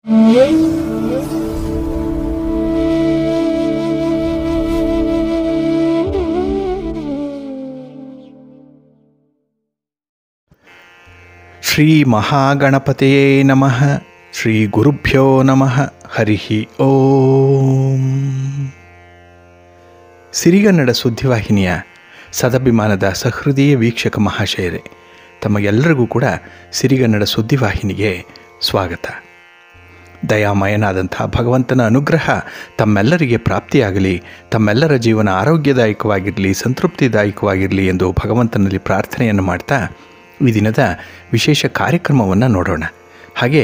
ಶ್ರೀ ಮಹಾಗಣಪತಿಯೇ ನಮಃ. ಶ್ರೀ ಗುರುಭ್ಯೋ ನಮಃ. ಹರಿ ಓಂ. ಸಿರಿಗನ್ನಡ ಸುದ್ದಿವಾಹಿನಿಯ ಸದಭಿಮಾನದ ಸಹೃದಯ ವೀಕ್ಷಕ ಮಹಾಶಯರೇ, ತಮಗೆಲ್ಲರಿಗೂ ಕೂಡ ಸಿರಿಗನ್ನಡ ಸುದ್ದಿವಾಹಿನಿಗೆ ಸ್ವಾಗತ. ದಯಾಮಯನಾದಂಥ ಭಗವಂತನ ಅನುಗ್ರಹ ತಮ್ಮೆಲ್ಲರಿಗೆ ಪ್ರಾಪ್ತಿಯಾಗಲಿ, ತಮ್ಮೆಲ್ಲರ ಜೀವನ ಆರೋಗ್ಯದಾಯಕವಾಗಿರಲಿ, ಸಂತೃಪ್ತಿದಾಯಕವಾಗಿರಲಿ ಎಂದು ಭಗವಂತನಲ್ಲಿ ಪ್ರಾರ್ಥನೆಯನ್ನು ಮಾಡ್ತಾ ಈ ದಿನದ ವಿಶೇಷ ಕಾರ್ಯಕ್ರಮವನ್ನು ನೋಡೋಣ. ಹಾಗೆ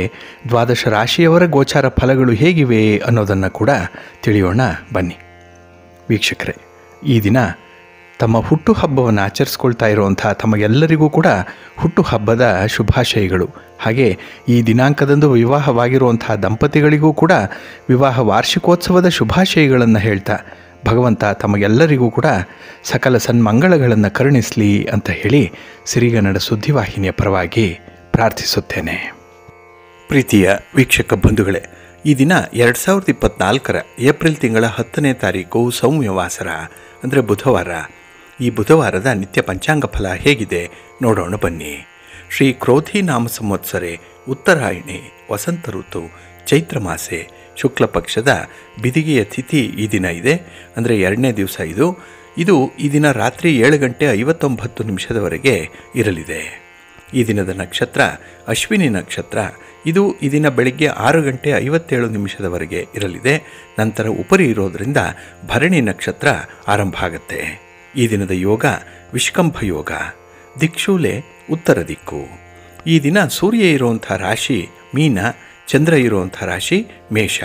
ದ್ವಾದಶ ರಾಶಿಯವರ ಗೋಚಾರ ಫಲಗಳು ಹೇಗಿವೆ ಅನ್ನೋದನ್ನು ಕೂಡ ತಿಳಿಯೋಣ ಬನ್ನಿ. ವೀಕ್ಷಕರೇ, ಈ ದಿನ ತಮ್ಮ ಹುಟ್ಟುಹಬ್ಬವನ್ನು ಆಚರಿಸ್ಕೊಳ್ತಾ ಇರುವಂಥ ತಮಗೆಲ್ಲರಿಗೂ ಕೂಡ ಹುಟ್ಟುಹಬ್ಬದ ಶುಭಾಶಯಗಳು. ಹಾಗೆ ಈ ದಿನಾಂಕದಂದು ವಿವಾಹವಾಗಿರುವಂಥ ದಂಪತಿಗಳಿಗೂ ಕೂಡ ವಿವಾಹ ವಾರ್ಷಿಕೋತ್ಸವದ ಶುಭಾಶಯಗಳನ್ನು ಹೇಳ್ತಾ ಭಗವಂತ ತಮಗೆಲ್ಲರಿಗೂ ಕೂಡ ಸಕಲ ಸನ್ಮಂಗಳಗಳನ್ನು ಕರುಣಿಸಲಿ ಅಂತ ಹೇಳಿ ಸಿರಿಗನ್ನಡ ಸುದ್ದಿವಾಹಿನಿಯ ಪರವಾಗಿ ಪ್ರಾರ್ಥಿಸುತ್ತೇನೆ. ಪ್ರೀತಿಯ ವೀಕ್ಷಕ ಬಂಧುಗಳೇ, ಈ ದಿನ 2024 ಏಪ್ರಿಲ್ ತಿಂಗಳ 10ನೇ ತಾರೀಕು ಸೌಮ್ಯವಾಸರ ಅಂದರೆ ಬುಧವಾರ. ಈ ಬುಧವಾರದ ನಿತ್ಯ ಪಂಚಾಂಗ ಫಲ ಹೇಗಿದೆ ನೋಡೋಣ ಬನ್ನಿ. ಶ್ರೀ ಕ್ರೋಧಿ ನಾಮ ಸಂವತ್ಸರೆ ಉತ್ತರಾಯಣಿ ವಸಂತ ಋತು ಚೈತ್ರ ಮಾಸೆ ಶುಕ್ಲ ಪಕ್ಷದ ಬಿದಿಗೆಯ ತಿಥಿ ಈ ದಿನ ಇದೆ, ಅಂದರೆ 2ನೇ ದಿವಸ ಇದು ಈ ದಿನ ರಾತ್ರಿ 7:59 ಇರಲಿದೆ. ಈ ದಿನದ ನಕ್ಷತ್ರ ಅಶ್ವಿನಿ ನಕ್ಷತ್ರ. ಇದು ಈ ದಿನ ಬೆಳಗ್ಗೆ 6:57 ಇರಲಿದೆ. ನಂತರ ಉಪರಿ ಇರೋದರಿಂದ ಭರಣಿ ನಕ್ಷತ್ರ ಆರಂಭ ಆಗುತ್ತೆ. ಈ ದಿನದ ಯೋಗ ವಿಷ್ಕಂಭ ಯೋಗ. ದಿಕ್ಷೂಲೆ ಉತ್ತರ ದಿಕ್ಕು. ಈ ದಿನ ಸೂರ್ಯ ಇರುವಂಥ ರಾಶಿ ಮೀನ, ಚಂದ್ರ ಇರುವಂಥ ರಾಶಿ ಮೇಷ.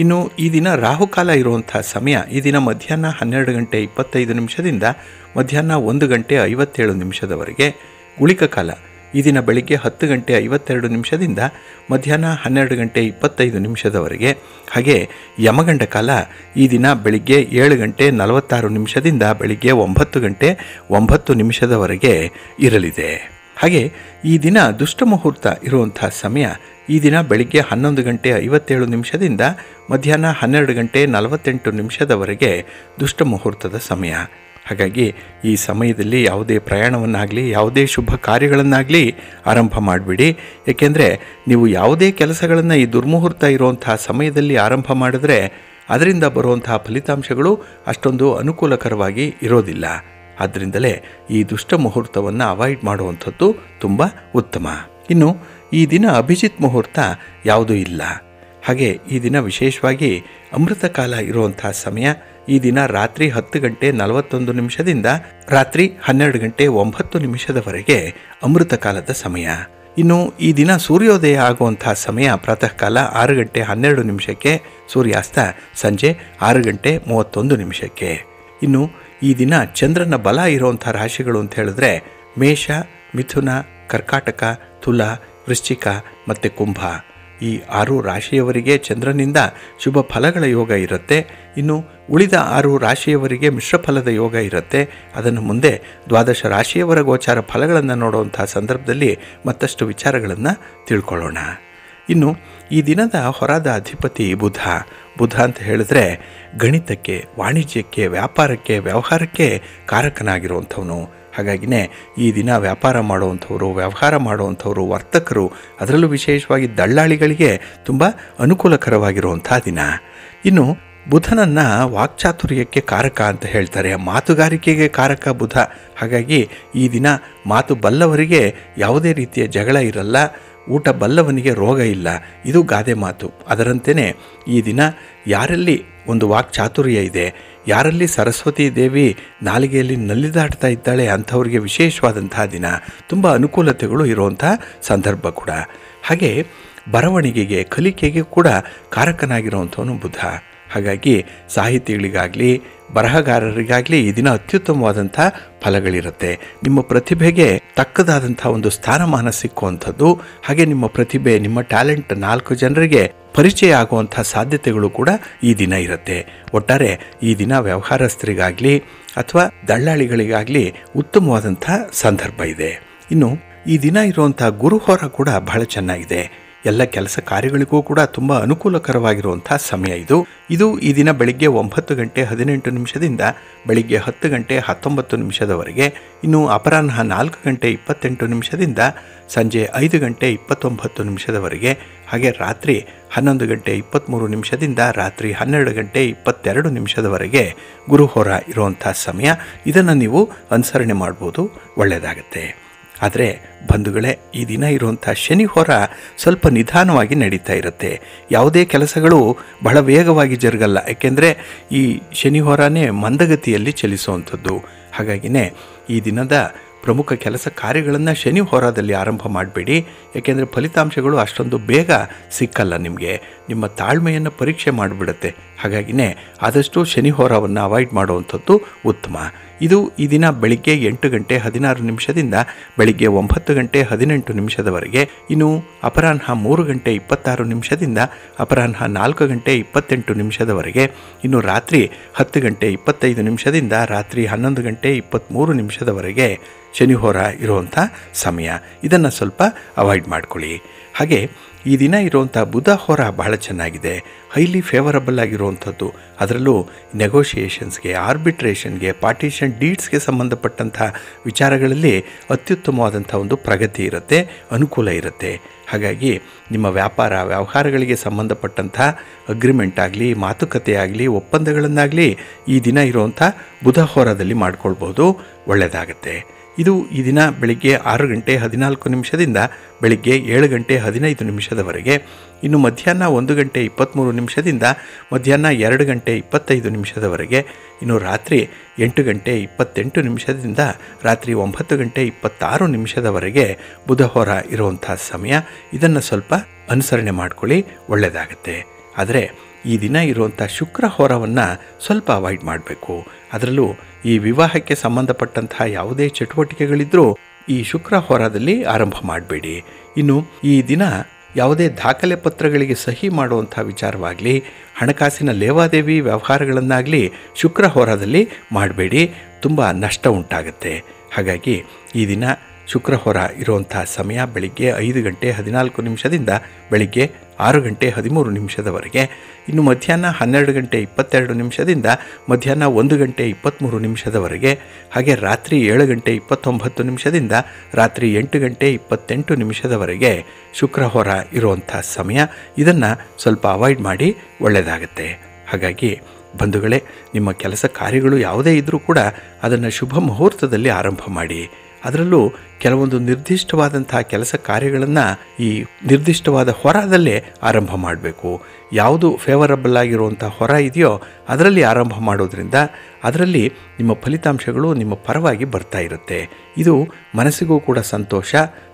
ಇನ್ನು ಈ ದಿನ ರಾಹುಕಾಲ ಇರುವಂಥ ಸಮಯ ಈ ದಿನ ಮಧ್ಯಾಹ್ನ 12:25 ಮಧ್ಯಾಹ್ನ 1:57 ಗುಳಿಕ ಕಾಲ ಈ ದಿನ ಬೆಳಿಗ್ಗೆ 10:52 ಮಧ್ಯಾಹ್ನ 12:25 ಹಾಗೆ ಯಮಗಂಡ ಕಾಲ ಈ ದಿನ ಬೆಳಿಗ್ಗೆ 7:46 ಬೆಳಿಗ್ಗೆ 9:09 ಇರಲಿದೆ. ಹಾಗೆ ಈ ದಿನ ದುಷ್ಟ ಮುಹೂರ್ತ ಇರುವಂಥ ಸಮಯ ಈ ದಿನ ಬೆಳಿಗ್ಗೆ 11:57 ಮಧ್ಯಾಹ್ನ 12:48 ದುಷ್ಟ ಮುಹೂರ್ತದ ಸಮಯ. ಹಾಗಾಗಿ ಈ ಸಮಯದಲ್ಲಿ ಯಾವುದೇ ಪ್ರಯಾಣವನ್ನಾಗಲಿ ಯಾವುದೇ ಶುಭ ಕಾರ್ಯಗಳನ್ನಾಗಲಿ ಆರಂಭ ಮಾಡಿಬಿಡಿ. ಏಕೆಂದರೆ ನೀವು ಯಾವುದೇ ಕೆಲಸಗಳನ್ನು ಈ ದುರ್ಮುಹೂರ್ತ ಇರುವಂಥ ಸಮಯದಲ್ಲಿ ಆರಂಭ ಮಾಡಿದ್ರೆ ಅದರಿಂದ ಬರುವಂತಹ ಫಲಿತಾಂಶಗಳು ಅಷ್ಟೊಂದು ಅನುಕೂಲಕರವಾಗಿ ಇರೋದಿಲ್ಲ. ಆದ್ದರಿಂದಲೇ ಈ ದುಷ್ಟ ಮುಹೂರ್ತವನ್ನು ಅವಾಯ್ಡ್ ಮಾಡುವಂಥದ್ದು ತುಂಬ ಉತ್ತಮ. ಇನ್ನು ಈ ದಿನ ಅಭಿಜಿತ್ ಮುಹೂರ್ತ ಯಾವುದೂ ಇಲ್ಲ. ಹಾಗೆ ಈ ದಿನ ವಿಶೇಷವಾಗಿ ಅಮೃತ ಕಾಲ ಇರುವಂಥ ಸಮಯ ಈ ದಿನ ರಾತ್ರಿ 10:41 ರಾತ್ರಿ 12:09 ಅಮೃತ ಕಾಲದ ಸಮಯ. ಇನ್ನು ಈ ದಿನ ಸೂರ್ಯೋದಯ ಆಗುವಂಥ ಸಮಯ ಪ್ರಾತಃ ಕಾಲ 6:12 ಸೂರ್ಯಾಸ್ತ ಸಂಜೆ 6:31. ಇನ್ನು ಈ ದಿನ ಚಂದ್ರನ ಬಲ ಇರುವಂಥ ರಾಶಿಗಳು ಅಂತ ಹೇಳಿದ್ರೆ ಮೇಷ, ಮಿಥುನ, ಕರ್ಕಾಟಕ, ತುಲಾ, ವೃಶ್ಚಿಕ ಮತ್ತು ಕುಂಭ. ಈ 6 ರಾಶಿಯವರಿಗೆ ಚಂದ್ರನಿಂದ ಶುಭ ಫಲಗಳ ಯೋಗ ಇರುತ್ತೆ. ಇನ್ನು ಉಳಿದ 6 ರಾಶಿಯವರಿಗೆ ಮಿಶ್ರ ಫಲದ ಯೋಗ ಇರುತ್ತೆ. ಅದನ್ನು ಮುಂದೆ ದ್ವಾದಶ ರಾಶಿಯವರ ಗೋಚಾರ ಫಲಗಳನ್ನು ನೋಡುವಂಥ ಸಂದರ್ಭದಲ್ಲಿ ಮತ್ತಷ್ಟು ವಿಚಾರಗಳನ್ನು ತಿಳ್ಕೊಳ್ಳೋಣ. ಇನ್ನು ಈ ದಿನದ ಹೊರದ ಅಧಿಪತಿ ಬುಧ ಅಂತ ಹೇಳಿದ್ರೆ ಗಣಿತಕ್ಕೆ, ವಾಣಿಜ್ಯಕ್ಕೆ, ವ್ಯಾಪಾರಕ್ಕೆ, ವ್ಯವಹಾರಕ್ಕೆ ಕಾರಕನಾಗಿರುವಂಥವನು. ಹಾಗಾಗಿನೇ ಈ ದಿನ ವ್ಯಾಪಾರ ಮಾಡುವಂಥವರು, ವ್ಯವಹಾರ ಮಾಡುವಂಥವರು, ವರ್ತಕರು, ಅದರಲ್ಲೂ ವಿಶೇಷವಾಗಿ ದಳ್ಳಾಳಿಗಳಿಗೆ ತುಂಬ ಅನುಕೂಲಕರವಾಗಿರುವಂಥ ದಿನ. ಇನ್ನು ಬುಧನನ್ನು ವಾಕ್ಚಾತುರ್ಯಕ್ಕೆ ಕಾರಕ ಅಂತ ಹೇಳ್ತಾರೆ, ಮಾತುಗಾರಿಕೆಗೆ ಕಾರಕ ಬುಧ. ಹಾಗಾಗಿ ಈ ದಿನ ಮಾತು ಬಲ್ಲವರಿಗೆ ಯಾವುದೇ ರೀತಿಯ ಜಗಳ ಇರಲ್ಲ, ಊಟ ಬಲ್ಲವನಿಗೆ ರೋಗ ಇಲ್ಲ, ಇದು ಗಾದೆ ಮಾತು. ಅದರಂತೆಯೇ ಈ ದಿನ ಯಾರಲ್ಲಿ ಒಂದು ವಾಕ್ಚಾತುರ್ಯ ಇದೆ, ಯಾರಲ್ಲಿ ಸರಸ್ವತಿ ದೇವಿ ನಾಲಿಗೆಯಲ್ಲಿ ನಲಿದಾಡ್ತಾ ಇದ್ದಾಳೆ ಅಂಥವ್ರಿಗೆ ವಿಶೇಷವಾದಂತಹ ದಿನ, ತುಂಬ ಅನುಕೂಲತೆಗಳು ಇರುವಂಥ ಸಂದರ್ಭ ಕೂಡ. ಹಾಗೆ ಬರವಣಿಗೆಗೆ, ಕಲಿಕೆಗೆ ಕೂಡ ಕಾರಕನಾಗಿರುವಂಥವನು ಬುಧ. ಹಾಗಾಗಿ ಸಾಹಿತಿಗಳಿಗಾಗಲಿ ಬರಹಗಾರರಿಗಾಗಲಿ ಈ ದಿನ ಅತ್ಯುತ್ತಮವಾದಂಥ ಫಲಗಳಿರುತ್ತೆ. ನಿಮ್ಮ ಪ್ರತಿಭೆಗೆ ತಕ್ಕದಾದಂಥ ಒಂದು ಸ್ಥಾನಮಾನ ಸಿಕ್ಕುವಂಥದ್ದು, ಹಾಗೆ ನಿಮ್ಮ ಪ್ರತಿಭೆ, ನಿಮ್ಮ ಟ್ಯಾಲೆಂಟ್ 4 ಜನರಿಗೆ ಪರಿಚಯ ಆಗುವಂಥ ಸಾಧ್ಯತೆಗಳು ಕೂಡ ಈ ದಿನ ಇರುತ್ತೆ. ಒಟ್ಟಾರೆ ಈ ದಿನ ವ್ಯವಹಾರಸ್ಥರಿಗಾಗಲಿ ಅಥವಾ ದಳ್ಳಾಳಿಗಳಿಗಾಗಲಿ ಉತ್ತಮವಾದಂಥ ಸಂದರ್ಭ ಇದೆ. ಇನ್ನು ಈ ದಿನ ಇರುವಂಥ ಗುರುಹೋರ ಕೂಡ ಬಹಳ ಚೆನ್ನಾಗಿದೆ. ಎಲ್ಲ ಕೆಲಸ ಕಾರ್ಯಗಳಿಗೂ ಕೂಡ ತುಂಬ ಅನುಕೂಲಕರವಾಗಿರುವಂಥ ಸಮಯ ಇದು ಈ ದಿನ ಬೆಳಿಗ್ಗೆ 9:18 ಬೆಳಿಗ್ಗೆ 10:19 ಇನ್ನು ಅಪರಾಹ್ನ 4:28 ಸಂಜೆ 5:29 ಹಾಗೆ ರಾತ್ರಿ 11:23 ರಾತ್ರಿ 12:22 ಗುರುಹೋರ ಇರುವಂಥ ಸಮಯ. ಇದನ್ನು ನೀವು ಅನುಸರಣೆ ಮಾಡ್ಬೋದು, ಒಳ್ಳೆಯದಾಗತ್ತೆ. ಆದರೆ ಬಂಧುಗಳೇ, ಈ ದಿನ ಇರುವಂಥ ಶನಿ ಹೋರ ಸ್ವಲ್ಪ ನಿಧಾನವಾಗಿ ನಡೀತಾ ಇರುತ್ತೆ. ಯಾವುದೇ ಕೆಲಸಗಳು ಬಹಳ ವೇಗವಾಗಿ ಜರುಗಲ್ಲ, ಏಕೆಂದರೆ ಈ ಶನಿ ಹೋರನೇ ಮಂದಗತಿಯಲ್ಲಿ ಚಲಿಸುವಂಥದ್ದು. ಹಾಗಾಗಿನೇ ಈ ದಿನದ ಪ್ರಮುಖ ಕೆಲಸ ಕಾರ್ಯಗಳನ್ನು ಶನಿ ಹೋರಾದಲ್ಲಿ ಆರಂಭ ಮಾಡಬೇಡಿ, ಏಕೆಂದರೆ ಫಲಿತಾಂಶಗಳು ಅಷ್ಟೊಂದು ಬೇಗ ಸಿಕ್ಕಲ್ಲ ನಿಮಗೆ. ನಿಮ್ಮ ತಾಳ್ಮೆಯನ್ನು ಪರೀಕ್ಷೆ ಮಾಡಿಬಿಡುತ್ತೆ. ಹಾಗಾಗಿನೇ ಆದಷ್ಟು ಶನಿ ಹೋರಾವನ್ನು ಅವಾಯ್ಡ್ ಮಾಡುವಂಥದ್ದು ಉತ್ತಮ. ಇದು ಈ ದಿನ ಬೆಳಿಗ್ಗೆ 8:16 ಬೆಳಿಗ್ಗೆ 9:18 ಇನ್ನು ಅಪರಾಹ್ನ 3:26 ಅಪರಾಹ್ನ 4:28 ಇನ್ನು ರಾತ್ರಿ 10:25 ರಾತ್ರಿ 11:23 ಶನಿ ಹೋರ ಇರುವಂಥ ಸಮಯ. ಇದನ್ನು ಸ್ವಲ್ಪ ಅವಾಯ್ಡ್ ಮಾಡ್ಕೊಳ್ಳಿ. ಹಾಗೆ ಈ ದಿನ ಇರುವಂಥ ಬುಧ ಹೋರ ಬಹಳ ಚೆನ್ನಾಗಿದೆ, ಹೈಲಿ ಫೇವರಬಲ್ ಆಗಿರುವಂಥದ್ದು. ಅದರಲ್ಲೂ ನೆಗೋಷಿಯೇಷನ್ಸ್ಗೆ, ಆರ್ಬಿಟ್ರೇಷನ್ಗೆ, ಪಾರ್ಟಿಷನ್ ಡೀಡ್ಸ್ಗೆ ಸಂಬಂಧಪಟ್ಟಂಥ ವಿಚಾರಗಳಲ್ಲಿ ಅತ್ಯುತ್ತಮವಾದಂಥ ಒಂದು ಪ್ರಗತಿ ಇರುತ್ತೆ, ಅನುಕೂಲ ಇರುತ್ತೆ. ಹಾಗಾಗಿ ನಿಮ್ಮ ವ್ಯಾಪಾರ ವ್ಯವಹಾರಗಳಿಗೆ ಸಂಬಂಧಪಟ್ಟಂಥ ಅಗ್ರಿಮೆಂಟ್ ಆಗಲಿ, ಮಾತುಕತೆ ಆಗಲಿ, ಒಪ್ಪಂದಗಳನ್ನಾಗಲಿ ಈ ದಿನ ಇರುವಂಥ ಬುಧ ಹೋರದಲ್ಲಿ ಮಾಡ್ಕೊಳ್ಬೋದು, ಒಳ್ಳೆಯದಾಗತ್ತೆ. ಇದು ಈ ದಿನ ಬೆಳಿಗ್ಗೆ 6:14 ಬೆಳಿಗ್ಗೆ 7:15 ಇನ್ನು ಮಧ್ಯಾಹ್ನ 1:23 ಮಧ್ಯಾಹ್ನ 2:25 ಇನ್ನು ರಾತ್ರಿ 8:28 ರಾತ್ರಿ 9:26 ಬುಧ ಹೋರ ಇರುವಂಥ ಸಮಯ. ಇದನ್ನು ಸ್ವಲ್ಪ ಅನುಸರಣೆ ಮಾಡ್ಕೊಳ್ಳಿ, ಒಳ್ಳೆಯದಾಗತ್ತೆ. ಆದರೆ ಈ ದಿನ ಇರುವಂಥ ಶುಕ್ರ ಹೋರವನ್ನು ಸ್ವಲ್ಪ ಅವಾಯ್ಡ್ ಮಾಡಬೇಕು. ಅದರಲ್ಲೂ ಈ ವಿವಾಹಕ್ಕೆ ಸಂಬಂಧಪಟ್ಟಂತಹ ಯಾವುದೇ ಚಟುವಟಿಕೆಗಳಿದ್ರೂ ಈ ಶುಕ್ರ ಹೋರಾದಲ್ಲಿ ಆರಂಭ ಮಾಡಬೇಡಿ. ಇನ್ನು ಈ ದಿನ ಯಾವುದೇ ದಾಖಲೆ ಪತ್ರಗಳಿಗೆ ಸಹಿ ಮಾಡುವಂಥ ವಿಚಾರವಾಗಲಿ, ಹಣಕಾಸಿನ ಲೇವಾದೇವಿ ವ್ಯವಹಾರಗಳನ್ನಾಗಲಿ ಶುಕ್ರ ಹೋರಾದಲ್ಲಿ ಮಾಡಬೇಡಿ, ತುಂಬ ನಷ್ಟ ಉಂಟಾಗುತ್ತೆ. ಹಾಗಾಗಿ ಈ ದಿನ ಶುಕ್ರ ಹೋರ ಇರುವಂಥ ಸಮಯ ಬೆಳಿಗ್ಗೆ 5:14 ಬೆಳಿಗ್ಗೆ 6:13 ಇನ್ನು ಮಧ್ಯಾಹ್ನ 12:22 ಮಧ್ಯಾಹ್ನ 1:23 ಹಾಗೆ ರಾತ್ರಿ 7:29 ರಾತ್ರಿ 8:28 ಶುಕ್ರ ಹೋರ ಇರುವಂಥ ಸಮಯ. ಇದನ್ನು ಸ್ವಲ್ಪ ಅವಾಯ್ಡ್ ಮಾಡಿ, ಒಳ್ಳೆಯದಾಗತ್ತೆ. ಹಾಗಾಗಿ ಬಂಧುಗಳೇ, ನಿಮ್ಮ ಕೆಲಸ ಕಾರ್ಯಗಳು ಯಾವುದೇ ಇದ್ದರೂ ಕೂಡ ಅದನ್ನು ಶುಭ ಮುಹೂರ್ತದಲ್ಲಿ ಆರಂಭ ಮಾಡಿ. ಅದರಲ್ಲೂ ಕೆಲವೊಂದು ನಿರ್ದಿಷ್ಟವಾದಂಥ ಕೆಲಸ ಕಾರ್ಯಗಳನ್ನು ಈ ನಿರ್ದಿಷ್ಟವಾದ ಹೊರದಲ್ಲೇ ಆರಂಭ ಮಾಡಬೇಕು. ಯಾವುದು ಫೇವರಬಲ್ ಆಗಿರುವಂಥ ಹೊರ ಇದೆಯೋ ಅದರಲ್ಲಿ ಆರಂಭ ಮಾಡೋದ್ರಿಂದ ಅದರಲ್ಲಿ ನಿಮ್ಮ ಫಲಿತಾಂಶಗಳು ನಿಮ್ಮ ಪರವಾಗಿ ಬರ್ತಾ ಇರುತ್ತೆ. ಇದು ಮನಸ್ಸಿಗೂ ಕೂಡ ಸಂತೋಷ,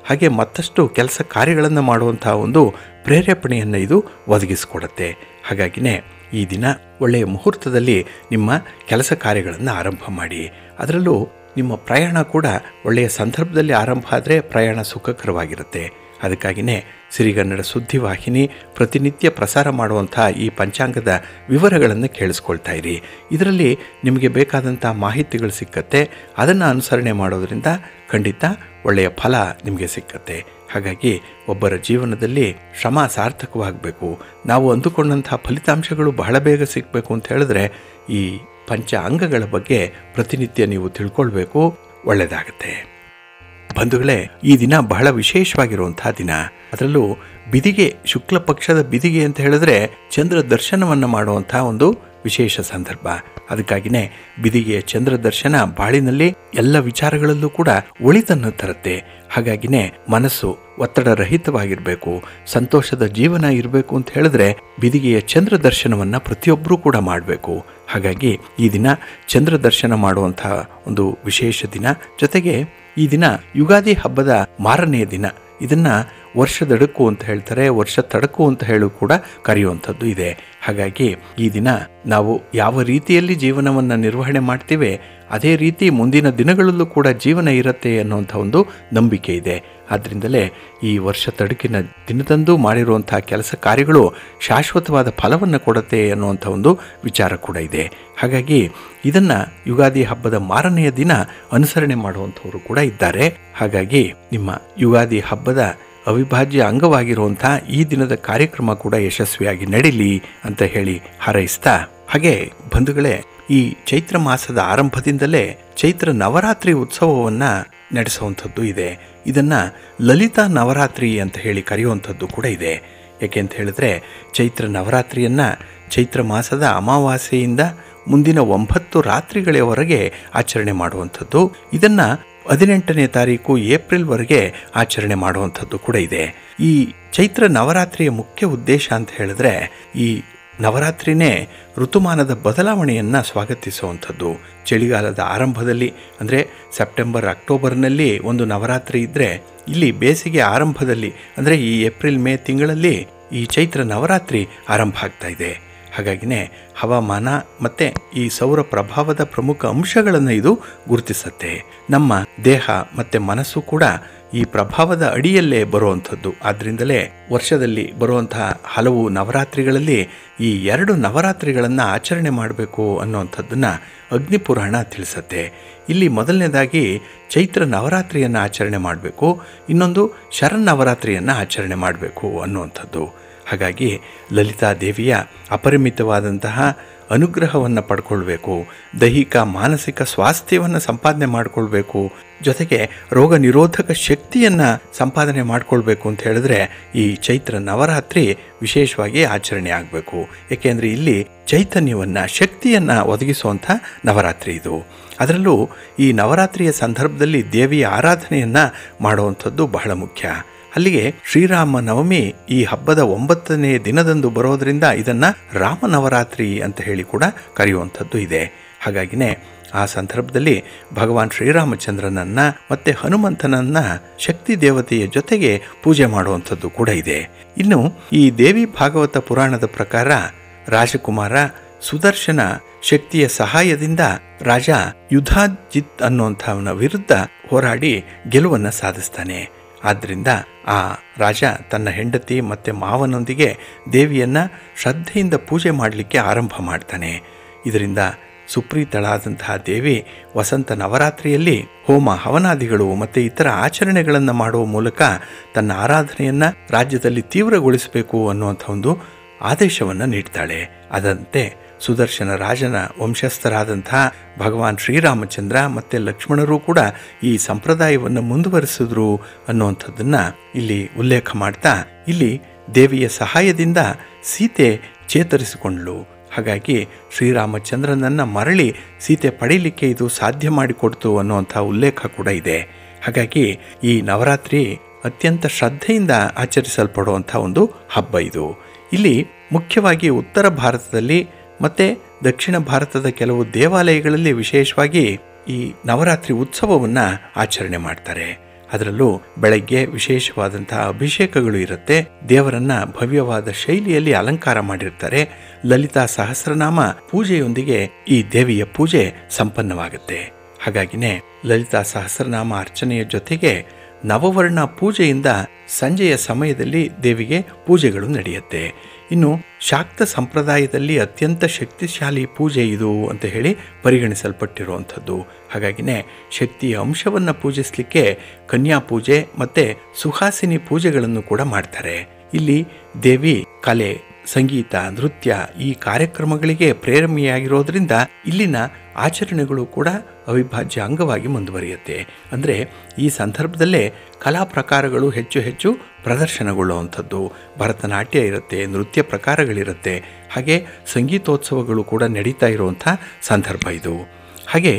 ಹಾಗೆ ಮತ್ತಷ್ಟು ಕೆಲಸ ಕಾರ್ಯಗಳನ್ನು ಮಾಡುವಂಥ ಒಂದು ಪ್ರೇರೇಪಣೆಯನ್ನು ಇದು ಒದಗಿಸಿಕೊಡುತ್ತೆ. ಹಾಗಾಗಿನೇ ಈ ದಿನ ಒಳ್ಳೆಯ ಮುಹೂರ್ತದಲ್ಲಿ ನಿಮ್ಮ ಕೆಲಸ ಕಾರ್ಯಗಳನ್ನು ಆರಂಭ ಮಾಡಿ. ಅದರಲ್ಲೂ ನಿಮ್ಮ ಪ್ರಯಾಣ ಕೂಡ ಒಳ್ಳೆಯ ಸಂದರ್ಭದಲ್ಲಿ ಆರಂಭ ಆದರೆ ಪ್ರಯಾಣ ಸುಖಕರವಾಗಿರುತ್ತೆ. ಅದಕ್ಕಾಗಿಯೇ ಸಿರಿಗನ್ನಡ ಸುದ್ದಿವಾಹಿನಿ ಪ್ರತಿನಿತ್ಯ ಪ್ರಸಾರ ಮಾಡುವಂಥ ಈ ಪಂಚಾಂಗದ ವಿವರಗಳನ್ನು ಕೇಳಿಸ್ಕೊಳ್ತಾ ಇರಿ. ಇದರಲ್ಲಿ ನಿಮಗೆ ಬೇಕಾದಂಥ ಮಾಹಿತಿಗಳು ಸಿಕ್ಕತ್ತೆ. ಅದನ್ನು ಅನುಸರಣೆ ಮಾಡೋದರಿಂದ ಖಂಡಿತ ಒಳ್ಳೆಯ ಫಲ ನಿಮಗೆ ಸಿಕ್ಕತ್ತೆ. ಹಾಗಾಗಿ ಒಬ್ಬರ ಜೀವನದಲ್ಲಿ ಶ್ರಮ ಸಾರ್ಥಕವಾಗಬೇಕು, ನಾವು ಅಂದುಕೊಂಡಂಥ ಫಲಿತಾಂಶಗಳು ಬಹಳ ಬೇಗ ಸಿಗಬೇಕು ಅಂತ ಹೇಳಿದ್ರೆ ಈ ಪಂಚ ಅಂಗಗಳ ಬಗ್ಗೆ ಪ್ರತಿನಿತ್ಯ ನೀವು ತಿಳ್ಕೊಳ್ಬೇಕು, ಒಳ್ಳೆಯದಾಗತ್ತೆ. ಬಂಧುಗಳೇ, ಈ ದಿನ ಬಹಳ ವಿಶೇಷವಾಗಿರುವಂತಹ ದಿನ. ಅದರಲ್ಲೂ ಬಿದಿಗೆ, ಶುಕ್ಲ ಪಕ್ಷದ ಬಿದಿಗೆ ಅಂತ ಹೇಳಿದ್ರೆ ಚಂದ್ರ ದರ್ಶನವನ್ನು ಮಾಡುವಂಥ ಒಂದು ವಿಶೇಷ ಸಂದರ್ಭ. ಅದಕ್ಕಾಗಿಯೇ ಬಿದಿಗೆಯ ಚಂದ್ರ ದರ್ಶನ ಬಾಳಿನಲ್ಲಿ ಎಲ್ಲ ವಿಚಾರಗಳಲ್ಲೂ ಕೂಡ ಒಳಿತನ್ನು ತರುತ್ತೆ. ಹಾಗಾಗಿನೇ ಮನಸ್ಸು ಒತ್ತಡ ರಹಿತವಾಗಿರಬೇಕು, ಸಂತೋಷದ ಜೀವನ ಇರಬೇಕು ಅಂತ ಹೇಳಿದ್ರೆ ಬಿದಿಗೆಯ ಚಂದ್ರ ದರ್ಶನವನ್ನು ಪ್ರತಿಯೊಬ್ಬರೂ ಕೂಡ ಮಾಡಬೇಕು. ಹಾಗಾಗಿ ಈ ದಿನ ಚಂದ್ರ ದರ್ಶನ ಮಾಡುವಂಥ ಒಂದು ವಿಶೇಷ ದಿನ. ಜೊತೆಗೆ ಈ ದಿನ ಯುಗಾದಿ ಹಬ್ಬದ ಮಾರನೆಯ ದಿನ. ಇದನ್ನ ವರ್ಷದಡಕು ಅಂತ ಹೇಳ್ತಾರೆ, ವರ್ಷ ತಡಕು ಅಂತ ಹೇಳು ಕೂಡ ಕರೆಯುವಂಥದ್ದು ಇದೆ. ಹಾಗಾಗಿ ಈ ದಿನ ನಾವು ಯಾವ ರೀತಿಯಲ್ಲಿ ಜೀವನವನ್ನು ನಿರ್ವಹಣೆ ಮಾಡ್ತೀವಿ ಅದೇ ರೀತಿ ಮುಂದಿನ ದಿನಗಳಲ್ಲೂ ಕೂಡ ಜೀವನ ಇರುತ್ತೆ ಅನ್ನುವಂಥ ಒಂದು ನಂಬಿಕೆ ಇದೆ. ಆದ್ದರಿಂದಲೇ ಈ ವರ್ಷ ತಡಕಿನ ದಿನದಂದು ಮಾಡಿರುವಂಥ ಕೆಲಸ ಕಾರ್ಯಗಳು ಶಾಶ್ವತವಾದ ಫಲವನ್ನು ಕೊಡುತ್ತೆ ಅನ್ನುವಂಥ ಒಂದು ವಿಚಾರ ಕೂಡ ಇದೆ. ಹಾಗಾಗಿ ಇದನ್ನು ಯುಗಾದಿ ಹಬ್ಬದ ಮಾರನೆಯ ದಿನ ಅನುಸರಣೆ ಮಾಡುವಂಥವರು ಕೂಡ ಇದ್ದಾರೆ. ಹಾಗಾಗಿ ನಿಮ್ಮ ಯುಗಾದಿ ಹಬ್ಬದ ಅವಿಭಾಜ್ಯ ಅಂಗವಾಗಿರುವಂಥ ಈ ದಿನದ ಕಾರ್ಯಕ್ರಮ ಕೂಡ ಯಶಸ್ವಿಯಾಗಿ ನಡೀಲಿ ಅಂತ ಹೇಳಿ ಹಾರೈಸ್ತಾ, ಹಾಗೆ ಬಂಧುಗಳೇ, ಈ ಚೈತ್ರ ಮಾಸದ ಆರಂಭದಿಂದಲೇ ಚೈತ್ರ ನವರಾತ್ರಿ ಉತ್ಸವವನ್ನು ನಡೆಸುವಂಥದ್ದು ಇದೆ. ಇದನ್ನು ಲಲಿತಾ ನವರಾತ್ರಿ ಅಂತ ಹೇಳಿ ಕರೆಯುವಂಥದ್ದು ಕೂಡ ಇದೆ. ಏಕೆ ಅಂತ ಹೇಳಿದ್ರೆ, ಚೈತ್ರ ನವರಾತ್ರಿಯನ್ನು ಚೈತ್ರ ಮಾಸದ ಅಮಾವಾಸ್ಯೆಯಿಂದ ಮುಂದಿನ 9 ರಾತ್ರಿಗಳವರೆಗೆ ಆಚರಣೆ ಮಾಡುವಂಥದ್ದು. ಇದನ್ನು 18ನೇ ತಾರೀಕು ಏಪ್ರಿಲ್ವರೆಗೆ ಆಚರಣೆ ಮಾಡುವಂಥದ್ದು ಕೂಡ ಇದೆ. ಈ ಚೈತ್ರ ನವರಾತ್ರಿಯ ಮುಖ್ಯ ಉದ್ದೇಶ ಅಂತ ಹೇಳಿದ್ರೆ, ಈ ನವರಾತ್ರಿನೇ ಋತುಮಾನದ ಬದಲಾವಣೆಯನ್ನು ಸ್ವಾಗತಿಸುವಂಥದ್ದು. ಚಳಿಗಾಲದ ಆರಂಭದಲ್ಲಿ ಅಂದರೆ ಸೆಪ್ಟೆಂಬರ್ ಅಕ್ಟೋಬರ್ನಲ್ಲಿ ಒಂದು ನವರಾತ್ರಿ ಇದ್ದರೆ, ಇಲ್ಲಿ ಬೇಸಿಗೆ ಆರಂಭದಲ್ಲಿ ಅಂದರೆ ಈ ಏಪ್ರಿಲ್ ಮೇ ತಿಂಗಳಲ್ಲಿ ಈ ಚೈತ್ರ ನವರಾತ್ರಿ ಆರಂಭ ಆಗ್ತಾ ಇದೆ. ಹಾಗಾಗಿನೇ ಹವಾಮಾನ ಮತ್ತು ಈ ಸೌರ ಪ್ರಭಾವದ ಪ್ರಮುಖ ಅಂಶಗಳನ್ನು ಇದು ಗುರುತಿಸುತ್ತೆ. ನಮ್ಮ ದೇಹ ಮತ್ತು ಮನಸ್ಸು ಕೂಡ ಈ ಪ್ರಭಾವದ ಅಡಿಯಲ್ಲೇ ಬರುವಂಥದ್ದು. ಆದ್ದರಿಂದಲೇ ವರ್ಷದಲ್ಲಿ ಬರುವಂತಹ ಹಲವು ನವರಾತ್ರಿಗಳಲ್ಲಿ ಈ 2 ನವರಾತ್ರಿಗಳನ್ನು ಆಚರಣೆ ಮಾಡಬೇಕು ಅನ್ನುವಂಥದ್ದನ್ನು ಅಗ್ನಿಪುರಾಣ ತಿಳಿಸುತ್ತೆ. ಇಲ್ಲಿ ಮೊದಲನೇದಾಗಿ ಚೈತ್ರ ನವರಾತ್ರಿಯನ್ನು ಆಚರಣೆ ಮಾಡಬೇಕು, ಇನ್ನೊಂದು ಶರನ್ನವರಾತ್ರಿಯನ್ನು ಆಚರಣೆ ಮಾಡಬೇಕು ಅನ್ನುವಂಥದ್ದು. ಹಾಗಾಗಿ ಲಲಿತಾ ದೇವಿಯ ಅಪರಿಮಿತವಾದಂತಹ ಅನುಗ್ರಹವನ್ನು ಪಡ್ಕೊಳ್ಬೇಕು, ದೈಹಿಕ ಮಾನಸಿಕ ಸ್ವಾಸ್ಥ್ಯವನ್ನು ಸಂಪಾದನೆ ಮಾಡಿಕೊಳ್ಬೇಕು, ಜೊತೆಗೆ ರೋಗ ನಿರೋಧಕ ಶಕ್ತಿಯನ್ನು ಸಂಪಾದನೆ ಮಾಡಿಕೊಳ್ಬೇಕು ಅಂತ ಹೇಳಿದ್ರೆ ಈ ಚೈತ್ರ ನವರಾತ್ರಿ ವಿಶೇಷವಾಗಿ ಆಚರಣೆ ಆಗಬೇಕು. ಏಕೆಂದರೆ ಇಲ್ಲಿ ಚೈತನ್ಯವನ್ನು, ಶಕ್ತಿಯನ್ನು ಒದಗಿಸುವಂಥ ನವರಾತ್ರಿ ಇದು. ಅದರಲ್ಲೂ ಈ ನವರಾತ್ರಿಯ ಸಂದರ್ಭದಲ್ಲಿ ದೇವಿಯ ಆರಾಧನೆಯನ್ನು ಮಾಡುವಂಥದ್ದು ಬಹಳ ಮುಖ್ಯ. ಅಲ್ಲಿಗೆ ಶ್ರೀರಾಮ ನವಮಿ ಈ ಹಬ್ಬದ 9ನೇ ದಿನದಂದು ಬರೋದರಿಂದ ಇದನ್ನು ರಾಮನವರಾತ್ರಿ ಅಂತ ಹೇಳಿ ಕೂಡ ಕರೆಯುವಂಥದ್ದು ಇದೆ. ಹಾಗಾಗಿನೇ ಆ ಸಂದರ್ಭದಲ್ಲಿ ಭಗವಾನ್ ಶ್ರೀರಾಮಚಂದ್ರನನ್ನು ಮತ್ತು ಹನುಮಂತನನ್ನು ಶಕ್ತಿ ದೇವತೆಯ ಜೊತೆಗೆ ಪೂಜೆ ಮಾಡುವಂಥದ್ದು ಕೂಡ ಇದೆ. ಇನ್ನು ಈ ದೇವಿ ಭಾಗವತ ಪುರಾಣದ ಪ್ರಕಾರ ರಾಜಕುಮಾರ ಸುದರ್ಶನ ಶಕ್ತಿಯ ಸಹಾಯದಿಂದ ರಾಜ ಯುಧಾಜಿತ್ ಅನ್ನುವಂಥವನ ವಿರುದ್ಧ ಹೋರಾಡಿ ಗೆಲುವನ್ನು ಸಾಧಿಸ್ತಾನೆ. ಆದ್ದರಿಂದ ಆ ರಾಜ ತನ್ನ ಹೆಂಡತಿ ಮತ್ತು ಮಾವನೊಂದಿಗೆ ದೇವಿಯನ್ನು ಶ್ರದ್ಧೆಯಿಂದ ಪೂಜೆ ಮಾಡಲಿಕ್ಕೆ ಆರಂಭ ಮಾಡ್ತಾನೆ. ಇದರಿಂದ ಸುಪ್ರೀತಳಾದಂತಹ ದೇವಿ ವಸಂತ ನವರಾತ್ರಿಯಲ್ಲಿ ಹೋಮ ಹವನಾದಿಗಳು ಮತ್ತು ಇತರ ಆಚರಣೆಗಳನ್ನು ಮಾಡುವ ಮೂಲಕ ತನ್ನ ಆರಾಧನೆಯನ್ನು ರಾಜ್ಯದಲ್ಲಿ ತೀವ್ರಗೊಳಿಸಬೇಕು ಅನ್ನುವಂಥ ಒಂದು ಆದೇಶವನ್ನು ನೀಡ್ತಾಳೆ. ಅದಂತೆ ಸುದರ್ಶನ ರಾಜನ ವಂಶಸ್ಥರಾದಂತಹ ಭಗವಾನ್ ಶ್ರೀರಾಮಚಂದ್ರ ಮತ್ತು ಲಕ್ಷ್ಮಣರು ಕೂಡ ಈ ಸಂಪ್ರದಾಯವನ್ನು ಮುಂದುವರಿಸಿದ್ರು ಅನ್ನುವಂಥದ್ದನ್ನು ಇಲ್ಲಿ ಉಲ್ಲೇಖ ಮಾಡ್ತಾ, ಇಲ್ಲಿ ದೇವಿಯ ಸಹಾಯದಿಂದ ಸೀತೆ ಚೇತರಿಸಿಕೊಂಡಳು. ಹಾಗಾಗಿ ಶ್ರೀರಾಮಚಂದ್ರನನ್ನು ಮರಳಿ ಸೀತೆ ಪಡೀಲಿಕ್ಕೆ ಇದು ಸಾಧ್ಯ ಮಾಡಿಕೊಡ್ತು ಅನ್ನುವಂಥ ಉಲ್ಲೇಖ ಕೂಡ ಇದೆ. ಹಾಗಾಗಿ ಈ ನವರಾತ್ರಿ ಅತ್ಯಂತ ಶ್ರದ್ಧೆಯಿಂದ ಆಚರಿಸಲ್ಪಡುವಂಥ ಒಂದು ಹಬ್ಬ ಇದು. ಇಲ್ಲಿ ಮುಖ್ಯವಾಗಿ ಉತ್ತರ ಭಾರತದಲ್ಲಿ ಮತ್ತು ದಕ್ಷಿಣ ಭಾರತದ ಕೆಲವು ದೇವಾಲಯಗಳಲ್ಲಿ ವಿಶೇಷವಾಗಿ ಈ ನವರಾತ್ರಿ ಉತ್ಸವವನ್ನು ಆಚರಣೆ ಮಾಡ್ತಾರೆ. ಅದರಲ್ಲೂ ಬೆಳಗ್ಗೆ ವಿಶೇಷವಾದಂತಹ ಅಭಿಷೇಕಗಳು ಇರುತ್ತೆ. ದೇವರನ್ನ ಭವ್ಯವಾದ ಶೈಲಿಯಲ್ಲಿ ಅಲಂಕಾರ ಮಾಡಿರ್ತಾರೆ. ಲಲಿತಾ ಸಹಸ್ರನಾಮ ಪೂಜೆಯೊಂದಿಗೆ ಈ ದೇವಿಯ ಪೂಜೆ ಸಂಪನ್ನವಾಗುತ್ತೆ. ಹಾಗಾಗಿನೇ ಲಲಿತಾ ಸಹಸ್ರನಾಮ ಅರ್ಚನೆಯ ಜೊತೆಗೆ ನವವರ್ಣ ಪೂಜೆಯಿಂದ ಸಂಜೆಯ ಸಮಯದಲ್ಲಿ ದೇವಿಗೆ ಪೂಜೆಗಳು ನಡೆಯುತ್ತೆ. ಇನ್ನು ಶಾಕ್ತ ಸಂಪ್ರದಾಯದಲ್ಲಿ ಅತ್ಯಂತ ಶಕ್ತಿಶಾಲಿ ಪೂಜೆ ಇದು ಅಂತ ಹೇಳಿ ಪರಿಗಣಿಸಲ್ಪಟ್ಟಿರುವಂಥದ್ದು. ಹಾಗಾಗಿನೇ ಶಕ್ತಿಯ ಅಂಶವನ್ನು ಪೂಜಿಸಲಿಕ್ಕೆ ಕನ್ಯಾ ಪೂಜೆ ಮತ್ತು ಸುಹಾಸಿನಿ ಪೂಜೆಗಳನ್ನು ಕೂಡ ಮಾಡ್ತಾರೆ. ಇಲ್ಲಿ ದೇವಿ ಕಲೆ, ಸಂಗೀತ, ನೃತ್ಯ ಈ ಕಾರ್ಯಕ್ರಮಗಳಿಗೆ ಪ್ರೇರಣೆಯಾಗಿರೋದ್ರಿಂದ ಇಲ್ಲಿನ ಆಚರಣೆಗಳು ಕೂಡ ಅವಿಭಾಜ್ಯ ಅಂಗವಾಗಿ ಮುಂದುವರಿಯುತ್ತೆ. ಅಂದರೆ ಈ ಸಂದರ್ಭದಲ್ಲೇ ಕಲಾ ಪ್ರಕಾರಗಳು ಹೆಚ್ಚು ಹೆಚ್ಚು ಪ್ರದರ್ಶನಗೊಳ್ಳುವಂಥದ್ದು. ಭರತನಾಟ್ಯ ಇರುತ್ತೆ, ನೃತ್ಯ ಪ್ರಕಾರಗಳಿರುತ್ತೆ, ಹಾಗೆ ಸಂಗೀತೋತ್ಸವಗಳು ಕೂಡ ನಡೀತಾ ಇರುವಂಥ ಸಂದರ್ಭ ಇದು. ಹಾಗೆ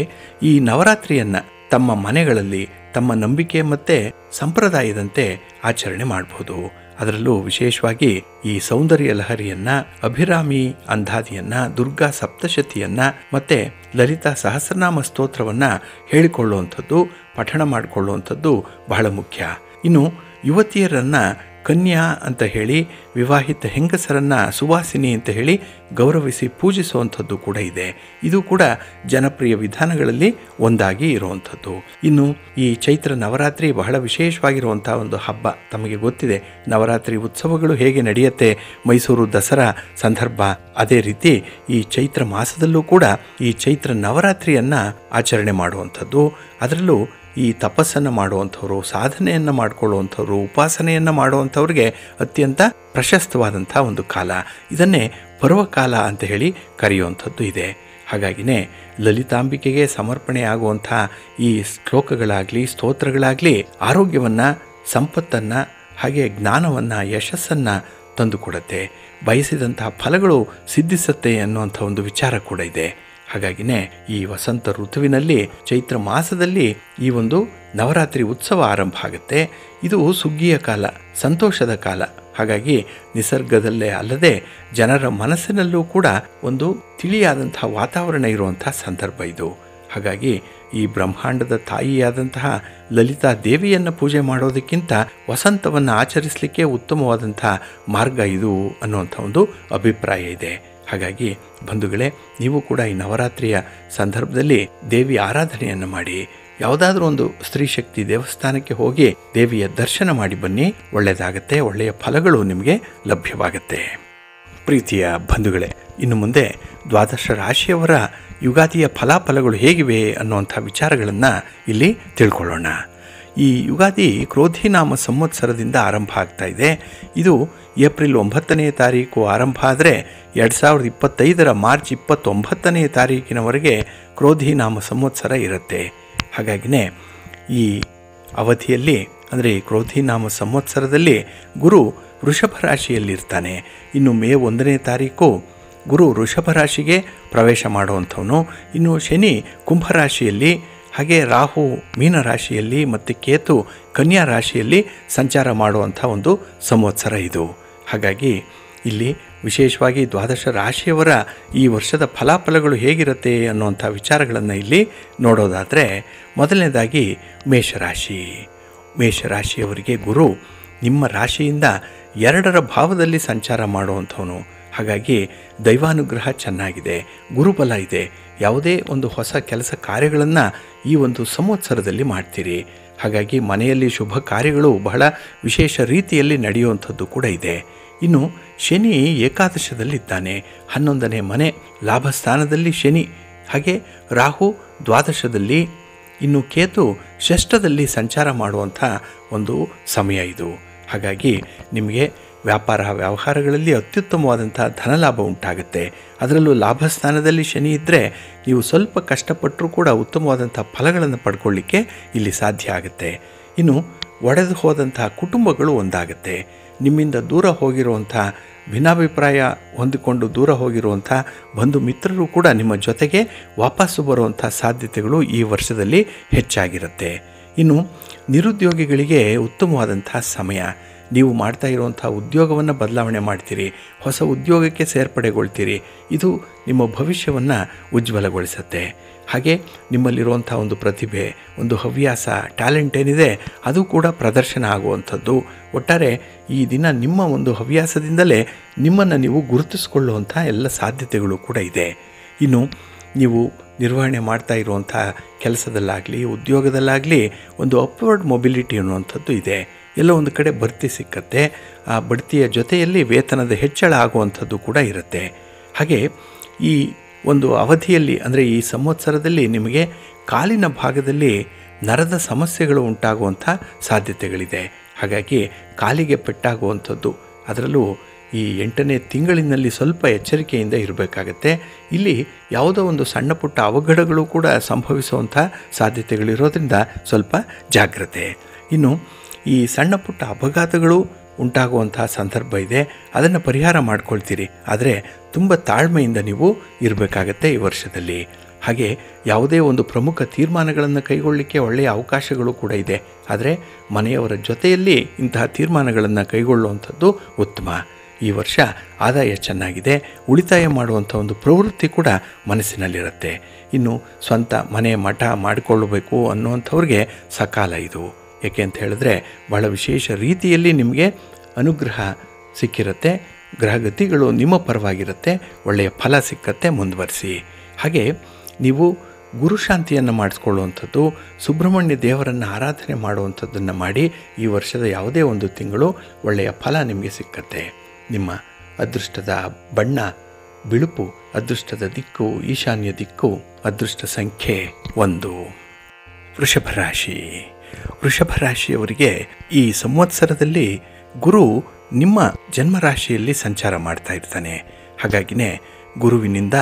ಈ ನವರಾತ್ರಿಯನ್ನು ತಮ್ಮ ಮನೆಗಳಲ್ಲಿ ತಮ್ಮ ನಂಬಿಕೆ ಮತ್ತು ಸಂಪ್ರದಾಯದಂತೆ ಆಚರಣೆ ಮಾಡಬಹುದು. ಅದರಲ್ಲೂ ವಿಶೇಷವಾಗಿ ಈ ಸೌಂದರ್ಯ ಲಹರಿಯನ್ನು, ಅಭಿರಾಮಿ ಅಂಧಾದಿಯನ್ನು, ದುರ್ಗಾ ಸಪ್ತಶತಿಯನ್ನು ಮತ್ತು ಲಲಿತಾ ಸಹಸ್ರನಾಮ ಸ್ತೋತ್ರವನ್ನು ಹೇಳಿಕೊಳ್ಳುವಂಥದ್ದು, ಪಠಣ ಮಾಡಿಕೊಳ್ಳುವಂಥದ್ದು ಬಹಳ ಮುಖ್ಯ. ಇನ್ನು ಯುವತಿಯರನ್ನು ಕನ್ಯಾ ಅಂತ ಹೇಳಿ, ವಿವಾಹಿತ ಹೆಂಗಸರನ್ನು ಸುವಾಸಿನಿ ಅಂತ ಹೇಳಿ ಗೌರವಿಸಿ ಪೂಜಿಸುವಂಥದ್ದು ಕೂಡ ಇದೆ. ಇದು ಕೂಡ ಜನಪ್ರಿಯ ವಿಧಾನಗಳಲ್ಲಿ ಒಂದಾಗಿ ಇರುವಂಥದ್ದು. ಇನ್ನು ಈ ಚೈತ್ರ ನವರಾತ್ರಿ ಬಹಳ ವಿಶೇಷವಾಗಿರುವಂಥ ಒಂದು ಹಬ್ಬ. ತಮಗೆ ಗೊತ್ತಿದೆ ನವರಾತ್ರಿ ಉತ್ಸವಗಳು ಹೇಗೆ ನಡೆಯುತ್ತೆ, ಮೈಸೂರು ದಸರಾ ಸಂದರ್ಭ. ಅದೇ ರೀತಿ ಈ ಚೈತ್ರ ಮಾಸದಲ್ಲೂ ಕೂಡ ಈ ಚೈತ್ರ ನವರಾತ್ರಿಯನ್ನು ಆಚರಣೆ ಮಾಡುವಂಥದ್ದು. ಅದರಲ್ಲೂ ಈ ತಪಸ್ಸನ್ನು ಮಾಡುವಂಥವ್ರು, ಸಾಧನೆಯನ್ನು ಮಾಡಿಕೊಳ್ಳುವಂಥವ್ರು, ಉಪಾಸನೆಯನ್ನು ಮಾಡುವಂಥವ್ರಿಗೆ ಅತ್ಯಂತ ಪ್ರಶಸ್ತವಾದಂಥ ಒಂದು ಕಾಲ. ಇದನ್ನೇ ಪರ್ವಕಾಲ ಅಂತ ಹೇಳಿ ಕರೆಯುವಂಥದ್ದು ಇದೆ. ಹಾಗಾಗಿನೇ ಲಲಿತಾಂಬಿಕೆಗೆ ಸಮರ್ಪಣೆ ಆಗುವಂಥ ಈ ಶ್ಲೋಕಗಳಾಗಲಿ ಸ್ತೋತ್ರಗಳಾಗಲಿ ಆರೋಗ್ಯವನ್ನು, ಸಂಪತ್ತನ್ನು, ಹಾಗೆ ಜ್ಞಾನವನ್ನು, ಯಶಸ್ಸನ್ನು ತಂದುಕೊಡುತ್ತೆ. ಬಯಸಿದಂತಹ ಫಲಗಳು ಸಿದ್ಧಿಸುತ್ತೆ ಅನ್ನುವಂಥ ಒಂದು ವಿಚಾರ ಕೂಡ ಇದೆ. ಹಾಗಾಗಿನೇ ಈ ವಸಂತ ಋತುವಿನಲ್ಲಿ ಚೈತ್ರ ಮಾಸದಲ್ಲಿ ಈ ಒಂದು ನವರಾತ್ರಿ ಉತ್ಸವ ಆರಂಭ ಆಗುತ್ತೆ. ಇದು ಸುಗ್ಗಿಯ ಕಾಲ, ಸಂತೋಷದ ಕಾಲ. ಹಾಗಾಗಿ ನಿಸರ್ಗದಲ್ಲೇ ಅಲ್ಲದೆ ಜನರ ಮನಸ್ಸಿನಲ್ಲೂ ಕೂಡ ಒಂದು ತಿಳಿಯಾದಂಥ ವಾತಾವರಣ ಇರುವಂಥ ಸಂದರ್ಭ ಇದು. ಹಾಗಾಗಿ ಈ ಬ್ರಹ್ಮಾಂಡದ ತಾಯಿಯಾದಂತಹ ಲಲಿತಾ ದೇವಿಯನ್ನು ಪೂಜೆ ಮಾಡೋದಕ್ಕಿಂತ ವಸಂತವನ್ನು ಆಚರಿಸಲಿಕ್ಕೆ ಉತ್ತಮವಾದಂಥ ಮಾರ್ಗ ಇದು ಅನ್ನುವಂಥ ಒಂದು ಅಭಿಪ್ರಾಯ ಇದೆ. ಹಾಗಾಗಿ ಬಂಧುಗಳೇ, ನೀವು ಕೂಡ ಈ ನವರಾತ್ರಿಯ ಸಂದರ್ಭದಲ್ಲಿ ದೇವಿ ಆರಾಧನೆಯನ್ನು ಮಾಡಿ, ಯಾವುದಾದ್ರೂ ಒಂದು ಸ್ತ್ರೀ ಶಕ್ತಿ ದೇವಸ್ಥಾನಕ್ಕೆ ಹೋಗಿ ದೇವಿಯ ದರ್ಶನ ಮಾಡಿ ಬನ್ನಿ. ಒಳ್ಳೆಯದಾಗತ್ತೆ, ಒಳ್ಳೆಯ ಫಲಗಳು ನಿಮಗೆ ಲಭ್ಯವಾಗುತ್ತೆ. ಪ್ರೀತಿಯ ಬಂಧುಗಳೇ, ಇನ್ನು ಮುಂದೆ ದ್ವಾದಶ ರಾಶಿಯವರ ಯುಗಾದಿಯ ಫಲಾಫಲಗಳು ಹೇಗಿವೆ ಅನ್ನುವಂಥ ವಿಚಾರಗಳನ್ನು ಇಲ್ಲಿ ತಿಳ್ಕೊಳ್ಳೋಣ. ಈ ಯುಗಾದಿ ಕ್ರೋಧಿನಾಮ ಸಂವತ್ಸರದಿಂದ ಆರಂಭ ಆಗ್ತಾ ಇದೆ. ಇದು ಏಪ್ರಿಲ್ 9ನೇ ತಾರೀಕು ಆರಂಭ ಆದರೆ 2025 ಮಾರ್ಚ್ 29ನೇ ತಾರೀಕಿನವರೆಗೆ ಕ್ರೋಧಿನಾಮ ಸಂವತ್ಸರ ಇರುತ್ತೆ. ಹಾಗಾಗಿನೇ ಈ ಅವಧಿಯಲ್ಲಿ, ಅಂದರೆ ಕ್ರೋಧಿನಾಮ ಸಂವತ್ಸರದಲ್ಲಿ ಗುರು ವೃಷಭ ರಾಶಿಯಲ್ಲಿರ್ತಾನೆ. ಇನ್ನು ಮೇ 1ನೇ ತಾರೀಕು ಗುರು ವೃಷಭ ರಾಶಿಗೆ ಪ್ರವೇಶ ಮಾಡುವಂಥವನು. ಇನ್ನು ಶನಿ ಕುಂಭರಾಶಿಯಲ್ಲಿ, ಹಾಗೆ ರಾಹು ಮೀನರಾಶಿಯಲ್ಲಿ ಮತ್ತು ಕೇತು ಕನ್ಯಾ ರಾಶಿಯಲ್ಲಿ ಸಂಚಾರ ಮಾಡುವಂಥ ಒಂದು ಸಂವತ್ಸರ ಇದು. ಹಾಗಾಗಿ ಇಲ್ಲಿ ವಿಶೇಷವಾಗಿ ದ್ವಾದಶ ರಾಶಿಯವರ ಈ ವರ್ಷದ ಫಲಾಫಲಗಳು ಹೇಗಿರುತ್ತೆ ಅನ್ನುವಂಥ ವಿಚಾರಗಳನ್ನು ಇಲ್ಲಿ ನೋಡೋದಾದರೆ, ಮೊದಲನೇದಾಗಿ ಮೇಷರಾಶಿಯವರಿಗೆ ಗುರು ನಿಮ್ಮ ರಾಶಿಯಿಂದ 2ರ ಭಾವದಲ್ಲಿ ಸಂಚಾರ ಮಾಡುವಂಥವನು. ಹಾಗಾಗಿ ದೈವಾನುಗ್ರಹ ಚೆನ್ನಾಗಿದೆ, ಗುರುಬಲ ಇದೆ. ಯಾವುದೇ ಒಂದು ಹೊಸ ಕೆಲಸ ಕಾರ್ಯಗಳನ್ನು ಈ ಒಂದು ಸಂವತ್ಸರದಲ್ಲಿ ಮಾಡ್ತೀರಿ. ಹಾಗಾಗಿ ಮನೆಯಲ್ಲಿ ಶುಭ ಕಾರ್ಯಗಳು ಬಹಳ ವಿಶೇಷ ರೀತಿಯಲ್ಲಿ ನಡೆಯುವಂಥದ್ದು ಕೂಡ ಇದೆ. ಇನ್ನು ಶನಿ ಏಕಾದಶದಲ್ಲಿದ್ದಾನೆ, 11ನೇ ಮನೆ ಲಾಭಸ್ಥಾನದಲ್ಲಿ ಶನಿ, ಹಾಗೆ ರಾಹು ದ್ವಾದಶದಲ್ಲಿ, ಇನ್ನು ಕೇತು ಷಷ್ಠದಲ್ಲಿ ಸಂಚಾರ ಮಾಡುವಂಥ ಒಂದು ಸಮಯ ಇದು. ಹಾಗಾಗಿ ನಿಮಗೆ ವ್ಯವಹಾರಗಳಲ್ಲಿ ಅತ್ಯುತ್ತಮವಾದಂಥ ಧನಲಾಭ ಉಂಟಾಗುತ್ತೆ. ಅದರಲ್ಲೂ ಲಾಭಸ್ಥಾನದಲ್ಲಿ ಶನಿ ಇದ್ದರೆ ನೀವು ಸ್ವಲ್ಪ ಕಷ್ಟಪಟ್ಟರೂ ಕೂಡ ಉತ್ತಮವಾದಂಥ ಫಲಗಳನ್ನು ಪಡ್ಕೊಳ್ಳಿಕ್ಕೆ ಇಲ್ಲಿ ಸಾಧ್ಯ ಆಗುತ್ತೆ. ಇನ್ನು ಒಡೆದು ಹೋದಂಥ ಕುಟುಂಬಗಳು ಒಂದಾಗುತ್ತೆ. ನಿಮ್ಮಿಂದ ದೂರ ಹೋಗಿರುವಂಥ, ಭಿನ್ನಾಭಿಪ್ರಾಯ ಹೊಂದಿಕೊಂಡು ದೂರ ಹೋಗಿರುವಂಥ ಬಂಧು ಮಿತ್ರರು ಕೂಡ ನಿಮ್ಮ ಜೊತೆಗೆ ವಾಪಸ್ಸು ಬರುವಂಥ ಸಾಧ್ಯತೆಗಳು ಈ ವರ್ಷದಲ್ಲಿ ಹೆಚ್ಚಾಗಿರುತ್ತೆ. ಇನ್ನು ನಿರುದ್ಯೋಗಿಗಳಿಗೆ ಉತ್ತಮವಾದಂಥ ಸಮಯ. ನೀವು ಮಾಡ್ತಾ ಇರುವಂಥ ಉದ್ಯೋಗವನ್ನು ಬದಲಾವಣೆ ಮಾಡ್ತೀರಿ, ಹೊಸ ಉದ್ಯೋಗಕ್ಕೆ ಸೇರ್ಪಡೆಗೊಳ್ತೀರಿ. ಇದು ನಿಮ್ಮ ಭವಿಷ್ಯವನ್ನು ಉಜ್ವಲಗೊಳಿಸುತ್ತೆ. ಹಾಗೆ ನಿಮ್ಮಲ್ಲಿರುವಂಥ ಒಂದು ಪ್ರತಿಭೆ, ಒಂದು ಹವ್ಯಾಸ, ಟ್ಯಾಲೆಂಟ್ ಏನಿದೆ ಅದು ಕೂಡ ಪ್ರದರ್ಶನ ಆಗುವಂಥದ್ದು. ಒಟ್ಟಾರೆ ಈ ದಿನ ನಿಮ್ಮ ಒಂದು ಹವ್ಯಾಸದಿಂದಲೇ ನಿಮ್ಮನ್ನು ನೀವು ಗುರುತಿಸಿಕೊಳ್ಳುವಂಥ ಎಲ್ಲ ಸಾಧ್ಯತೆಗಳು ಕೂಡ ಇದೆ. ಇನ್ನು ನೀವು ನಿರ್ವಹಣೆ ಮಾಡ್ತಾ ಇರುವಂಥ ಕೆಲಸದಲ್ಲಾಗಲಿ ಉದ್ಯೋಗದಲ್ಲಾಗಲಿ ಒಂದು ಅಪ್ವರ್ಡ್ ಮೊಬಿಲಿಟಿ ಅನ್ನುವಂಥದ್ದು ಇದೆ. ಎಲ್ಲ ಒಂದು ಕಡೆ ಬಡ್ತಿ ಸಿಕ್ಕತ್ತೆ. ಆ ಬಡ್ತಿಯ ಜೊತೆಯಲ್ಲಿ ವೇತನದ ಹೆಚ್ಚಳ ಆಗುವಂಥದ್ದು ಕೂಡ ಇರುತ್ತೆ. ಹಾಗೆ ಈ ಒಂದು ಅವಧಿಯಲ್ಲಿ, ಅಂದರೆ ಈ ಸಂವತ್ಸರದಲ್ಲಿ ನಿಮಗೆ ಕಾಲಿನ ಭಾಗದಲ್ಲಿ ನರದ ಸಮಸ್ಯೆಗಳು ಉಂಟಾಗುವಂಥ ಸಾಧ್ಯತೆಗಳಿದೆ. ಹಾಗಾಗಿ ಕಾಲಿಗೆ ಪೆಟ್ಟಾಗುವಂಥದ್ದು, ಅದರಲ್ಲೂ ಈ 8ನೇ ತಿಂಗಳಿನಲ್ಲಿ ಸ್ವಲ್ಪ ಎಚ್ಚರಿಕೆಯಿಂದ ಇರಬೇಕಾಗತ್ತೆ. ಇಲ್ಲಿ ಯಾವುದೋ ಒಂದು ಸಣ್ಣ ಪುಟ್ಟ ಅವಘಡಗಳು ಕೂಡ ಸಂಭವಿಸುವಂಥ ಸಾಧ್ಯತೆಗಳಿರೋದ್ರಿಂದ ಸ್ವಲ್ಪ ಜಾಗ್ರತೆ. ಇನ್ನು ಈ ಸಣ್ಣ ಪುಟ್ಟ ಅಪಘಾತಗಳು ಉಂಟಾಗುವಂಥ ಸಂದರ್ಭ ಇದೆ, ಅದನ್ನು ಪರಿಹಾರ ಮಾಡ್ಕೊಳ್ತೀರಿ. ಆದರೆ ತುಂಬ ತಾಳ್ಮೆಯಿಂದ ನೀವು ಇರಬೇಕಾಗತ್ತೆ ಈ ವರ್ಷದಲ್ಲಿ. ಹಾಗೆ ಯಾವುದೇ ಒಂದು ಪ್ರಮುಖ ತೀರ್ಮಾನಗಳನ್ನು ಕೈಗೊಳ್ಳಲಿಕ್ಕೆ ಒಳ್ಳೆಯ ಅವಕಾಶಗಳು ಕೂಡ ಇದೆ. ಆದರೆ ಮನೆಯವರ ಜೊತೆಯಲ್ಲಿ ಇಂತಹ ತೀರ್ಮಾನಗಳನ್ನು ಕೈಗೊಳ್ಳುವಂಥದ್ದು ಉತ್ತಮ. ಈ ವರ್ಷ ಆದಾಯ ಚೆನ್ನಾಗಿದೆ, ಉಳಿತಾಯ ಮಾಡುವಂಥ ಒಂದು ಪ್ರವೃತ್ತಿ ಕೂಡ ಮನಸ್ಸಿನಲ್ಲಿರುತ್ತೆ. ಇನ್ನು ಸ್ವಂತ ಮನೆ ಮಠ ಮಾಡಿಕೊಳ್ಳಬೇಕು ಅನ್ನುವಂಥವ್ರಿಗೆ ಸಕಾಲ ಇದು. ಏಕೆ ಅಂತ ಹೇಳಿದ್ರೆ ಬಹಳ ವಿಶೇಷ ರೀತಿಯಲ್ಲಿ ನಿಮಗೆ ಅನುಗ್ರಹ ಸಿಕ್ಕಿರುತ್ತೆ, ಗ್ರಹಗತಿಗಳು ನಿಮ್ಮ ಪರವಾಗಿರುತ್ತೆ, ಒಳ್ಳೆಯ ಫಲ ಸಿಕ್ಕತ್ತೆ, ಮುಂದುವರಿಸಿ. ಹಾಗೆ ನೀವು ಗುರುಶಾಂತಿಯನ್ನು ಮಾಡಿಸ್ಕೊಳ್ಳುವಂಥದ್ದು, ಸುಬ್ರಹ್ಮಣ್ಯ ದೇವರನ್ನು ಆರಾಧನೆ ಮಾಡುವಂಥದ್ದನ್ನು ಮಾಡಿ ಈ ವರ್ಷದ ಯಾವುದೇ ಒಂದು ತಿಂಗಳು ಒಳ್ಳೆಯ ಫಲ ನಿಮಗೆ ಸಿಕ್ಕತ್ತೆ. ನಿಮ್ಮ ಅದೃಷ್ಟದ ಬಣ್ಣ ಬಿಳುಪು, ಅದೃಷ್ಟದ ದಿಕ್ಕು ಈಶಾನ್ಯ ದಿಕ್ಕು, ಅದೃಷ್ಟ ಸಂಖ್ಯೆ 1. ವೃಷಭ ರಾಶಿ. ವೃಷಭ ರಾಶಿಯವರಿಗೆ ಈ ಸಂವತ್ಸರದಲ್ಲಿ ಗುರು ನಿಮ್ಮ ಜನ್ಮರಾಶಿಯಲ್ಲಿ ಸಂಚಾರ ಮಾಡ್ತಾ ಇರ್ತಾನೆ. ಹಾಗಾಗಿನೇ ಗುರುವಿನಿಂದ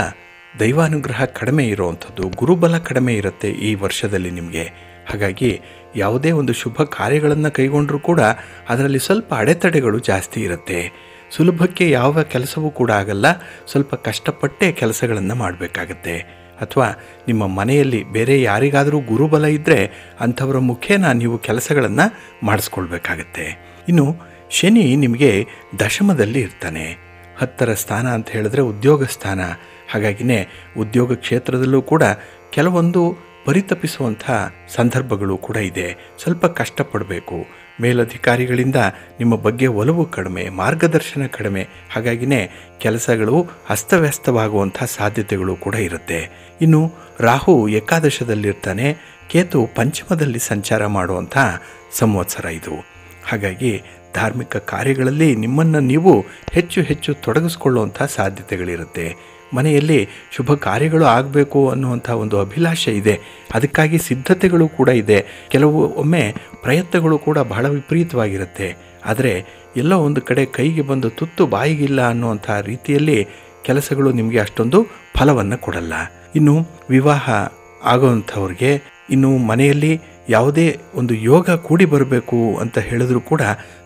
ದೈವಾನುಗ್ರಹ ಕಡಿಮೆ ಇರುವಂಥದ್ದು, ಗುರುಬಲ ಕಡಿಮೆ ಇರುತ್ತೆ ಈ ವರ್ಷದಲ್ಲಿ ನಿಮಗೆ. ಹಾಗಾಗಿ ಯಾವುದೇ ಒಂದು ಶುಭ ಕಾರ್ಯಗಳನ್ನು ಕೈಗೊಂಡರೂ ಕೂಡ ಅದರಲ್ಲಿ ಸ್ವಲ್ಪ ಅಡೆತಡೆಗಳು ಜಾಸ್ತಿ ಇರುತ್ತೆ. ಸುಲಭಕ್ಕೆ ಯಾವ ಕೆಲಸವೂ ಕೂಡ ಆಗಲ್ಲ. ಸ್ವಲ್ಪ ಕಷ್ಟಪಟ್ಟೇ ಕೆಲಸಗಳನ್ನು ಮಾಡಬೇಕಾಗತ್ತೆ. ಅಥವಾ ನಿಮ್ಮ ಮನೆಯಲ್ಲಿ ಬೇರೆ ಯಾರಿಗಾದರೂ ಗುರುಬಲ ಇದ್ದರೆ ಅಂಥವರ ಮುಖೇನ ನೀವು ಕೆಲಸಗಳನ್ನು ಮಾಡಿಸ್ಕೊಳ್ಬೇಕಾಗತ್ತೆ. ಇನ್ನು ಶನಿ ನಿಮಗೆ ದಶಮದಲ್ಲಿ ಇರ್ತಾನೆ. 10ರ ಸ್ಥಾನ ಅಂತ ಹೇಳಿದ್ರೆ ಉದ್ಯೋಗ ಸ್ಥಾನ. ಹಾಗಾಗಿನೇ ಉದ್ಯೋಗ ಕ್ಷೇತ್ರದಲ್ಲೂ ಕೂಡ ಕೆಲವೊಂದು ಪರಿತಪಿಸುವಂಥ ಸಂದರ್ಭಗಳು ಕೂಡ ಇದೆ. ಸ್ವಲ್ಪ ಕಷ್ಟಪಡಬೇಕು. ಮೇಲಧಿಕಾರಿಗಳಿಂದ ನಿಮ್ಮ ಬಗ್ಗೆ ಒಲವು ಕಡಿಮೆ, ಮಾರ್ಗದರ್ಶನ ಕಡಿಮೆ. ಹಾಗಾಗಿನೇ ಕೆಲಸಗಳು ಅಸ್ತವ್ಯಸ್ತವಾಗುವಂಥ ಸಾಧ್ಯತೆಗಳು ಕೂಡ ಇರುತ್ತೆ. ಇನ್ನು ರಾಹು ಏಕಾದಶದಲ್ಲಿರ್ತಾನೆ, ಕೇತು ಪಂಚಮದಲ್ಲಿ ಸಂಚಾರ ಮಾಡುವಂಥ ಸಂವತ್ಸರ ಇದು. ಹಾಗಾಗಿ ಧಾರ್ಮಿಕ ಕಾರ್ಯಗಳಲ್ಲಿ ನಿಮ್ಮನ್ನು ನೀವು ಹೆಚ್ಚು ಹೆಚ್ಚು ತೊಡಗಿಸ್ಕೊಳ್ಳುವಂಥ ಸಾಧ್ಯತೆಗಳಿರುತ್ತೆ. ಮನೆಯಲ್ಲಿ ಶುಭ ಕಾರ್ಯಗಳು ಆಗಬೇಕು ಅನ್ನುವಂಥ ಒಂದು ಅಭಿಲಾಷೆ ಇದೆ. ಅದಕ್ಕಾಗಿ ಸಿದ್ಧತೆಗಳು ಕೂಡ ಇದೆ. ಕೆಲವು ಒಮ್ಮೆ ಪ್ರಯತ್ನಗಳು ಕೂಡ ಬಹಳ ವಿಪರೀತವಾಗಿರುತ್ತೆ. ಆದರೆ ಎಲ್ಲೋ ಒಂದು ಕಡೆ ಕೈಗೆ ಬಂದು ತುತ್ತು ಬಾಯಿಗಿಲ್ಲ ಅನ್ನುವಂಥ ರೀತಿಯಲ್ಲಿ ಕೆಲಸಗಳು ನಿಮಗೆ ಅಷ್ಟೊಂದು ಫಲವನ್ನು ಕೊಡಲ್ಲ. ಇನ್ನು ವಿವಾಹ ಆಗೋವಂಥವ್ರಿಗೆ ಇನ್ನು ಮನೆಯಲ್ಲಿ ಯಾವುದೇ ಒಂದು ಯೋಗ ಕೂಡಿ ಬರಬೇಕು ಅಂತ ಹೇಳಿದ್ರೂ ಕೂಡ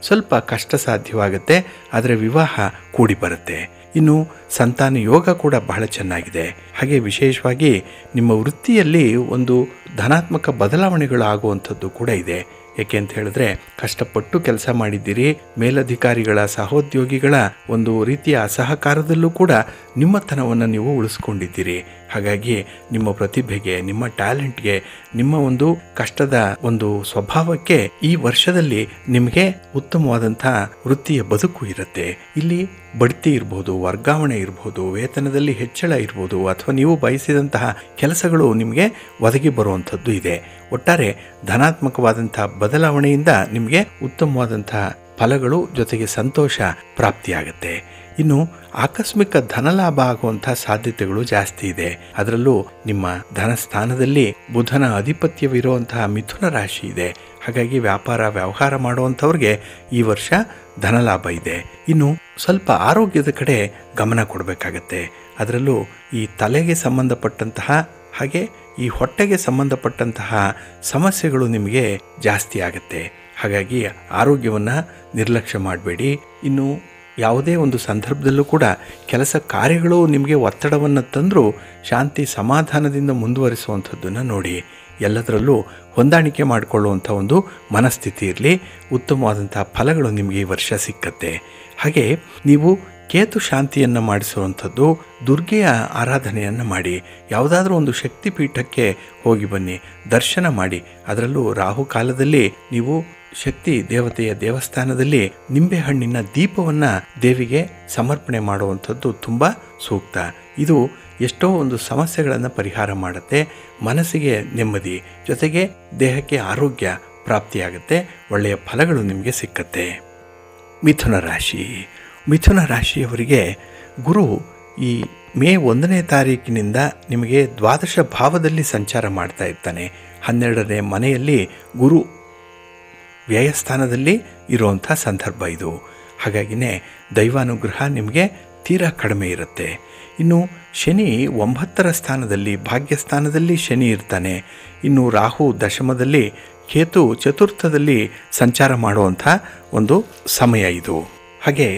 ಸ್ವಲ್ಪ ಕಷ್ಟ ಸಾಧ್ಯವಾಗುತ್ತೆ. ಆದರೆ ವಿವಾಹ ಕೂಡಿ ಬರುತ್ತೆ. ಇನ್ನು ಸಂತಾನ ಯೋಗ ಕೂಡ ಬಹಳ ಚೆನ್ನಾಗಿದೆ. ಹಾಗೆ ವಿಶೇಷವಾಗಿ ನಿಮ್ಮ ವೃತ್ತಿಯಲ್ಲಿ ಒಂದು ಧನಾತ್ಮಕ ಬದಲಾವಣೆಗಳು ಆಗುವಂಥದ್ದು ಕೂಡ ಇದೆ. ಏಕೆ ಅಂತ ಹೇಳಿದ್ರೆ ಕಷ್ಟಪಟ್ಟು ಕೆಲಸ ಮಾಡಿದ್ದೀರಿ. ಮೇಲಧಿಕಾರಿಗಳ ಸಹೋದ್ಯೋಗಿಗಳ ಒಂದು ರೀತಿಯ ಅಸಹಕಾರದಲ್ಲೂ ಕೂಡ ನಿಮ್ಮತನವನ್ನು ನೀವು ಉಳಿಸ್ಕೊಂಡಿದ್ದೀರಿ. ಹಾಗಾಗಿ ನಿಮ್ಮ ಪ್ರತಿಭೆಗೆ, ನಿಮ್ಮ ಟ್ಯಾಲೆಂಟ್ಗೆ, ನಿಮ್ಮ ಒಂದು ಕಷ್ಟದ ಒಂದು ಸ್ವಭಾವಕ್ಕೆ ಈ ವರ್ಷದಲ್ಲಿ ನಿಮಗೆ ಉತ್ತಮವಾದಂಥ ವೃತ್ತಿಯ ಬದುಕು ಇರುತ್ತೆ. ಇಲ್ಲಿ ಬಡ್ತಿ ಇರ್ಬೋದು, ವರ್ಗಾವಣೆ ಇರ್ಬೋದು, ವೇತನದಲ್ಲಿ ಹೆಚ್ಚಳ ಇರ್ಬೋದು, ಅಥವಾ ನೀವು ಬಯಸಿದಂತಹ ಕೆಲಸಗಳು ನಿಮಗೆ ಒದಗಿ ಬರುವಂಥದ್ದು ಇದೆ. ಒಟ್ಟಾರೆ ಧನಾತ್ಮಕವಾದಂಥ ಬದಲಾವಣೆಯಿಂದ ನಿಮಗೆ ಉತ್ತಮವಾದಂಥ ಫಲಗಳು ಜೊತೆಗೆ ಸಂತೋಷ ಪ್ರಾಪ್ತಿಯಾಗುತ್ತೆ. ಇನ್ನು ಆಕಸ್ಮಿಕ ಧನಲಾಭ ಆಗುವಂಥ ಸಾಧ್ಯತೆಗಳು ಜಾಸ್ತಿ ಇದೆ. ಅದರಲ್ಲೂ ನಿಮ್ಮ ಧನಸ್ಥಾನದಲ್ಲಿ ಬುಧನ ಅಧಿಪತ್ಯವಿರುವಂತಹ ಮಿಥುನ ರಾಶಿ ಇದೆ. ಹಾಗಾಗಿ ವ್ಯಾಪಾರ ವ್ಯವಹಾರ ಮಾಡುವಂಥವ್ರಿಗೆ ಈ ವರ್ಷ ಧನಲಾಭ ಇದೆ. ಇನ್ನು ಸ್ವಲ್ಪ ಆರೋಗ್ಯದ ಕಡೆ ಗಮನ ಕೊಡಬೇಕಾಗತ್ತೆ. ಅದರಲ್ಲೂ ಈ ತಲೆಗೆ ಸಂಬಂಧಪಟ್ಟಂತಹ ಹಾಗೆ ಈ ಹೊಟ್ಟೆಗೆ ಸಂಬಂಧಪಟ್ಟಂತಹ ಸಮಸ್ಯೆಗಳು ನಿಮಗೆ ಜಾಸ್ತಿ ಆಗುತ್ತೆ. ಹಾಗಾಗಿ ಆರೋಗ್ಯವನ್ನು ನಿರ್ಲಕ್ಷ್ಯ ಮಾಡಬೇಡಿ. ಇನ್ನು ಯಾವುದೇ ಒಂದು ಸಂದರ್ಭದಲ್ಲೂ ಕೂಡ ಕೆಲಸ ಕಾರ್ಯಗಳು ನಿಮಗೆ ಒತ್ತಡವನ್ನು ತಂದರೂ ಶಾಂತಿ ಸಮಾಧಾನದಿಂದ ಮುಂದುವರಿಸುವಂಥದ್ದನ್ನು ನೋಡಿ. ಎಲ್ಲದರಲ್ಲೂ ಹೊಂದಾಣಿಕೆ ಮಾಡಿಕೊಳ್ಳುವಂಥ ಒಂದು ಮನಸ್ಥಿತಿ ಇರಲಿ. ಉತ್ತಮವಾದಂಥ ಫಲಗಳು ನಿಮಗೆ ಈ ವರ್ಷ ಸಿಕ್ಕತ್ತೆ. ಹಾಗೆ ನೀವು ಕೇತು ಶಾಂತಿಯನ್ನು ಮಾಡಿಸುವಂಥದ್ದು, ದುರ್ಗೆಯ ಆರಾಧನೆಯನ್ನು ಮಾಡಿ, ಯಾವುದಾದ್ರೂ ಒಂದು ಶಕ್ತಿಪೀಠಕ್ಕೆ ಹೋಗಿ ಬನ್ನಿ, ದರ್ಶನ ಮಾಡಿ. ಅದರಲ್ಲೂ ರಾಹುಕಾಲದಲ್ಲಿ ನೀವು ಶಕ್ತಿ ದೇವತೆಯ ದೇವಸ್ಥಾನದಲ್ಲಿ ನಿಂಬೆಹಣ್ಣಿನ ದೀಪವನ್ನು ದೇವಿಗೆ ಸಮರ್ಪಣೆ ಮಾಡುವಂಥದ್ದು ತುಂಬ ಸೂಕ್ತ. ಇದು ಎಷ್ಟೋ ಒಂದು ಸಮಸ್ಯೆಗಳನ್ನು ಪರಿಹಾರ ಮಾಡುತ್ತೆ. ಮನಸ್ಸಿಗೆ ನೆಮ್ಮದಿ, ಜೊತೆಗೆ ದೇಹಕ್ಕೆ ಆರೋಗ್ಯ ಪ್ರಾಪ್ತಿಯಾಗುತ್ತೆ. ಒಳ್ಳೆಯ ಫಲಗಳು ನಿಮಗೆ ಸಿಕ್ಕತ್ತೆ. ಮಿಥುನ ರಾಶಿ. ಮಿಥುನ ರಾಶಿಯವರಿಗೆ ಗುರು ಈ ಮೇ 1ನೇ ತಾರೀಕಿನಿಂದ ನಿಮಗೆ ದ್ವಾದಶ ಭಾವದಲ್ಲಿ ಸಂಚಾರ ಮಾಡ್ತಾ ಇರ್ತಾನೆ. 12ನೇ ಮನೆಯಲ್ಲಿ ಗುರು ವ್ಯಯಸ್ಥಾನದಲ್ಲಿ ಇರುವಂಥ ಸಂದರ್ಭ ಇದು. ಹಾಗಾಗಿನೇ ದೈವಾನುಗ್ರಹ ನಿಮಗೆ ತೀರಾ ಕಡಿಮೆ ಇರುತ್ತೆ. ಇನ್ನು ಶನಿ 9ರ ಸ್ಥಾನದಲ್ಲಿ ಭಾಗ್ಯಸ್ಥಾನದಲ್ಲಿ ಶನಿ ಇರ್ತಾನೆ. ಇನ್ನು ರಾಹು ದಶಮದಲ್ಲಿ, ಕೇತು ಚತುರ್ಥದಲ್ಲಿ ಸಂಚಾರ ಮಾಡುವಂಥ ಒಂದು ಸಮಯ ಇದು. ಹಾಗೆ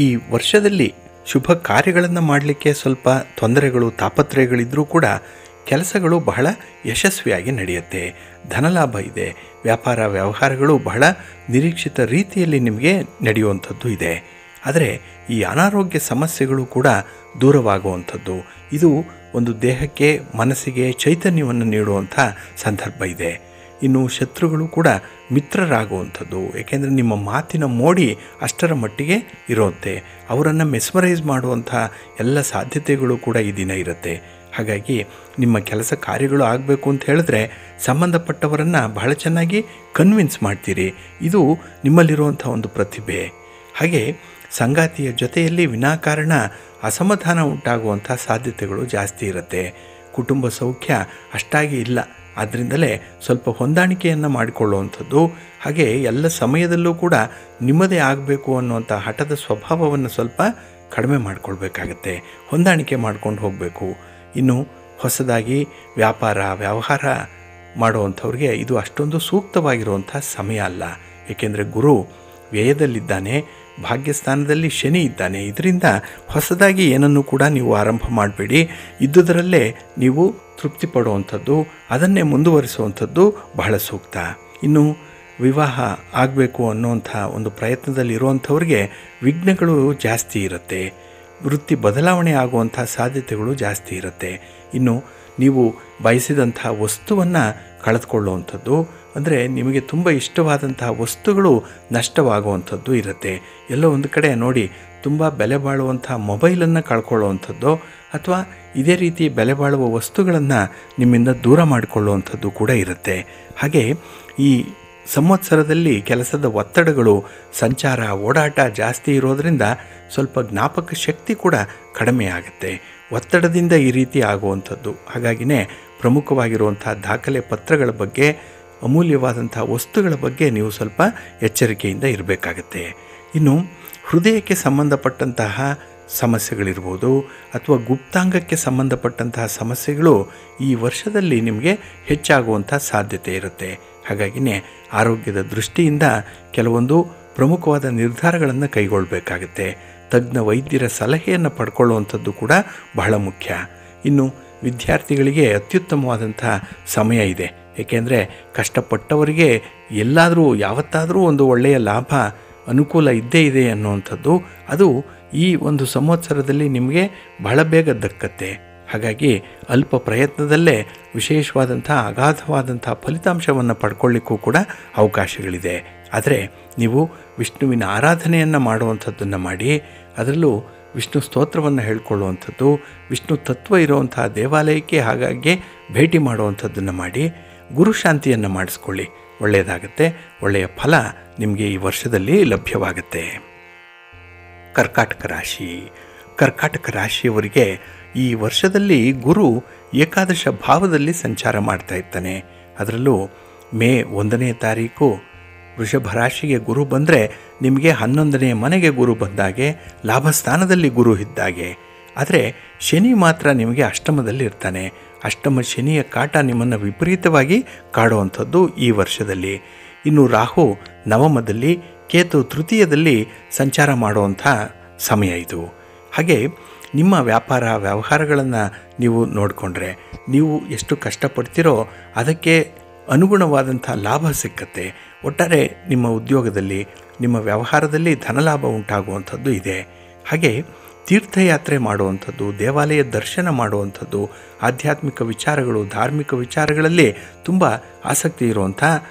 ಈ ವರ್ಷದಲ್ಲಿ ಶುಭ ಕಾರ್ಯಗಳನ್ನು ಮಾಡಲಿಕ್ಕೆ ಸ್ವಲ್ಪ ತೊಂದರೆಗಳು, ತಾಪತ್ರಯಗಳಿದ್ದರೂ ಕೂಡ ಕೆಲಸಗಳು ಬಹಳ ಯಶಸ್ವಿಯಾಗಿ ನಡೆಯುತ್ತೆ. ಧನಲಾಭ ಇದೆ. ವ್ಯಾಪಾರ ವ್ಯವಹಾರಗಳು ಬಹಳ ನಿರೀಕ್ಷಿತ ರೀತಿಯಲ್ಲಿ ನಿಮಗೆ ನಡೆಯುವಂಥದ್ದು ಇದೆ. ಆದರೆ ಈ ಅನಾರೋಗ್ಯ ಸಮಸ್ಯೆಗಳು ಕೂಡ ದೂರವಾಗುವಂಥದ್ದು, ಇದು ಒಂದು ದೇಹಕ್ಕೆ ಮನಸ್ಸಿಗೆ ಚೈತನ್ಯವನ್ನು ನೀಡುವಂಥ ಸಂದರ್ಭ ಇದೆ. ಇನ್ನು ಶತ್ರುಗಳು ಕೂಡ ಮಿತ್ರರಾಗುವಂಥದ್ದು. ಏಕೆಂದರೆ ನಿಮ್ಮ ಮಾತಿನ ಮೋಡಿ ಅಷ್ಟರ ಮಟ್ಟಿಗೆ ಇರುತ್ತೆ. ಅವರನ್ನು ಮೆಸ್ಮರೈಸ್ ಮಾಡುವಂಥ ಎಲ್ಲ ಸಾಧ್ಯತೆಗಳು ಕೂಡ ಈ ದಿನ ಇರುತ್ತೆ. ಹಾಗಾಗಿ ನಿಮ್ಮ ಕೆಲಸ ಕಾರ್ಯಗಳು ಆಗಬೇಕು ಅಂತ ಹೇಳಿದ್ರೆ ಸಂಬಂಧಪಟ್ಟವರನ್ನು ಬಹಳ ಚೆನ್ನಾಗಿ ಕನ್ವಿನ್ಸ್ ಮಾಡ್ತೀರಿ. ಇದು ನಿಮ್ಮಲ್ಲಿರುವಂಥ ಒಂದು ಪ್ರತಿಭೆ. ಹಾಗೆ ಸಂಗಾತಿಯ ಜೊತೆಯಲ್ಲಿ ವಿನಾಕಾರಣ ಅಸಮಾಧಾನ ಉಂಟಾಗುವಂಥ ಸಾಧ್ಯತೆಗಳು ಜಾಸ್ತಿ ಇರುತ್ತೆ. ಕುಟುಂಬ ಸೌಖ್ಯ ಅಷ್ಟಾಗಿ ಇಲ್ಲ. ಆದ್ದರಿಂದಲೇ ಸ್ವಲ್ಪ ಹೊಂದಾಣಿಕೆಯನ್ನು ಮಾಡಿಕೊಳ್ಳುವಂಥದ್ದು, ಹಾಗೆ ಎಲ್ಲ ಸಮಯದಲ್ಲೂ ಕೂಡ ನಿಮ್ಮದೇ ಆಗಬೇಕು ಅನ್ನುವಂಥ ಹಠದ ಸ್ವಭಾವವನ್ನು ಸ್ವಲ್ಪ ಕಡಿಮೆ ಮಾಡಿಕೊಳ್ಬೇಕಾಗತ್ತೆ. ಹೊಂದಾಣಿಕೆ ಮಾಡ್ಕೊಂಡು ಹೋಗಬೇಕು. ಇನ್ನು ಹೊಸದಾಗಿ ವ್ಯವಹಾರ ಮಾಡುವಂಥವ್ರಿಗೆ ಇದು ಅಷ್ಟೊಂದು ಸೂಕ್ತವಾಗಿರುವಂಥ ಸಮಯ ಅಲ್ಲ. ಏಕೆಂದರೆ ಗುರು ವ್ಯಯದಲ್ಲಿದ್ದಾನೆ, ಭಾಗ್ಯಸ್ಥಾನದಲ್ಲಿ ಶನಿ ಇದ್ದಾನೆ. ಇದರಿಂದ ಹೊಸದಾಗಿ ಏನನ್ನು ಕೂಡ ನೀವು ಆರಂಭ ಮಾಡಬೇಡಿ. ಇದ್ದುದರಲ್ಲೇ ನೀವು ತೃಪ್ತಿ ಪಡುವಂಥದ್ದು, ಅದನ್ನೇ ಮುಂದುವರಿಸುವಂಥದ್ದು ಬಹಳ ಸೂಕ್ತ. ಇನ್ನು ವಿವಾಹ ಆಗಬೇಕು ಅನ್ನುವಂಥ ಒಂದು ಪ್ರಯತ್ನದಲ್ಲಿರುವಂಥವ್ರಿಗೆ ವಿಘ್ನಗಳು ಜಾಸ್ತಿ ಇರುತ್ತೆ. ವೃತ್ತಿ ಬದಲಾವಣೆ ಆಗುವಂಥ ಸಾಧ್ಯತೆಗಳು ಜಾಸ್ತಿ ಇರುತ್ತೆ. ಇನ್ನು ನೀವು ಬಯಸಿದಂಥ ವಸ್ತುವನ್ನು ಕಳೆದುಕೊಳ್ಳುವಂಥದ್ದು, ಅಂದರೆ ನಿಮಗೆ ತುಂಬ ಇಷ್ಟವಾದಂತಹ ವಸ್ತುಗಳು ನಷ್ಟವಾಗುವಂಥದ್ದು ಇರುತ್ತೆ. ಎಲ್ಲೋ ಒಂದು ಕಡೆ ನೋಡಿ, ತುಂಬ ಬೆಲೆ ಬಾಳುವಂಥ ಮೊಬೈಲನ್ನು ಕಳ್ಕೊಳ್ಳುವಂಥದ್ದು ಅಥವಾ ಇದೇ ರೀತಿ ಬೆಲೆ ಬಾಳುವ ವಸ್ತುಗಳನ್ನು ನಿಮ್ಮಿಂದ ದೂರ ಮಾಡಿಕೊಳ್ಳುವಂಥದ್ದು ಕೂಡ ಇರುತ್ತೆ. ಹಾಗೆ ಈ ಸಂವತ್ಸರದಲ್ಲಿ ಕೆಲಸದ ಒತ್ತಡಗಳು, ಸಂಚಾರ, ಓಡಾಟ ಜಾಸ್ತಿ ಇರೋದರಿಂದ ಸ್ವಲ್ಪ ಜ್ಞಾಪಕ ಶಕ್ತಿ ಕೂಡ ಕಡಿಮೆ ಆಗುತ್ತೆ. ಒತ್ತಡದಿಂದ ಈ ರೀತಿ ಆಗುವಂಥದ್ದು. ಹಾಗಾಗಿನೇ ಪ್ರಮುಖವಾಗಿರುವಂಥ ದಾಖಲೆ ಪತ್ರಗಳ ಬಗ್ಗೆ, ಅಮೂಲ್ಯವಾದಂಥ ವಸ್ತುಗಳ ಬಗ್ಗೆ ನೀವು ಸ್ವಲ್ಪ ಎಚ್ಚರಿಕೆಯಿಂದ ಇರಬೇಕಾಗತ್ತೆ. ಇನ್ನು ಹೃದಯಕ್ಕೆ ಸಂಬಂಧಪಟ್ಟಂತಹ ಸಮಸ್ಯೆಗಳಿರ್ಬೋದು ಅಥವಾ ಗುಪ್ತಾಂಗಕ್ಕೆ ಸಂಬಂಧಪಟ್ಟಂತಹ ಸಮಸ್ಯೆಗಳು ಈ ವರ್ಷದಲ್ಲಿ ನಿಮಗೆ ಹೆಚ್ಚಾಗುವಂಥ ಸಾಧ್ಯತೆ ಇರುತ್ತೆ. ಹಾಗಾಗಿನೇ ಆರೋಗ್ಯದ ದೃಷ್ಟಿಯಿಂದ ಕೆಲವೊಂದು ಪ್ರಮುಖವಾದ ನಿರ್ಧಾರಗಳನ್ನು ಕೈಗೊಳ್ಳಬೇಕಾಗತ್ತೆ. ತಜ್ಞ ವೈದ್ಯರ ಸಲಹೆಯನ್ನು ಪಡ್ಕೊಳ್ಳುವಂಥದ್ದು ಕೂಡ ಬಹಳ ಮುಖ್ಯ. ಇನ್ನು ವಿದ್ಯಾರ್ಥಿಗಳಿಗೆ ಅತ್ಯುತ್ತಮವಾದಂಥ ಸಮಯ ಇದೆ. ಏಕೆಂದರೆ ಕಷ್ಟಪಟ್ಟವರಿಗೆ ಎಲ್ಲಾದರೂ ಯಾವತ್ತಾದರೂ ಒಂದು ಒಳ್ಳೆಯ ಲಾಭ, ಅನುಕೂಲ ಇದ್ದೇ ಇದೆ ಅನ್ನುವಂಥದ್ದು ಅದು ಈ ಒಂದು ಸಂವತ್ಸರದಲ್ಲಿ ನಿಮಗೆ ಬಹಳ ಬೇಗ ದಕ್ಕತ್ತೆ. ಹಾಗಾಗಿ ಅಲ್ಪ ಪ್ರಯತ್ನದಲ್ಲೇ ವಿಶೇಷವಾದಂಥ ಅಗಾಧವಾದಂಥ ಫಲಿತಾಂಶವನ್ನು ಪಡ್ಕೊಳ್ಳಿಕ್ಕೂ ಕೂಡ ಅವಕಾಶಗಳಿದೆ. ಆದರೆ ನೀವು ವಿಷ್ಣುವಿನ ಆರಾಧನೆಯನ್ನು ಮಾಡುವಂಥದ್ದನ್ನು ಮಾಡಿ, ಅದರಲ್ಲೂ ವಿಷ್ಣು ಸ್ತೋತ್ರವನ್ನು ಹೇಳಿಕೊಳ್ಳುವಂಥದ್ದು, ವಿಷ್ಣು ತತ್ವ ಇರುವಂಥ ದೇವಾಲಯಕ್ಕೆ ಹಾಗಾಗಿ ಭೇಟಿ ಮಾಡುವಂಥದ್ದನ್ನು ಮಾಡಿ, ಗುರುಶಾಂತಿಯನ್ನು ಮಾಡಿಸ್ಕೊಳ್ಳಿ. ಒಳ್ಳೆಯದಾಗತ್ತೆ. ಒಳ್ಳೆಯ ಫಲ ನಿಮಗೆ ಈ ವರ್ಷದಲ್ಲಿ ಲಭ್ಯವಾಗುತ್ತೆ. ಕರ್ಕಾಟಕ ರಾಶಿಯವರಿಗೆ ಈ ವರ್ಷದಲ್ಲಿ ಗುರು ಏಕಾದಶ ಭಾವದಲ್ಲಿ ಸಂಚಾರ ಮಾಡ್ತಾ ಇರ್ತಾನೆ. ಅದರಲ್ಲೂ ಮೇ 1ನೇ ತಾರೀಕು ವೃಷಭ ರಾಶಿಗೆ ಗುರು ಬಂದರೆ ನಿಮಗೆ 11ನೇ ಮನೆಗೆ ಗುರು ಬಂದಾಗೆ, ಲಾಭಸ್ಥಾನದಲ್ಲಿ ಗುರು ಇದ್ದಾಗೆ. ಆದರೆ ಶನಿ ಮಾತ್ರ ನಿಮಗೆ ಅಷ್ಟಮದಲ್ಲಿ ಇರ್ತಾನೆ. ಅಷ್ಟಮ ಶನಿಯ ಕಾಟ ನಿಮ್ಮನ್ನು ವಿಪರೀತವಾಗಿ ಕಾಡುವಂಥದ್ದು ಈ ವರ್ಷದಲ್ಲಿ. ಇನ್ನು ರಾಹು ನವಮದಲ್ಲಿ, ಕೇತು ತೃತೀಯದಲ್ಲಿ ಸಂಚಾರ ಮಾಡುವಂಥ ಸಮಯ ಇದು. ಹಾಗೆ ನಿಮ್ಮ ವ್ಯವಹಾರಗಳನ್ನು ನೀವು ನೋಡಿಕೊಂಡ್ರೆ ನೀವು ಎಷ್ಟು ಕಷ್ಟಪಡ್ತೀರೋ ಅದಕ್ಕೆ ಅನುಗುಣವಾದಂಥ ಲಾಭ ಸಿಕ್ಕತ್ತೆ. ಒಟ್ಟಾರೆ ನಿಮ್ಮ ಉದ್ಯೋಗದಲ್ಲಿ, ನಿಮ್ಮ ವ್ಯವಹಾರದಲ್ಲಿ ಧನಲಾಭ ಉಂಟಾಗುವಂಥದ್ದು ಇದೆ. ಹಾಗೆ ತೀರ್ಥಯಾತ್ರೆ ಮಾಡುವಂಥದ್ದು, ದೇವಾಲಯ ದರ್ಶನ ಮಾಡುವಂಥದ್ದು, ಆಧ್ಯಾತ್ಮಿಕ ವಿಚಾರಗಳು, ಧಾರ್ಮಿಕ ವಿಚಾರಗಳಲ್ಲಿ ತುಂಬ ಆಸಕ್ತಿ ಇರುವಂಥ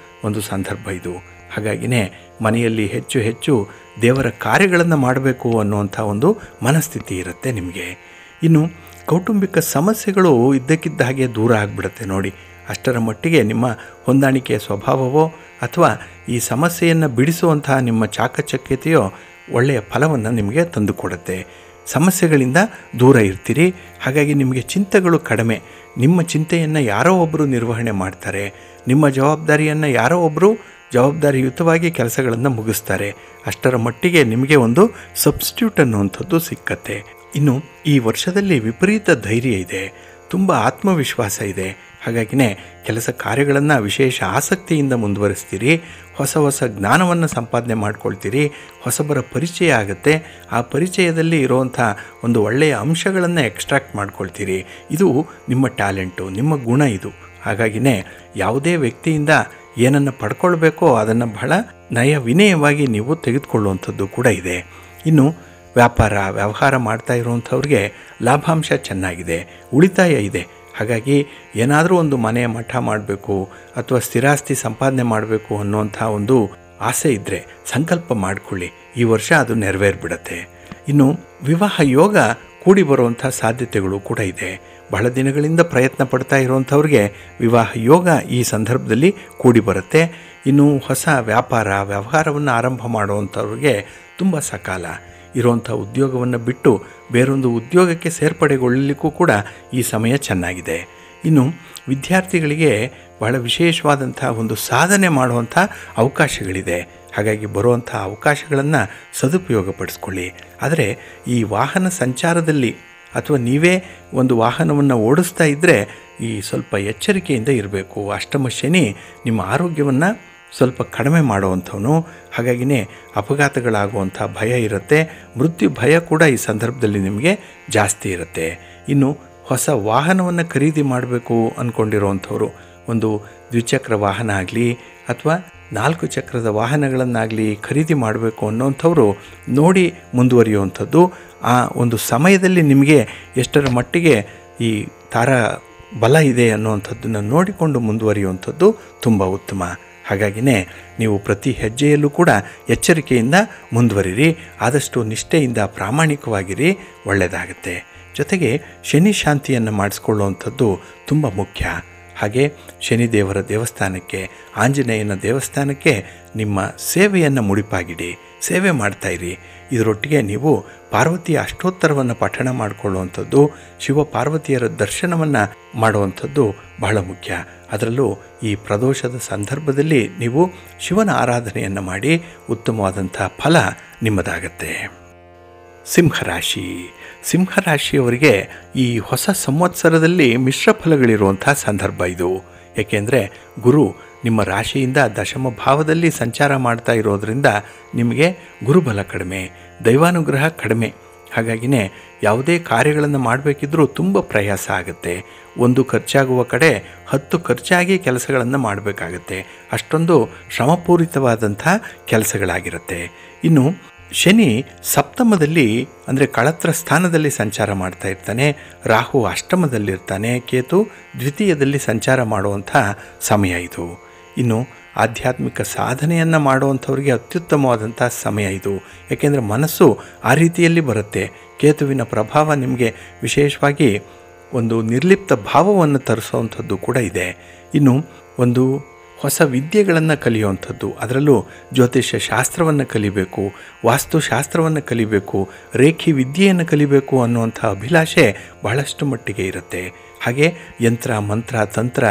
ಒಂದು ಸಂದರ್ಭ ಇದು. ಹಾಗಾಗಿನೇ ಮನೆಯಲ್ಲಿ ಹೆಚ್ಚು ಹೆಚ್ಚು ದೇವರ ಕಾರ್ಯಗಳನ್ನು ಮಾಡಬೇಕು ಅನ್ನುವಂಥ ಒಂದು ಮನಸ್ಥಿತಿ ಇರುತ್ತೆ ನಿಮಗೆ. ಇನ್ನು ಕೌಟುಂಬಿಕ ಸಮಸ್ಯೆಗಳು ಇದ್ದಕ್ಕಿದ್ದ ಹಾಗೆ ದೂರ ಆಗಿಬಿಡುತ್ತೆ ನೋಡಿ. ಅಷ್ಟರ ಮಟ್ಟಿಗೆ ನಿಮ್ಮ ಹೊಂದಾಣಿಕೆಯ ಸ್ವಭಾವವೋ ಅಥವಾ ಈ ಸಮಸ್ಯೆಯನ್ನು ಬಿಡಿಸುವಂತಹ ನಿಮ್ಮ ಚಾಕಚಕ್ಯತೆಯೋ ಒಳ್ಳೆಯ ಫಲವನ್ನು ನಿಮಗೆ ತಂದುಕೊಡುತ್ತೆ. ಸಮಸ್ಯೆಗಳಿಂದ ದೂರ ಇರ್ತೀರಿ. ಹಾಗಾಗಿ ನಿಮಗೆ ಚಿಂತೆಗಳು ಕಡಿಮೆ. ನಿಮ್ಮ ಚಿಂತೆಯನ್ನು ಯಾರೋ ಒಬ್ಬರು ನಿರ್ವಹಣೆ ಮಾಡ್ತಾರೆ. ನಿಮ್ಮ ಜವಾಬ್ದಾರಿಯನ್ನು ಯಾರೋ ಒಬ್ಬರು ಜವಾಬ್ದಾರಿಯುತವಾಗಿ ಕೆಲಸಗಳನ್ನು ಮುಗಿಸ್ತಾರೆ. ಅಷ್ಟರ ಮಟ್ಟಿಗೆ ನಿಮಗೆ ಒಂದು ಸಬ್ಸ್ಟಿಟ್ಯೂಟ್ ಅನ್ನುವಂಥದ್ದು ಸಿಕ್ಕತ್ತೆ. ಇನ್ನು ಈ ವರ್ಷದಲ್ಲಿ ವಿಪರೀತ ಧೈರ್ಯ ಇದೆ, ತುಂಬ ಆತ್ಮವಿಶ್ವಾಸ ಇದೆ. ಹಾಗಾಗಿನೇ ಕೆಲಸ ಕಾರ್ಯಗಳನ್ನು ವಿಶೇಷ ಆಸಕ್ತಿಯಿಂದ ಮುಂದುವರಿಸ್ತೀರಿ. ಹೊಸ ಜ್ಞಾನವನ್ನು ಸಂಪಾದನೆ ಮಾಡ್ಕೊಳ್ತೀರಿ. ಹೊಸಬರ ಪರಿಚಯ ಆಗುತ್ತೆ. ಆ ಪರಿಚಯದಲ್ಲಿ ಇರುವಂಥ ಒಂದು ಒಳ್ಳೆಯ ಅಂಶಗಳನ್ನು ಎಕ್ಸ್ಟ್ರಾಕ್ಟ್ ಮಾಡ್ಕೊಳ್ತೀರಿ. ಇದು ನಿಮ್ಮ ಟ್ಯಾಲೆಂಟು, ನಿಮ್ಮ ಗುಣ ಇದು. ಹಾಗಾಗಿನೇ ಯಾವುದೇ ವ್ಯಕ್ತಿಯಿಂದ ಏನನ್ನು ಪಡ್ಕೊಳ್ಬೇಕೋ ಅದನ್ನು ಬಹಳ ನಯ ವಿನಯವಾಗಿ ನೀವು ತೆಗೆದುಕೊಳ್ಳುವಂಥದ್ದು ಕೂಡ ಇದೆ. ಇನ್ನು ವ್ಯವಹಾರ ಮಾಡ್ತಾ ಇರುವಂಥವ್ರಿಗೆ ಲಾಭಾಂಶ ಚೆನ್ನಾಗಿದೆ, ಉಳಿತಾಯ ಇದೆ. ಹಾಗಾಗಿ ಏನಾದರೂ ಒಂದು ಮನೆ ಮಠ ಮಾಡಬೇಕು ಅಥವಾ ಸ್ಥಿರಾಸ್ತಿ ಸಂಪಾದನೆ ಮಾಡಬೇಕು ಅನ್ನುವಂಥ ಒಂದು ಆಸೆ ಇದ್ದರೆ ಸಂಕಲ್ಪ ಮಾಡಿಕೊಳ್ಳಿ. ಈ ವರ್ಷ ಅದು ನೆರವೇರಿಬಿಡತ್ತೆ. ಇನ್ನು ವಿವಾಹ ಯೋಗ ಕೂಡಿ ಬರುವಂಥ ಸಾಧ್ಯತೆಗಳು ಕೂಡ ಇದೆ. ಬಹಳ ದಿನಗಳಿಂದ ಪ್ರಯತ್ನ ಪಡ್ತಾ ಇರುವಂಥವ್ರಿಗೆ ವಿವಾಹ ಯೋಗ ಈ ಸಂದರ್ಭದಲ್ಲಿ ಕೂಡಿ ಬರುತ್ತೆ. ಇನ್ನು ಹೊಸ ವ್ಯವಹಾರವನ್ನು ಆರಂಭ ಮಾಡುವಂಥವ್ರಿಗೆ ತುಂಬ ಸಕಾಲ. ಇರುವಂಥ ಉದ್ಯೋಗವನ್ನು ಬಿಟ್ಟು ಬೇರೊಂದು ಉದ್ಯೋಗಕ್ಕೆ ಸೇರ್ಪಡೆಗೊಳ್ಳಲಿಕ್ಕೂ ಕೂಡ ಈ ಸಮಯ ಚೆನ್ನಾಗಿದೆ. ಇನ್ನು ವಿದ್ಯಾರ್ಥಿಗಳಿಗೆ ಬಹಳ ವಿಶೇಷವಾದಂಥ ಒಂದು ಸಾಧನೆ ಮಾಡುವಂಥ ಅವಕಾಶಗಳಿದೆ. ಹಾಗಾಗಿ ಬರುವಂಥ ಅವಕಾಶಗಳನ್ನು ಸದುಪಯೋಗಪಡಿಸ್ಕೊಳ್ಳಿ. ಆದರೆ ಈ ವಾಹನ ಸಂಚಾರದಲ್ಲಿ ಅಥವಾ ನೀವೇ ಒಂದು ವಾಹನವನ್ನು ಓಡಿಸ್ತಾ ಇದ್ದರೆ ಈ ಸ್ವಲ್ಪ ಎಚ್ಚರಿಕೆಯಿಂದ ಇರಬೇಕು. ಅಷ್ಟಮ ಶನಿ ನಿಮ್ಮ ಆರೋಗ್ಯವನ್ನು ಸ್ವಲ್ಪ ಕಡಿಮೆ ಮಾಡುವಂಥವನು. ಹಾಗಾಗಿಯೇ ಅಪಘಾತಗಳಾಗುವಂಥ ಭಯ ಇರುತ್ತೆ. ಮೃತ್ಯು ಭಯ ಕೂಡ ಈ ಸಂದರ್ಭದಲ್ಲಿ ನಿಮಗೆ ಜಾಸ್ತಿ ಇರುತ್ತೆ. ಇನ್ನು ಹೊಸ ವಾಹನವನ್ನು ಖರೀದಿ ಮಾಡಬೇಕು ಅಂದ್ಕೊಂಡಿರೋವಂಥವ್ರು, ಒಂದು ದ್ವಿಚಕ್ರ ವಾಹನ ಆಗಲಿ ಅಥವಾ 4 ಚಕ್ರದ ವಾಹನಗಳನ್ನಾಗಲಿ ಖರೀದಿ ಮಾಡಬೇಕು ಅನ್ನೋವಂಥವ್ರು ನೋಡಿ ಮುಂದುವರಿಯುವಂಥದ್ದು. ಆ ಒಂದು ಸಮಯದಲ್ಲಿ ನಿಮಗೆ ಎಷ್ಟರ ಮಟ್ಟಿಗೆ ಈ ತಾರಾ ಬಲ ಇದೆ ಅನ್ನುವಂಥದ್ದನ್ನು ನೋಡಿಕೊಂಡು ಮುಂದುವರಿಯುವಂಥದ್ದು ತುಂಬ ಉತ್ತಮ. ಹಾಗಾಗಿಯೇ ನೀವು ಪ್ರತಿ ಹೆಜ್ಜೆಯಲ್ಲೂ ಕೂಡ ಎಚ್ಚರಿಕೆಯಿಂದ ಮುಂದುವರಿರಿ. ಆದಷ್ಟು ನಿಷ್ಠೆಯಿಂದ ಪ್ರಾಮಾಣಿಕವಾಗಿರಿ, ಒಳ್ಳೆಯದಾಗುತ್ತೆ. ಜೊತೆಗೆ ಶನಿ ಶಾಂತಿಯನ್ನು ಮಾಡಿಸ್ಕೊಳ್ಳುವಂಥದ್ದು ತುಂಬ ಮುಖ್ಯ. ಹಾಗೆ ಶನಿದೇವರ ದೇವಸ್ಥಾನಕ್ಕೆ, ಆಂಜನೇಯನ ದೇವಸ್ಥಾನಕ್ಕೆ ನಿಮ್ಮ ಸೇವೆಯನ್ನು ಮುಡಿಪಾಗಿಡಿ, ಸೇವೆ ಮಾಡ್ತಾಯಿರಿ. ಇದರೊಟ್ಟಿಗೆ ನೀವು ಪಾರ್ವತಿಯ ಅಷ್ಟೋತ್ತರವನ್ನು ಪಠಣ ಮಾಡಿಕೊಳ್ಳುವಂಥದ್ದು, ಶಿವ ಪಾರ್ವತಿಯರ ದರ್ಶನವನ್ನು ಮಾಡುವಂಥದ್ದು ಬಹಳ ಮುಖ್ಯ. ಅದರಲ್ಲೂ ಈ ಪ್ರದೋಷದ ಸಂದರ್ಭದಲ್ಲಿ ನೀವು ಶಿವನ ಆರಾಧನೆಯನ್ನು ಮಾಡಿ ಉತ್ತಮವಾದಂಥ ಫಲ ನಿಮ್ಮದಾಗತ್ತೆ. ಸಿಂಹರಾಶಿ. ಸಿಂಹರಾಶಿಯವರಿಗೆ ಈ ಹೊಸ ಸಂವತ್ಸರದಲ್ಲಿ ಮಿಶ್ರ ಫಲಗಳಿರುವಂಥ ಸಂದರ್ಭ ಇದು. ಏಕೆಂದರೆ ಗುರು ನಿಮ್ಮ ರಾಶಿಯಿಂದ ದಶಮ ಭಾವದಲ್ಲಿ ಸಂಚಾರ ಮಾಡ್ತಾ ಇರೋದರಿಂದ ನಿಮಗೆ ಗುರುಬಲ ಕಡಿಮೆ, ದೈವಾನುಗ್ರಹ ಕಡಿಮೆ. ಹಾಗಾಗಿಯೇ ಯಾವುದೇ ಕಾರ್ಯಗಳನ್ನು ಮಾಡಬೇಕಿದ್ರೂ ತುಂಬ ಪ್ರಯಾಸ ಆಗುತ್ತೆ. ಒಂದು ಖರ್ಚಾಗುವ ಕಡೆ 10 ಖರ್ಚಾಗಿ ಕೆಲಸಗಳನ್ನು ಮಾಡಬೇಕಾಗತ್ತೆ. ಅಷ್ಟೊಂದು ಶ್ರಮಪೂರಿತವಾದಂಥ ಕೆಲಸಗಳಾಗಿರುತ್ತೆ. ಇನ್ನು ಶನಿ ಸಪ್ತಮದಲ್ಲಿ ಅಂದರೆ ಕಳತ್ರ ಸ್ಥಾನದಲ್ಲಿ ಸಂಚಾರ ಮಾಡ್ತಾ ಇರ್ತಾನೆ, ರಾಹು ಅಷ್ಟಮದಲ್ಲಿರ್ತಾನೆ, ಕೇತು ದ್ವಿತೀಯದಲ್ಲಿ ಸಂಚಾರ ಮಾಡುವಂಥ ಸಮಯ ಇದು. ಇನ್ನು ಆಧ್ಯಾತ್ಮಿಕ ಸಾಧನೆಯನ್ನು ಮಾಡುವಂಥವ್ರಿಗೆ ಅತ್ಯುತ್ತಮವಾದಂಥ ಸಮಯ ಇದು. ಏಕೆಂದರೆ ಮನಸ್ಸು ಆ ರೀತಿಯಲ್ಲಿ ಬರುತ್ತೆ. ಕೇತುವಿನ ಪ್ರಭಾವ ನಿಮಗೆ ವಿಶೇಷವಾಗಿ ಒಂದು ನಿರ್ಲಿಪ್ತ ಭಾವವನ್ನು ತರಿಸುವಂಥದ್ದು ಕೂಡ ಇದೆ. ಇನ್ನು ಒಂದು ಹೊಸ ವಿದ್ಯೆಗಳನ್ನು ಕಲಿಯುವಂಥದ್ದು, ಅದರಲ್ಲೂ ಜ್ಯೋತಿಷ್ಯ ಶಾಸ್ತ್ರವನ್ನು ಕಲಿಬೇಕು, ವಾಸ್ತುಶಾಸ್ತ್ರವನ್ನು ಕಲಿಬೇಕು, ರೇಖಿ ವಿದ್ಯೆಯನ್ನು ಕಲಿಬೇಕು ಅನ್ನುವಂಥ ಅಭಿಲಾಷೆ ಬಹಳಷ್ಟು ಮಟ್ಟಿಗೆ ಇರುತ್ತೆ. ಹಾಗೆ ಯಂತ್ರ ಮಂತ್ರ ತಂತ್ರ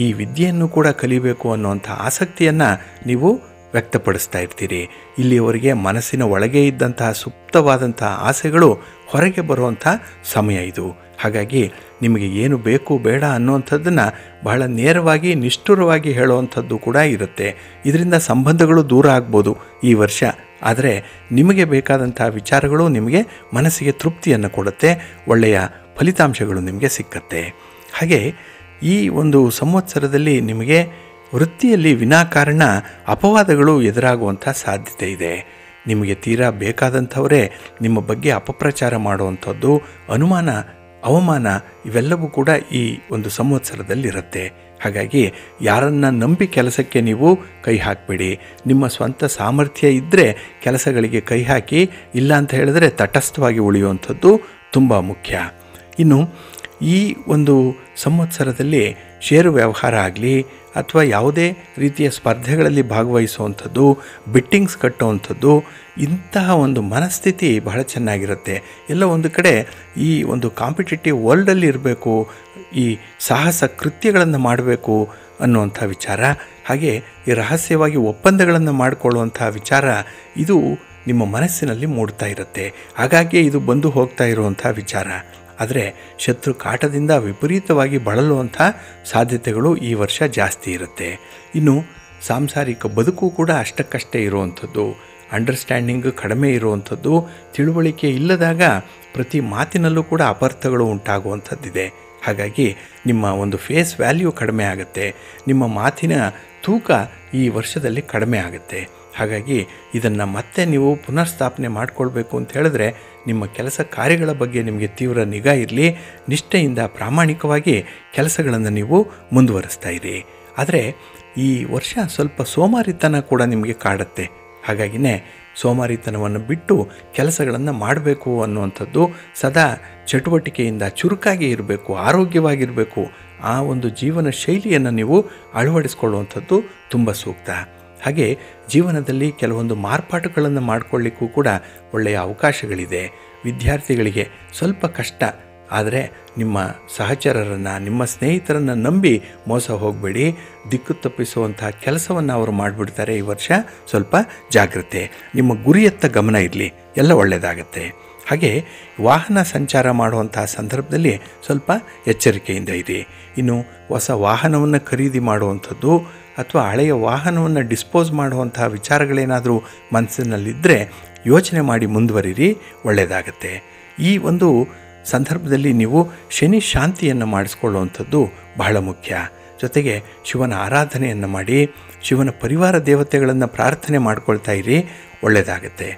ಈ ವಿದ್ಯೆಯನ್ನು ಕೂಡ ಕಲಿಬೇಕು ಅನ್ನುವಂಥ ಆಸಕ್ತಿಯನ್ನು ನೀವು ವ್ಯಕ್ತಪಡಿಸ್ತಾ ಇರ್ತೀರಿ. ಇಲ್ಲಿಯವರೆಗೆ ಮನಸ್ಸಿನ ಒಳಗೆ ಇದ್ದಂತಹ ಸುಪ್ತವಾದಂಥ ಆಸೆಗಳು ಹೊರಗೆ ಬರುವಂಥ ಸಮಯ ಇದು. ಹಾಗಾಗಿ ನಿಮಗೆ ಏನು ಬೇಕು ಬೇಡ ಅನ್ನುವಂಥದ್ದನ್ನು ಬಹಳ ನೇರವಾಗಿ ನಿಷ್ಠುರವಾಗಿ ಹೇಳುವಂಥದ್ದು ಕೂಡ ಇರುತ್ತೆ. ಇದರಿಂದ ಸಂಬಂಧಗಳು ದೂರ ಆಗ್ಬೋದು ಈ ವರ್ಷ. ಆದರೆ ನಿಮಗೆ ಬೇಕಾದಂಥ ವಿಚಾರಗಳು ನಿಮಗೆ ಮನಸ್ಸಿಗೆ ತೃಪ್ತಿಯನ್ನು ಕೊಡುತ್ತೆ, ಒಳ್ಳೆಯ ಫಲಿತಾಂಶಗಳು ನಿಮಗೆ ಸಿಕ್ಕತ್ತೆ. ಹಾಗೆ ಈ ಒಂದು ಸಂವತ್ಸರದಲ್ಲಿ ನಿಮಗೆ ವೃತ್ತಿಯಲ್ಲಿ ವಿನಾಕಾರಣ ಅಪವಾದಗಳು ಎದುರಾಗುವಂಥ ಸಾಧ್ಯತೆ ಇದೆ. ನಿಮಗೆ ತೀರಾ ಬೇಕಾದಂಥವರೇ ನಿಮ್ಮ ಬಗ್ಗೆ ಅಪಪ್ರಚಾರ ಮಾಡುವಂಥದ್ದು, ಅನುಮಾನ ಅವಮಾನ ಇವೆಲ್ಲವೂ ಕೂಡ ಈ ಒಂದು ಸಂವತ್ಸರದಲ್ಲಿರುತ್ತೆ. ಹಾಗಾಗಿ ಯಾರನ್ನು ನಂಬಿ ಕೆಲಸಕ್ಕೆ ನೀವು ಕೈ ಹಾಕಬೇಡಿ. ನಿಮ್ಮ ಸ್ವಂತ ಸಾಮರ್ಥ್ಯ ಇದ್ದರೆ ಕೆಲಸಗಳಿಗೆ ಕೈ ಹಾಕಿ, ಇಲ್ಲ ಅಂತ ಹೇಳಿದ್ರೆ ತಟಸ್ಥವಾಗಿ ಉಳಿಯುವಂಥದ್ದು ತುಂಬ ಮುಖ್ಯ. ಇನ್ನು ಈ ಒಂದು ಸಂವತ್ಸರದಲ್ಲಿ ಷೇರು ವ್ಯವಹಾರ ಆಗಲಿ ಅಥವಾ ಯಾವುದೇ ರೀತಿಯ ಸ್ಪರ್ಧೆಗಳಲ್ಲಿ ಭಾಗವಹಿಸುವಂಥದ್ದು, ಬಿಟ್ಟಿಂಗ್ಸ್ ಕಟ್ಟುವಂಥದ್ದು, ಇಂತಹ ಒಂದು ಮನಸ್ಥಿತಿ ಬಹಳ ಚೆನ್ನಾಗಿರುತ್ತೆ. ಎಲ್ಲ ಒಂದು ಕಡೆ ಈ ಒಂದು ಕಾಂಪಿಟೇಟಿವ್ ವರ್ಲ್ಡಲ್ಲಿ ಇರಬೇಕು, ಈ ಸಾಹಸ ಕೃತ್ಯಗಳನ್ನು ಮಾಡಬೇಕು ಅನ್ನುವಂಥ ವಿಚಾರ, ಹಾಗೆ ಈ ರಹಸ್ಯವಾಗಿ ಒಪ್ಪಂದಗಳನ್ನು ಮಾಡಿಕೊಳ್ಳುವಂಥ ವಿಚಾರ ಇದು ನಿಮ್ಮ ಮನಸ್ಸಿನಲ್ಲಿ ಮೂಡ್ತಾ ಇರುತ್ತೆ. ಹಾಗಾಗಿ ಇದು ಬಂದು ಹೋಗ್ತಾ ಇರುವಂಥ ವಿಚಾರ. ಆದರೆ ಶತ್ರು ಕಾಟದಿಂದ ವಿಪರೀತವಾಗಿ ಬಳಲುವಂಥ ಸಾಧ್ಯತೆಗಳು ಈ ವರ್ಷ ಜಾಸ್ತಿ ಇರುತ್ತೆ. ಇನ್ನು ಸಾಂಸಾರಿಕ ಬದುಕು ಕೂಡ ಅಷ್ಟಕ್ಕಷ್ಟೇ ಇರುವಂಥದ್ದು, ಅಂಡರ್ಸ್ಟ್ಯಾಂಡಿಂಗ್ ಕಡಿಮೆ ಇರುವಂಥದ್ದು, ತಿಳುವಳಿಕೆ ಇಲ್ಲದಾಗ ಪ್ರತಿ ಮಾತಿನಲ್ಲೂ ಕೂಡ ಅಪಾರ್ಥಗಳು ಉಂಟಾಗುವಂಥದ್ದಿದೆ. ಹಾಗಾಗಿ ನಿಮ್ಮ ಒಂದು ಫೇಸ್ ವ್ಯಾಲ್ಯೂ ಕಡಿಮೆ ಆಗುತ್ತೆ, ನಿಮ್ಮ ಮಾತಿನ ತೂಕ ಈ ವರ್ಷದಲ್ಲಿ ಕಡಿಮೆ ಆಗುತ್ತೆ. ಹಾಗಾಗಿ ಇದನ್ನು ಮತ್ತೆ ನೀವು ಪುನರ್ಸ್ಥಾಪನೆ ಮಾಡಿಕೊಳ್ಬೇಕು ಅಂತ ಹೇಳಿದ್ರೆ ನಿಮ್ಮ ಕೆಲಸ ಕಾರ್ಯಗಳ ಬಗ್ಗೆ ನಿಮಗೆ ತೀವ್ರ ನಿಗಾ ಇರಲಿ. ನಿಷ್ಠೆಯಿಂದ ಪ್ರಾಮಾಣಿಕವಾಗಿ ಕೆಲಸಗಳನ್ನು ನೀವು ಮುಂದುವರಿಸ್ತಾ ಇರಿ. ಆದರೆ ಈ ವರ್ಷ ಸ್ವಲ್ಪ ಸೋಮಾರಿತನ ಕೂಡ ನಿಮಗೆ ಕಾಡುತ್ತೆ. ಹಾಗಾಗಿನೇ ಸೋಮಾರಿತನವನ್ನು ಬಿಟ್ಟು ಕೆಲಸಗಳನ್ನು ಮಾಡಬೇಕು ಅನ್ನುವಂಥದ್ದು, ಸದಾ ಚಟುವಟಿಕೆಯಿಂದ ಚುರುಕಾಗಿ ಇರಬೇಕು, ಆರೋಗ್ಯವಾಗಿರಬೇಕು. ಆ ಒಂದು ಜೀವನ ಶೈಲಿಯನ್ನು ನೀವು ಅಳವಡಿಸ್ಕೊಳ್ಳುವಂಥದ್ದು ತುಂಬ ಸೂಕ್ತ. ಹಾಗೆ ಜೀವನದಲ್ಲಿ ಕೆಲವೊಂದು ಮಾರ್ಪಾಟುಗಳನ್ನು ಮಾಡಿಕೊಳ್ಳಿಕ್ಕೂ ಕೂಡ ಒಳ್ಳೆಯ ಅವಕಾಶಗಳಿದೆ. ವಿದ್ಯಾರ್ಥಿಗಳಿಗೆ ಸ್ವಲ್ಪ ಕಷ್ಟ ಆದರೆ ನಿಮ್ಮ ಸಹಚರರನ್ನು, ನಿಮ್ಮ ಸ್ನೇಹಿತರನ್ನು ನಂಬಿ ಮೋಸ ಹೋಗಬೇಡಿ. ದಿಕ್ಕು ತಪ್ಪಿಸುವಂಥ ಕೆಲಸವನ್ನು ಅವರು ಮಾಡಿಬಿಡ್ತಾರೆ. ಈ ವರ್ಷ ಸ್ವಲ್ಪ ಜಾಗ್ರತೆ. ನಿಮ್ಮ ಗುರಿಯತ್ತ ಗಮನ ಇರಲಿ, ಎಲ್ಲ ಒಳ್ಳೆಯದಾಗತ್ತೆ. ಹಾಗೆ ವಾಹನ ಸಂಚಾರ ಮಾಡುವಂತಹ ಸಂದರ್ಭದಲ್ಲಿ ಸ್ವಲ್ಪ ಎಚ್ಚರಿಕೆಯಿಂದ ಇರಿ. ಇನ್ನು ಹೊಸ ವಾಹನವನ್ನು ಖರೀದಿ ಮಾಡುವಂಥದ್ದು ಅಥವಾ ಹಳೆಯ ವಾಹನವನ್ನು ಡಿಸ್ಪೋಸ್ ಮಾಡುವಂತಹ ವಿಚಾರಗಳೇನಾದರೂ ಮನಸ್ಸಿನಲ್ಲಿದ್ದರೆ ಯೋಚನೆ ಮಾಡಿ ಮುಂದುವರಿರಿ, ಒಳ್ಳೆಯದಾಗತ್ತೆ. ಈ ಒಂದು ಸಂದರ್ಭದಲ್ಲಿ ನೀವು ಶನಿ ಶಾಂತಿಯನ್ನು ಮಾಡಿಸ್ಕೊಳ್ಳುವಂಥದ್ದು ಬಹಳ ಮುಖ್ಯ. ಜೊತೆಗೆ ಶಿವನ ಆರಾಧನೆಯನ್ನು ಮಾಡಿ ಶಿವನ ಪರಿವಾರ ದೇವತೆಗಳನ್ನು ಪ್ರಾರ್ಥನೆ ಮಾಡ್ಕೊಳ್ತಾ ಇರಿ, ಒಳ್ಳೆಯದಾಗತ್ತೆ.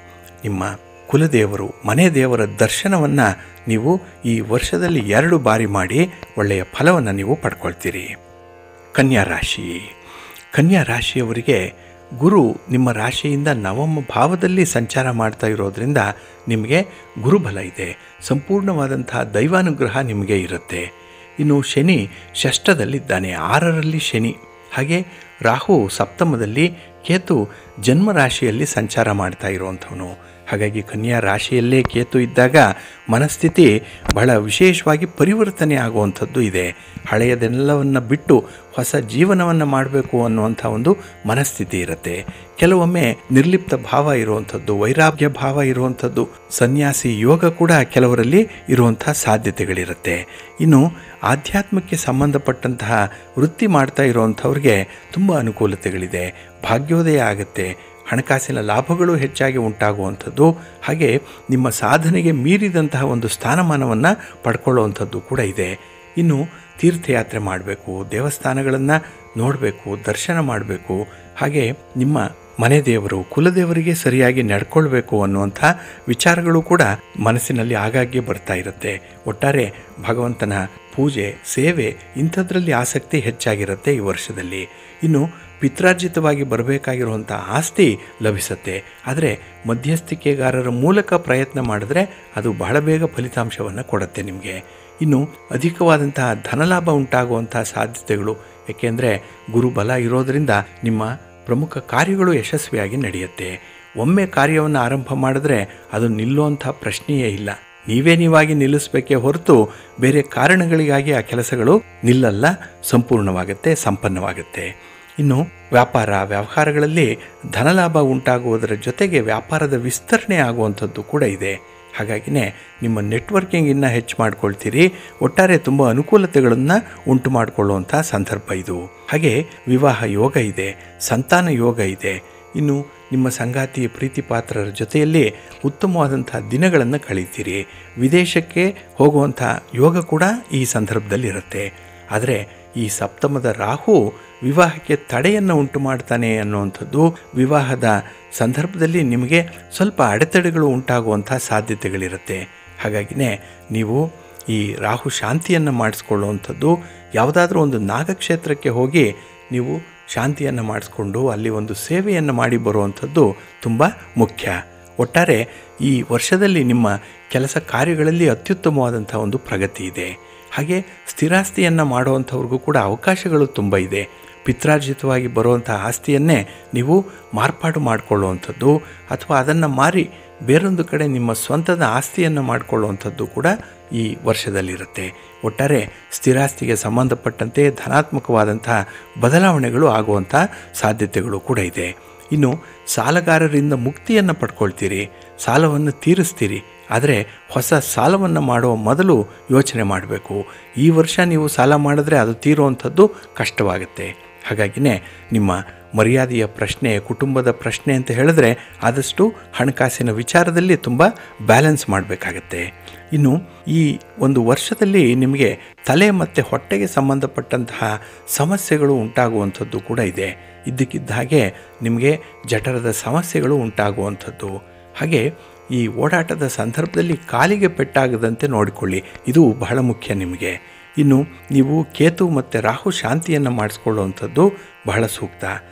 ನಿಮ್ಮ ಕುಲದೇವರು, ಮನೆ ದೇವರ ದರ್ಶನವನ್ನು ನೀವು ಈ ವರ್ಷದಲ್ಲಿ 2 ಬಾರಿ ಮಾಡಿ ಒಳ್ಳೆಯ ಫಲವನ್ನು ನೀವು ಪಡ್ಕೊಳ್ತೀರಿ. ಕನ್ಯಾ ರಾಶಿ. ಕನ್ಯಾ ರಾಶಿಯವರಿಗೆ ಗುರು ನಿಮ್ಮ ರಾಶಿಯಿಂದ 9ಮ ಭಾವದಲ್ಲಿ ಸಂಚಾರ ಮಾಡ್ತಾ ಇರೋದರಿಂದ ನಿಮಗೆ ಗುರುಬಲ ಇದೆ. ಸಂಪೂರ್ಣವಾದಂತಹ ದೈವಾನುಗ್ರಹ ನಿಮಗೆ ಇರುತ್ತೆ. ಇನ್ನು ಶನಿ ಷಷ್ಠದಲ್ಲಿದ್ದಾನೆ, 6ರಲ್ಲಿ ಶನಿ. ಹಾಗೆ ರಾಹು ಸಪ್ತಮದಲ್ಲಿ, ಕೇತು ಜನ್ಮರಾಶಿಯಲ್ಲಿ ಸಂಚಾರ ಮಾಡ್ತಾ ಇರುವಂಥವನು. ಹಾಗಾಗಿ ಕನ್ಯಾ ರಾಶಿಯಲ್ಲೇ ಕೇತು ಇದ್ದಾಗ ಮನಸ್ಥಿತಿ ಬಹಳ ವಿಶೇಷವಾಗಿ ಪರಿವರ್ತನೆ ಆಗುವಂಥದ್ದು ಇದೆ. ಹಳೆಯದೆಲ್ಲವನ್ನು ಬಿಟ್ಟು ಹೊಸ ಜೀವನವನ್ನು ಮಾಡಬೇಕು ಅನ್ನುವಂಥ ಒಂದು ಮನಸ್ಥಿತಿ ಇರುತ್ತೆ. ಕೆಲವೊಮ್ಮೆ ನಿರ್ಲಿಪ್ತ ಭಾವ ಇರುವಂಥದ್ದು, ವೈರಾಗ್ಯ ಭಾವ ಇರುವಂಥದ್ದು, ಸನ್ಯಾಸಿ ಯೋಗ ಕೂಡ ಕೆಲವರಲ್ಲಿ ಇರುವಂಥ ಸಾಧ್ಯತೆಗಳಿರುತ್ತೆ. ಇನ್ನು ಆಧ್ಯಾತ್ಮಕ್ಕೆ ಸಂಬಂಧಪಟ್ಟಂತಹ ವೃತ್ತಿ ಮಾಡ್ತಾ ಇರುವಂಥವ್ರಿಗೆ ತುಂಬ ಅನುಕೂಲತೆಗಳಿದೆ. ಭಾಗ್ಯೋದಯ ಆಗುತ್ತೆ. ಹಣಕಾಸಿನ ಲಾಭಗಳು ಹೆಚ್ಚಾಗಿ ಉಂಟಾಗುವಂಥದ್ದು, ಹಾಗೆ ನಿಮ್ಮ ಸಾಧನೆಗೆ ಮೀರಿದಂತಹ ಒಂದು ಸ್ಥಾನಮಾನವನ್ನು ಪಡ್ಕೊಳ್ಳುವಂಥದ್ದು ಕೂಡ ಇದೆ. ಇನ್ನು ತೀರ್ಥಯಾತ್ರೆ ಮಾಡಬೇಕು, ದೇವಸ್ಥಾನಗಳನ್ನು ನೋಡಬೇಕು, ದರ್ಶನ ಮಾಡಬೇಕು, ಹಾಗೆ ನಿಮ್ಮ ಮನೆ ದೇವರು, ಕುಲದೇವರಿಗೆ ಸರಿಯಾಗಿ ನಡ್ಕೊಳ್ಬೇಕು ಅನ್ನುವಂಥ ವಿಚಾರಗಳು ಕೂಡ ಮನಸ್ಸಿನಲ್ಲಿ ಆಗಾಗ್ಗೆ ಬರ್ತಾ ಇರುತ್ತೆ. ಒಟ್ಟಾರೆ ಭಗವಂತನ ಪೂಜೆ, ಸೇವೆ ಇಂಥದ್ರಲ್ಲಿ ಆಸಕ್ತಿ ಹೆಚ್ಚಾಗಿರುತ್ತೆ ಈ ವರ್ಷದಲ್ಲಿ. ಇನ್ನು ಪಿತ್ರಾರ್ಜಿತವಾಗಿ ಬರಬೇಕಾಗಿರುವಂಥ ಆಸ್ತಿ ಲಭಿಸುತ್ತೆ. ಆದರೆ ಮಧ್ಯಸ್ಥಿಕೆಗಾರರ ಮೂಲಕ ಪ್ರಯತ್ನ ಮಾಡಿದ್ರೆ ಅದು ಬಹಳ ಬೇಗ ಫಲಿತಾಂಶವನ್ನು ಕೊಡುತ್ತೆ ನಿಮಗೆ. ಇನ್ನು ಅಧಿಕವಾದಂತಹ ಧನಲಾಭ ಉಂಟಾಗುವಂಥ ಸಾಧ್ಯತೆಗಳು, ಏಕೆಂದರೆ ಗುರುಬಲ ಇರೋದರಿಂದ ನಿಮ್ಮ ಪ್ರಮುಖ ಕಾರ್ಯಗಳು ಯಶಸ್ವಿಯಾಗಿ ನಡೆಯುತ್ತೆ. ಒಮ್ಮೆ ಕಾರ್ಯವನ್ನು ಆರಂಭ ಮಾಡಿದ್ರೆ ಅದು ನಿಲ್ಲುವಂಥ ಪ್ರಶ್ನೆಯೇ ಇಲ್ಲ. ನೀವಾಗಿ ನಿಲ್ಲಿಸಬೇಕೇ ಹೊರತು ಬೇರೆ ಕಾರಣಗಳಿಗಾಗಿ ಆ ಕೆಲಸಗಳು ನಿಲ್ಲಲ್ಲ, ಸಂಪೂರ್ಣವಾಗುತ್ತೆ, ಸಂಪನ್ನವಾಗುತ್ತೆ. ಇನ್ನು ವ್ಯವಹಾರಗಳಲ್ಲಿ ಧನಲಾಭ ಉಂಟಾಗುವುದರ ಜೊತೆಗೆ ವ್ಯಾಪಾರದ ವಿಸ್ತರಣೆ ಆಗುವಂಥದ್ದು ಕೂಡ ಇದೆ. ಹಾಗಾಗಿನೇ ನಿಮ್ಮ ನೆಟ್ವರ್ಕಿಂಗ್ ಇನ್ನೂ ಹೆಚ್ಚು ಮಾಡ್ಕೊಳ್ತೀರಿ. ಒಟ್ಟಾರೆ ತುಂಬ ಅನುಕೂಲತೆಗಳನ್ನು ಉಂಟು ಮಾಡಿಕೊಳ್ಳುವಂಥ ಸಂದರ್ಭ ಇದು. ಹಾಗೆ ವಿವಾಹ ಯೋಗ ಇದೆ, ಸಂತಾನ ಯೋಗ ಇದೆ. ಇನ್ನು ನಿಮ್ಮ ಸಂಗಾತಿ ಪ್ರೀತಿ ಪಾತ್ರರ ಜೊತೆಯಲ್ಲಿ ಉತ್ತಮವಾದಂಥ ದಿನಗಳನ್ನು ಕಳೀತೀರಿ. ವಿದೇಶಕ್ಕೆ ಹೋಗುವಂಥ ಯೋಗ ಕೂಡ ಈ ಸಂದರ್ಭದಲ್ಲಿರುತ್ತೆ. ಆದರೆ ಈ ಸಪ್ತಮದ ರಾಹು ವಿವಾಹಕ್ಕೆ ತಡೆಯನ್ನು ಉಂಟು ಮಾಡ್ತಾನೆ ಅನ್ನುವಂಥದ್ದು, ವಿವಾಹದ ಸಂದರ್ಭದಲ್ಲಿ ನಿಮಗೆ ಸ್ವಲ್ಪ ಅಡೆತಡೆಗಳು ಉಂಟಾಗುವಂಥ ಸಾಧ್ಯತೆಗಳಿರುತ್ತೆ. ಹಾಗಾಗಿನೇ ನೀವು ಈ ರಾಹು ಶಾಂತಿಯನ್ನು ಮಾಡಿಸ್ಕೊಳ್ಳುವಂಥದ್ದು, ಯಾವುದಾದ್ರೂ ಒಂದು ನಾಗಕ್ಷೇತ್ರಕ್ಕೆ ಹೋಗಿ ನೀವು ಶಾಂತಿಯನ್ನು ಮಾಡಿಸ್ಕೊಂಡು ಅಲ್ಲಿ ಒಂದು ಸೇವೆಯನ್ನು ಮಾಡಿ ಬರುವಂಥದ್ದು ತುಂಬ ಮುಖ್ಯ. ಒಟ್ಟಾರೆ ಈ ವರ್ಷದಲ್ಲಿ ನಿಮ್ಮ ಕೆಲಸ ಕಾರ್ಯಗಳಲ್ಲಿ ಅತ್ಯುತ್ತಮವಾದಂಥ ಒಂದು ಪ್ರಗತಿ ಇದೆ. ಹಾಗೆ ಸ್ಥಿರಾಸ್ತಿಯನ್ನು ಮಾಡುವಂಥವ್ರಿಗೂ ಕೂಡ ಅವಕಾಶಗಳು ತುಂಬ ಇದೆ. ಪಿತ್ರಾರ್ಜಿತವಾಗಿ ಬರುವಂಥ ಆಸ್ತಿಯನ್ನೇ ನೀವು ಮಾರ್ಪಾಡು ಮಾಡಿಕೊಳ್ಳುವಂಥದ್ದು ಅಥವಾ ಅದನ್ನು ಮಾರಿ ಬೇರೊಂದು ಕಡೆ ನಿಮ್ಮ ಸ್ವಂತದ ಆಸ್ತಿಯನ್ನು ಮಾಡಿಕೊಳ್ಳುವಂಥದ್ದು ಕೂಡ ಈ ವರ್ಷದಲ್ಲಿರುತ್ತೆ. ಒಟ್ಟಾರೆ ಸ್ಥಿರಾಸ್ತಿಗೆ ಸಂಬಂಧಪಟ್ಟಂತೆ ಧನಾತ್ಮಕವಾದಂಥ ಬದಲಾವಣೆಗಳು ಆಗುವಂಥ ಸಾಧ್ಯತೆಗಳು ಕೂಡ ಇದೆ. ಇನ್ನು ಸಾಲಗಾರರಿಂದ ಮುಕ್ತಿಯನ್ನು ಪಡ್ಕೊಳ್ತೀರಿ, ಸಾಲವನ್ನು ತೀರಿಸ್ತೀರಿ. ಆದರೆ ಹೊಸ ಸಾಲವನ್ನು ಮಾಡುವ ಮೊದಲು ಯೋಚನೆ ಮಾಡಬೇಕು. ಈ ವರ್ಷ ನೀವು ಸಾಲ ಮಾಡಿದ್ರೆ ಅದು ತೀರುವಂಥದ್ದು ಕಷ್ಟವಾಗುತ್ತೆ. ಹಾಗಾಗಿನೇ ನಿಮ್ಮ ಮರ್ಯಾದೆಯ ಪ್ರಶ್ನೆ, ಕುಟುಂಬದ ಪ್ರಶ್ನೆ ಅಂತ ಹೇಳಿದ್ರೆ ಆದಷ್ಟು ಹಣಕಾಸಿನ ವಿಚಾರದಲ್ಲಿ ತುಂಬ ಬ್ಯಾಲೆನ್ಸ್ ಮಾಡಬೇಕಾಗತ್ತೆ. ಇನ್ನು ಈ ಒಂದು ವರ್ಷದಲ್ಲಿ ನಿಮಗೆ ತಲೆ ಮತ್ತು ಹೊಟ್ಟೆಗೆ ಸಂಬಂಧಪಟ್ಟಂತಹ ಸಮಸ್ಯೆಗಳು ಉಂಟಾಗುವಂಥದ್ದು ಕೂಡ ಇದೆ. ಇದ್ದಕ್ಕಿದ್ದ ಹಾಗೆ ನಿಮಗೆ ಜಠರದ ಸಮಸ್ಯೆಗಳು ಉಂಟಾಗುವಂಥದ್ದು. ಹಾಗೆ ಈ ಓಡಾಟದ ಸಂದರ್ಭದಲ್ಲಿ ಕಾಲಿಗೆ ಪೆಟ್ಟಾಗದಂತೆ ನೋಡಿಕೊಳ್ಳಿ, ಇದು ಬಹಳ ಮುಖ್ಯ ನಿಮಗೆ. ಇನ್ನು ನೀವು ಕೇತು ಮತ್ತು ರಾಹು ಶಾಂತಿಯನ್ನು ಮಾಡಿಸ್ಕೊಳ್ಳುವಂಥದ್ದು ಬಹಳ ಸೂಕ್ತ.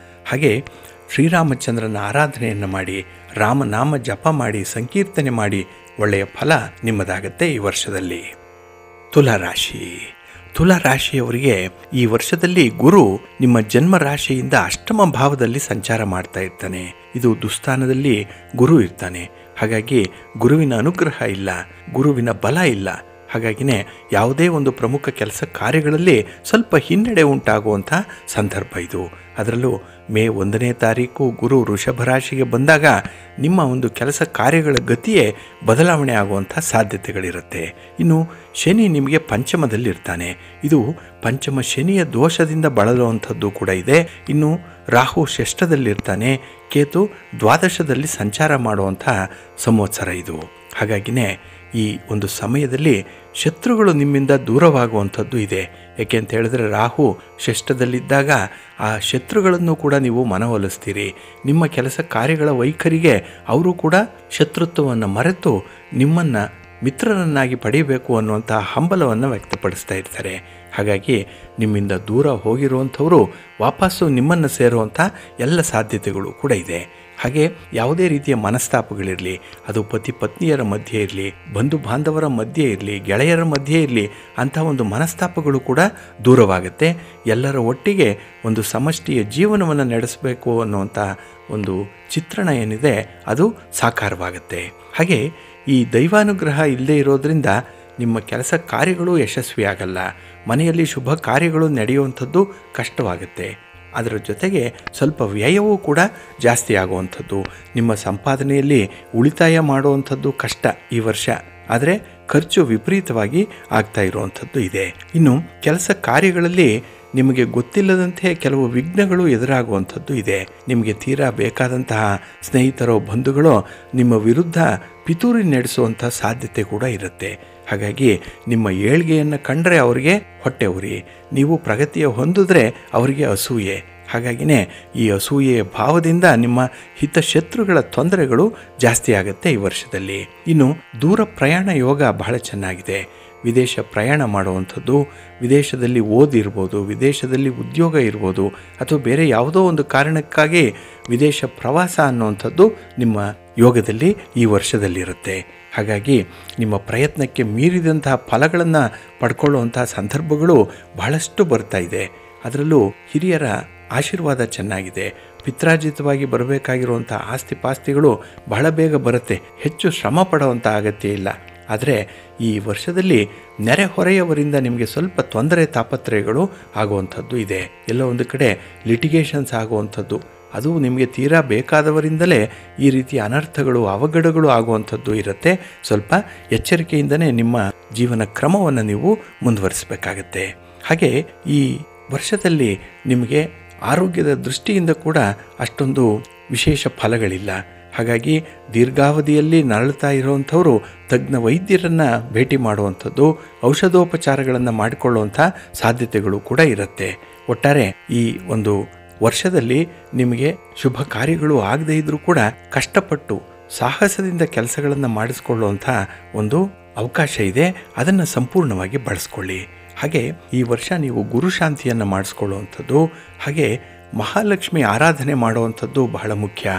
ಹಾಗೆ ಶ್ರೀರಾಮಚಂದ್ರನ ಆರಾಧನೆಯನ್ನು ಮಾಡಿ, ರಾಮನಾಮ ಜಪ ಮಾಡಿ, ಸಂಕೀರ್ತನೆ ಮಾಡಿ, ಒಳ್ಳೆಯ ಫಲ ನಿಮ್ಮದಾಗತ್ತೆ ಈ ವರ್ಷದಲ್ಲಿ. ತುಲಾರಾಶಿ. ತುಲಾರಾಶಿಯವರಿಗೆ ಈ ವರ್ಷದಲ್ಲಿ ಗುರು ನಿಮ್ಮ ಜನ್ಮ ರಾಶಿಯಿಂದ ಅಷ್ಟಮ ಭಾವದಲ್ಲಿ ಸಂಚಾರ ಮಾಡ್ತಾ ಇರ್ತಾನೆ. ಇದು ದುಸ್ಥಾನದಲ್ಲಿ ಗುರು ಇರ್ತಾನೆ. ಹಾಗಾಗಿ ಗುರುವಿನ ಅನುಗ್ರಹ ಇಲ್ಲ, ಗುರುವಿನ ಬಲ ಇಲ್ಲ. ಹಾಗಾಗಿನೇ ಯಾವುದೇ ಒಂದು ಪ್ರಮುಖ ಕೆಲಸ ಕಾರ್ಯಗಳಲ್ಲಿ ಸ್ವಲ್ಪ ಹಿನ್ನಡೆ ಉಂಟಾಗುವಂಥ ಸಂದರ್ಭ ಇದು. ಅದರಲ್ಲೂ ಮೇ 1ನೇ ತಾರೀಕು ಗುರು ವೃಷಭ ರಾಶಿಗೆ ಬಂದಾಗ ನಿಮ್ಮ ಒಂದು ಕೆಲಸ ಕಾರ್ಯಗಳ ಗತಿಯೇ ಬದಲಾವಣೆ ಆಗುವಂಥ ಸಾಧ್ಯತೆಗಳಿರುತ್ತೆ. ಇನ್ನು ಶನಿ ನಿಮಗೆ ಪಂಚಮದಲ್ಲಿರ್ತಾನೆ. ಇದು ಪಂಚಮ ಶನಿಯ ದೋಷದಿಂದ ಬಳಲುವಂಥದ್ದು ಕೂಡ ಇದೆ. ಇನ್ನು ರಾಹು ಷಷ್ಠದಲ್ಲಿರ್ತಾನೆ, ಕೇತು ದ್ವಾದಶದಲ್ಲಿ ಸಂಚಾರ ಮಾಡುವಂಥ ಸಂವತ್ಸರ ಇದು. ಹಾಗಾಗಿನೇ ಈ ಒಂದು ಸಮಯದಲ್ಲಿ ಶತ್ರುಗಳು ನಿಮ್ಮಿಂದ ದೂರವಾಗುವಂಥದ್ದು ಇದೆ. ಯಾಕೆ ಅಂತ ಹೇಳಿದ್ರೆ ರಾಹು ಷಷ್ಠದಲ್ಲಿದ್ದಾಗ ಆ ಶತ್ರುಗಳನ್ನು ಕೂಡ ನೀವು ಮನವೊಲಿಸ್ತೀರಿ. ನಿಮ್ಮ ಕೆಲಸ ಕಾರ್ಯಗಳ ವೈಖರಿಗೆ ಅವರು ಕೂಡ ಶತ್ರುತ್ವವನ್ನು ಮರೆತು ನಿಮ್ಮನ್ನು ಮಿತ್ರರನ್ನಾಗಿ ಪಡೆಯಬೇಕು ಅನ್ನುವಂಥ ಹಂಬಲವನ್ನು ವ್ಯಕ್ತಪಡಿಸ್ತಾ ಇರ್ತಾರೆ. ಹಾಗಾಗಿ ನಿಮ್ಮಿಂದ ದೂರ ಹೋಗಿರುವಂಥವರು ವಾಪಸ್ಸು ನಿಮ್ಮನ್ನು ಸೇರುವಂಥ ಎಲ್ಲ ಸಾಧ್ಯತೆಗಳು ಕೂಡ ಇದೆ. ಹಾಗೆ ಯಾವುದೇ ರೀತಿಯ ಮನಸ್ತಾಪಗಳಿರಲಿ, ಅದು ಪತಿ ಪತ್ನಿಯರ ಮಧ್ಯೆ ಇರಲಿ, ಬಂಧು ಬಾಂಧವರ ಮಧ್ಯೆ ಇರಲಿ, ಗೆಳೆಯರ ಮಧ್ಯೆ ಇರಲಿ, ಅಂಥ ಒಂದು ಮನಸ್ತಾಪಗಳು ಕೂಡ ದೂರವಾಗುತ್ತೆ. ಎಲ್ಲರ ಒಟ್ಟಿಗೆ ಒಂದು ಸಮಷ್ಟಿಯ ಜೀವನವನ್ನು ನಡೆಸಬೇಕು ಅನ್ನುವಂಥ ಒಂದು ಚಿತ್ರಣ ಏನಿದೆ ಅದು ಸಾಕಾರವಾಗುತ್ತೆ. ಹಾಗೆ ಈ ದೈವಾನುಗ್ರಹ ಇಲ್ಲದೆ ಇರೋದರಿಂದ ನಿಮ್ಮ ಕೆಲಸ ಕಾರ್ಯಗಳು ಯಶಸ್ವಿಯಾಗಲ್ಲ. ಮನೆಯಲ್ಲಿ ಶುಭ ಕಾರ್ಯಗಳು ನಡೆಯುವಂಥದ್ದು ಕಷ್ಟವಾಗುತ್ತೆ. ಅದರ ಜೊತೆಗೆ ಸ್ವಲ್ಪ ವ್ಯಯವೂ ಕೂಡ ಜಾಸ್ತಿ ಆಗುವಂಥದ್ದು. ನಿಮ್ಮ ಸಂಪಾದನೆಯಲ್ಲಿ ಉಳಿತಾಯ ಮಾಡುವಂಥದ್ದು ಕಷ್ಟ ಈ ವರ್ಷ. ಆದರೆ ಖರ್ಚು ವಿಪರೀತವಾಗಿ ಆಗ್ತಾ ಇರುವಂಥದ್ದು ಇದೆ. ಇನ್ನು ಕೆಲಸ ಕಾರ್ಯಗಳಲ್ಲಿ ನಿಮಗೆ ಗೊತ್ತಿಲ್ಲದಂತೆ ಕೆಲವು ವಿಘ್ನಗಳು ಎದುರಾಗುವಂಥದ್ದು ಇದೆ. ನಿಮಗೆ ತೀರಾ ಬೇಕಾದಂತಹ ಸ್ನೇಹಿತರೋ ಬಂಧುಗಳೋ ನಿಮ್ಮ ವಿರುದ್ಧ ಪಿತೂರಿ ನಡೆಸುವಂಥ ಸಾಧ್ಯತೆ ಕೂಡ ಇರುತ್ತೆ. ಹಾಗಾಗಿ ನಿಮ್ಮ ಏಳ್ಗೆಯನ್ನು ಕಂಡರೆ ಅವರಿಗೆ ಹೊಟ್ಟೆ ಉರಿ, ನೀವು ಪ್ರಗತಿಯ ಹೊಂದಿದ್ರೆ ಅವರಿಗೆ ಅಸೂಯೆ. ಹಾಗಾಗಿನೇ ಈ ಅಸೂಯೆಯ ಭಾವದಿಂದ ನಿಮ್ಮ ಹಿತಶತ್ರುಗಳ ತೊಂದರೆಗಳು ಜಾಸ್ತಿ ಆಗುತ್ತೆ ಈ ವರ್ಷದಲ್ಲಿ. ಇನ್ನು ದೂರ ಪ್ರಯಾಣ ಯೋಗ ಬಹಳ ಚೆನ್ನಾಗಿದೆ. ವಿದೇಶ ಪ್ರಯಾಣ ಮಾಡುವಂಥದ್ದು, ವಿದೇಶದಲ್ಲಿ ಓದಿರ್ಬೋದು, ವಿದೇಶದಲ್ಲಿ ಉದ್ಯೋಗ ಇರ್ಬೋದು, ಅಥವಾ ಬೇರೆ ಯಾವುದೋ ಒಂದು ಕಾರಣಕ್ಕಾಗಿ ವಿದೇಶ ಪ್ರವಾಸ ಅನ್ನುವಂಥದ್ದು ನಿಮ್ಮ ಯೋಗದಲ್ಲಿ ಈ ವರ್ಷದಲ್ಲಿರುತ್ತೆ. ಹಾಗಾಗಿ ನಿಮ್ಮ ಪ್ರಯತ್ನಕ್ಕೆ ಮೀರಿದಂತಹ ಫಲಗಳನ್ನು ಪಡ್ಕೊಳ್ಳುವಂತಹ ಸಂದರ್ಭಗಳು ಬಹಳಷ್ಟು ಬರ್ತಾ ಇದೆ. ಅದರಲ್ಲೂ ಹಿರಿಯರ ಆಶೀರ್ವಾದ ಚೆನ್ನಾಗಿದೆ. ಪಿತ್ರಾರ್ಜಿತವಾಗಿ ಬರಬೇಕಾಗಿರುವಂಥ ಆಸ್ತಿ ಪಾಸ್ತಿಗಳು ಬಹಳ ಬೇಗ ಬರುತ್ತೆ. ಹೆಚ್ಚು ಶ್ರಮ ಪಡುವಂಥ ಅಗತ್ಯ ಇಲ್ಲ. ಆದರೆ ಈ ವರ್ಷದಲ್ಲಿ ನೆರೆಹೊರೆಯವರಿಂದ ನಿಮಗೆ ಸ್ವಲ್ಪ ತೊಂದರೆ ತಾಪತ್ರಯಗಳು ಆಗುವಂಥದ್ದು ಇದೆ. ಎಲ್ಲ ಒಂದು ಕಡೆ ಲಿಟಿಗೇಷನ್ಸ್ ಆಗುವಂಥದ್ದು, ಅದು ನಿಮಗೆ ತೀರಾ ಬೇಕಾದವರಿಂದಲೇ ಈ ರೀತಿ ಅನರ್ಥಗಳು ಅವಘಡಗಳು ಆಗುವಂಥದ್ದು ಇರುತ್ತೆ. ಸ್ವಲ್ಪ ಎಚ್ಚರಿಕೆಯಿಂದನೇ ನಿಮ್ಮ ಜೀವನ ಕ್ರಮವನ್ನು ನೀವು ಮುಂದುವರಿಸಬೇಕಾಗತ್ತೆ. ಹಾಗೆ ಈ ವರ್ಷದಲ್ಲಿ ನಿಮಗೆ ಆರೋಗ್ಯದ ದೃಷ್ಟಿಯಿಂದ ಕೂಡ ಅಷ್ಟೊಂದು ವಿಶೇಷ ಫಲಗಳಿಲ್ಲ. ಹಾಗಾಗಿ ದೀರ್ಘಾವಧಿಯಲ್ಲಿ ನರಳುತ್ತಾ ಇರುವಂಥವರು ತಜ್ಞ ವೈದ್ಯರನ್ನು ಭೇಟಿ ಮಾಡುವಂಥದ್ದು, ಔಷಧೋಪಚಾರಗಳನ್ನು ಮಾಡಿಕೊಳ್ಳುವಂಥ ಸಾಧ್ಯತೆಗಳು ಕೂಡ ಇರುತ್ತೆ. ಒಟ್ಟಾರೆ ಈ ಒಂದು ವರ್ಷದಲ್ಲಿ ನಿಮಗೆ ಶುಭ ಕಾರ್ಯಗಳು ಆಗದೇ ಇದ್ದರೂ ಕೂಡ ಕಷ್ಟಪಟ್ಟು ಸಾಹಸದಿಂದ ಕೆಲಸಗಳನ್ನು ಮಾಡಿಸ್ಕೊಳ್ಳುವಂಥ ಒಂದು ಅವಕಾಶ ಇದೆ. ಅದನ್ನು ಸಂಪೂರ್ಣವಾಗಿ ಬಳಸ್ಕೊಳ್ಳಿ. ಹಾಗೆ ಈ ವರ್ಷ ನೀವು ಗುರುಶಾಂತಿಯನ್ನು ಮಾಡಿಸ್ಕೊಳ್ಳುವಂಥದ್ದು, ಹಾಗೆ ಮಹಾಲಕ್ಷ್ಮಿ ಆರಾಧನೆ ಮಾಡುವಂಥದ್ದು ಬಹಳ ಮುಖ್ಯ.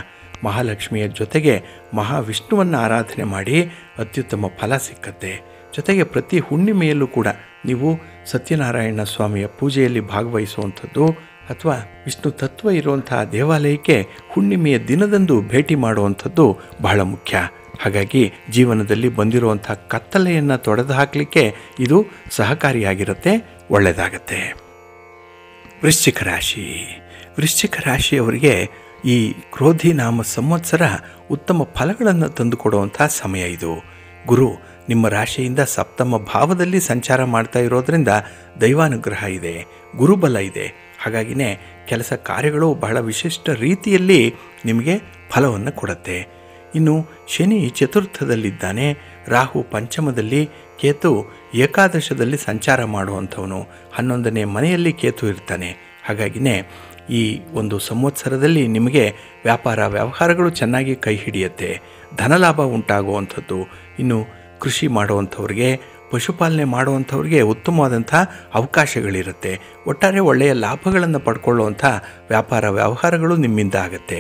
ಮಹಾಲಕ್ಷ್ಮಿಯ ಜೊತೆಗೆ ಮಹಾವಿಷ್ಣುವನ್ನು ಆರಾಧನೆ ಮಾಡಿ ಅತ್ಯುತ್ತಮ ಫಲ ಸಿಕ್ಕತ್ತೆ. ಜೊತೆಗೆ ಪ್ರತಿ ಹುಣ್ಣಿಮೆಯಲ್ಲೂ ಕೂಡ ನೀವು ಸತ್ಯನಾರಾಯಣ ಸ್ವಾಮಿಯ ಪೂಜೆಯಲ್ಲಿ ಭಾಗವಹಿಸುವಂಥದ್ದು, ಅಥವಾ ವಿಷ್ಣು ತತ್ವ ಇರುವಂತಹ ದೇವಾಲಯಕ್ಕೆ ಹುಣ್ಣಿಮೆಯ ದಿನದಂದು ಭೇಟಿ ಮಾಡುವಂಥದ್ದು ಬಹಳ ಮುಖ್ಯ. ಹಾಗಾಗಿ ಜೀವನದಲ್ಲಿ ಬಂದಿರುವಂಥ ಕತ್ತಲೆಯನ್ನು ತೊಡೆದು ಹಾಕಲಿಕ್ಕೆ ಇದು ಸಹಕಾರಿಯಾಗಿರುತ್ತೆ, ಒಳ್ಳೆಯದಾಗತ್ತೆ. ವೃಶ್ಚಿಕ ರಾಶಿ. ವೃಶ್ಚಿಕ ರಾಶಿಯವರಿಗೆ ಈ ಕ್ರೋಧಿ ನಾಮ ಸಂವತ್ಸರ ಉತ್ತಮ ಫಲಗಳನ್ನು ತಂದುಕೊಡುವಂಥ ಸಮಯ ಇದು. ಗುರು ನಿಮ್ಮ ರಾಶಿಯಿಂದ ಸಪ್ತಮ ಭಾವದಲ್ಲಿ ಸಂಚಾರ ಮಾಡ್ತಾ ಇರೋದರಿಂದ ದೈವಾನುಗ್ರಹ ಇದೆ, ಗುರುಬಲ ಇದೆ. ಹಾಗಾಗಿನೇ ಕೆಲಸ ಕಾರ್ಯಗಳು ಬಹಳ ವಿಶಿಷ್ಟ ರೀತಿಯಲ್ಲಿ ನಿಮಗೆ ಫಲವನ್ನು ಕೊಡುತ್ತೆ. ಇನ್ನು ಶನಿ ಚತುರ್ಥದಲ್ಲಿದ್ದಾನೆ, ರಾಹು ಪಂಚಮದಲ್ಲಿ, ಕೇತು ಏಕಾದಶದಲ್ಲಿ ಸಂಚಾರ ಮಾಡುವಂಥವನು. 11ನೇ ಮನೆಯಲ್ಲಿ ಕೇತು ಇರ್ತಾನೆ. ಹಾಗಾಗಿನೇ ಈ ಒಂದು ಸಂವತ್ಸರದಲ್ಲಿ ನಿಮಗೆ ವ್ಯಾಪಾರ ವ್ಯವಹಾರಗಳು ಚೆನ್ನಾಗಿ ಕೈ ಹಿಡಿಯುತ್ತೆ, ಧನಲಾಭ ಉಂಟಾಗುವಂಥದ್ದು. ಇನ್ನು ಕೃಷಿ ಮಾಡುವಂಥವ್ರಿಗೆ, ಪಶುಪಾಲನೆ ಮಾಡುವಂಥವ್ರಿಗೆ ಉತ್ತಮವಾದಂಥ ಅವಕಾಶಗಳಿರುತ್ತೆ. ಒಟ್ಟಾರೆ ಒಳ್ಳೆಯ ಲಾಭಗಳನ್ನು ಪಡ್ಕೊಳ್ಳುವಂಥ ವ್ಯಾಪಾರ ವ್ಯವಹಾರಗಳು ನಿಮ್ಮಿಂದ ಆಗುತ್ತೆ.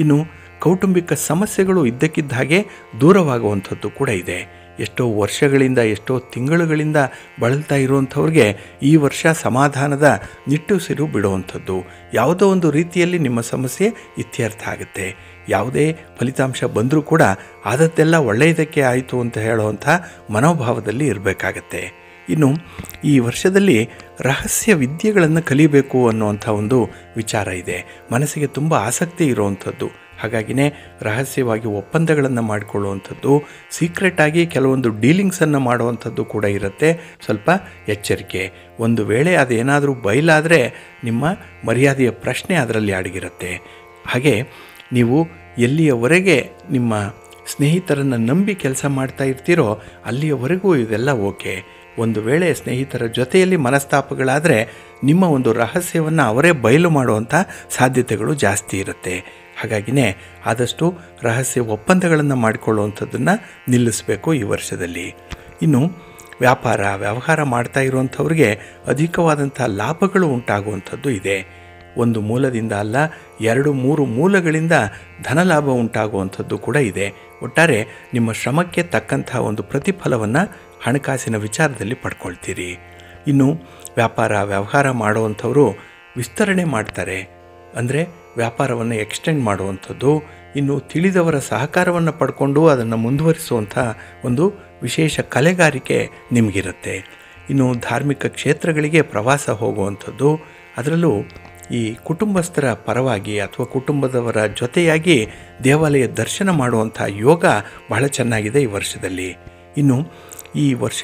ಇನ್ನು ಕೌಟುಂಬಿಕ ಸಮಸ್ಯೆಗಳು ಇದ್ದಕ್ಕಿದ್ದ ಹಾಗೆ ದೂರವಾಗುವಂಥದ್ದು ಕೂಡ ಇದೆ. ಎಷ್ಟೋ ವರ್ಷಗಳಿಂದ, ಎಷ್ಟೋ ತಿಂಗಳುಗಳಿಂದ ಬಳಲ್ತಾ ಇರುವಂಥವ್ರಿಗೆ ಈ ವರ್ಷ ಸಮಾಧಾನದ ನಿಟ್ಟುಸಿರು ಬಿಡುವಂಥದ್ದು. ಯಾವುದೋ ಒಂದು ರೀತಿಯಲ್ಲಿ ನಿಮ್ಮ ಸಮಸ್ಯೆ ಇತ್ಯರ್ಥ ಆಗುತ್ತೆ. ಯಾವುದೇ ಫಲಿತಾಂಶ ಬಂದರೂ ಕೂಡ ಆದದ್ದೆಲ್ಲ ಒಳ್ಳೆಯದಕ್ಕೆ ಆಯಿತು ಅಂತ ಹೇಳುವಂಥ ಮನೋಭಾವದಲ್ಲಿ ಇರಬೇಕಾಗತ್ತೆ. ಇನ್ನು ಈ ವರ್ಷದಲ್ಲಿ ರಹಸ್ಯ ವಿದ್ಯೆಗಳನ್ನು ಕಲಿಬೇಕು ಅನ್ನುವಂಥ ಒಂದು ವಿಚಾರ ಇದೆ. ಮನಸ್ಸಿಗೆ ತುಂಬ ಆಸಕ್ತಿ ಇರುವಂಥದ್ದು. ಹಾಗಾಗಿನೇ ರಹಸ್ಯವಾಗಿ ಒಪ್ಪಂದಗಳನ್ನು ಮಾಡಿಕೊಳ್ಳುವಂಥದ್ದು, ಸೀಕ್ರೆಟಾಗಿ ಕೆಲವೊಂದು ಡೀಲಿಂಗ್ಸನ್ನು ಮಾಡುವಂಥದ್ದು ಕೂಡ ಇರುತ್ತೆ. ಸ್ವಲ್ಪ ಎಚ್ಚರಿಕೆ. ಒಂದು ವೇಳೆ ಅದೇನಾದರೂ ಬಯಲಾದರೆ ನಿಮ್ಮ ಮರ್ಯಾದೆಯ ಪ್ರಶ್ನೆ ಅದರಲ್ಲಿ ಅಡಗಿರುತ್ತೆ. ಹಾಗೆ ನೀವು ಎಲ್ಲಿಯವರೆಗೆ ನಿಮ್ಮ ಸ್ನೇಹಿತರನ್ನು ನಂಬಿ ಕೆಲಸ ಮಾಡ್ತಾ ಇರ್ತೀರೋ ಅಲ್ಲಿಯವರೆಗೂ ಇದೆಲ್ಲ ಓಕೆ. ಒಂದು ವೇಳೆ ಸ್ನೇಹಿತರ ಜೊತೆಯಲ್ಲಿ ಮನಸ್ತಾಪಗಳಾದರೆ ನಿಮ್ಮ ಒಂದು ರಹಸ್ಯವನ್ನು ಅವರೇ ಬಯಲು ಮಾಡುವಂಥ ಸಾಧ್ಯತೆಗಳು ಜಾಸ್ತಿ ಇರುತ್ತೆ. ಹಾಗಾಗಿನೇ ಆದಷ್ಟು ರಹಸ್ಯ ಒಪ್ಪಂದಗಳನ್ನು ಮಾಡಿಕೊಳ್ಳುವಂಥದ್ದನ್ನು ನಿಲ್ಲಿಸಬೇಕು ಈ ವರ್ಷದಲ್ಲಿ. ಇನ್ನು ವ್ಯವಹಾರ ಮಾಡ್ತಾ ಇರುವಂಥವ್ರಿಗೆ ಅಧಿಕವಾದಂಥ ಲಾಭಗಳು ಉಂಟಾಗುವಂಥದ್ದು ಇದೆ. ಒಂದು ಮೂಲದಿಂದ ಅಲ್ಲ, 2-3 ಮೂಲಗಳಿಂದ ಧನಲಾಭ ಉಂಟಾಗುವಂಥದ್ದು ಕೂಡ ಇದೆ. ಒಟ್ಟಾರೆ ನಿಮ್ಮ ಶ್ರಮಕ್ಕೆ ತಕ್ಕಂಥ ಒಂದು ಪ್ರತಿಫಲವನ್ನು ಹಣಕಾಸಿನ ವಿಚಾರದಲ್ಲಿ ಪಡ್ಕೊಳ್ತೀರಿ. ಇನ್ನು ವ್ಯವಹಾರ ಮಾಡುವಂಥವರು ವಿಸ್ತರಣೆ ಮಾಡ್ತಾರೆ, ಅಂದರೆ ವ್ಯಾಪಾರವನ್ನು ಎಕ್ಸ್ಟೆಂಡ್ ಮಾಡುವಂಥದ್ದು. ಇನ್ನು ತಿಳಿದವರ ಸಹಕಾರವನ್ನು ಪಡ್ಕೊಂಡು ಅದನ್ನು ಮುಂದುವರಿಸುವಂಥ ಒಂದು ವಿಶೇಷ ಕಲೆಗಾರಿಕೆ ನಿಮಗಿರುತ್ತೆ. ಇನ್ನು ಧಾರ್ಮಿಕ ಕ್ಷೇತ್ರಗಳಿಗೆ ಪ್ರವಾಸ ಹೋಗುವಂಥದ್ದು, ಅದರಲ್ಲೂ ಈ ಕುಟುಂಬಸ್ಥರ ಪರವಾಗಿ ಅಥವಾ ಕುಟುಂಬದವರ ಜೊತೆಯಾಗಿ ದೇವಾಲಯ ದರ್ಶನ ಮಾಡುವಂಥ ಯೋಗ ಬಹಳ ಚೆನ್ನಾಗಿದೆ ಈ ವರ್ಷದಲ್ಲಿ. ಇನ್ನು ಈ ವರ್ಷ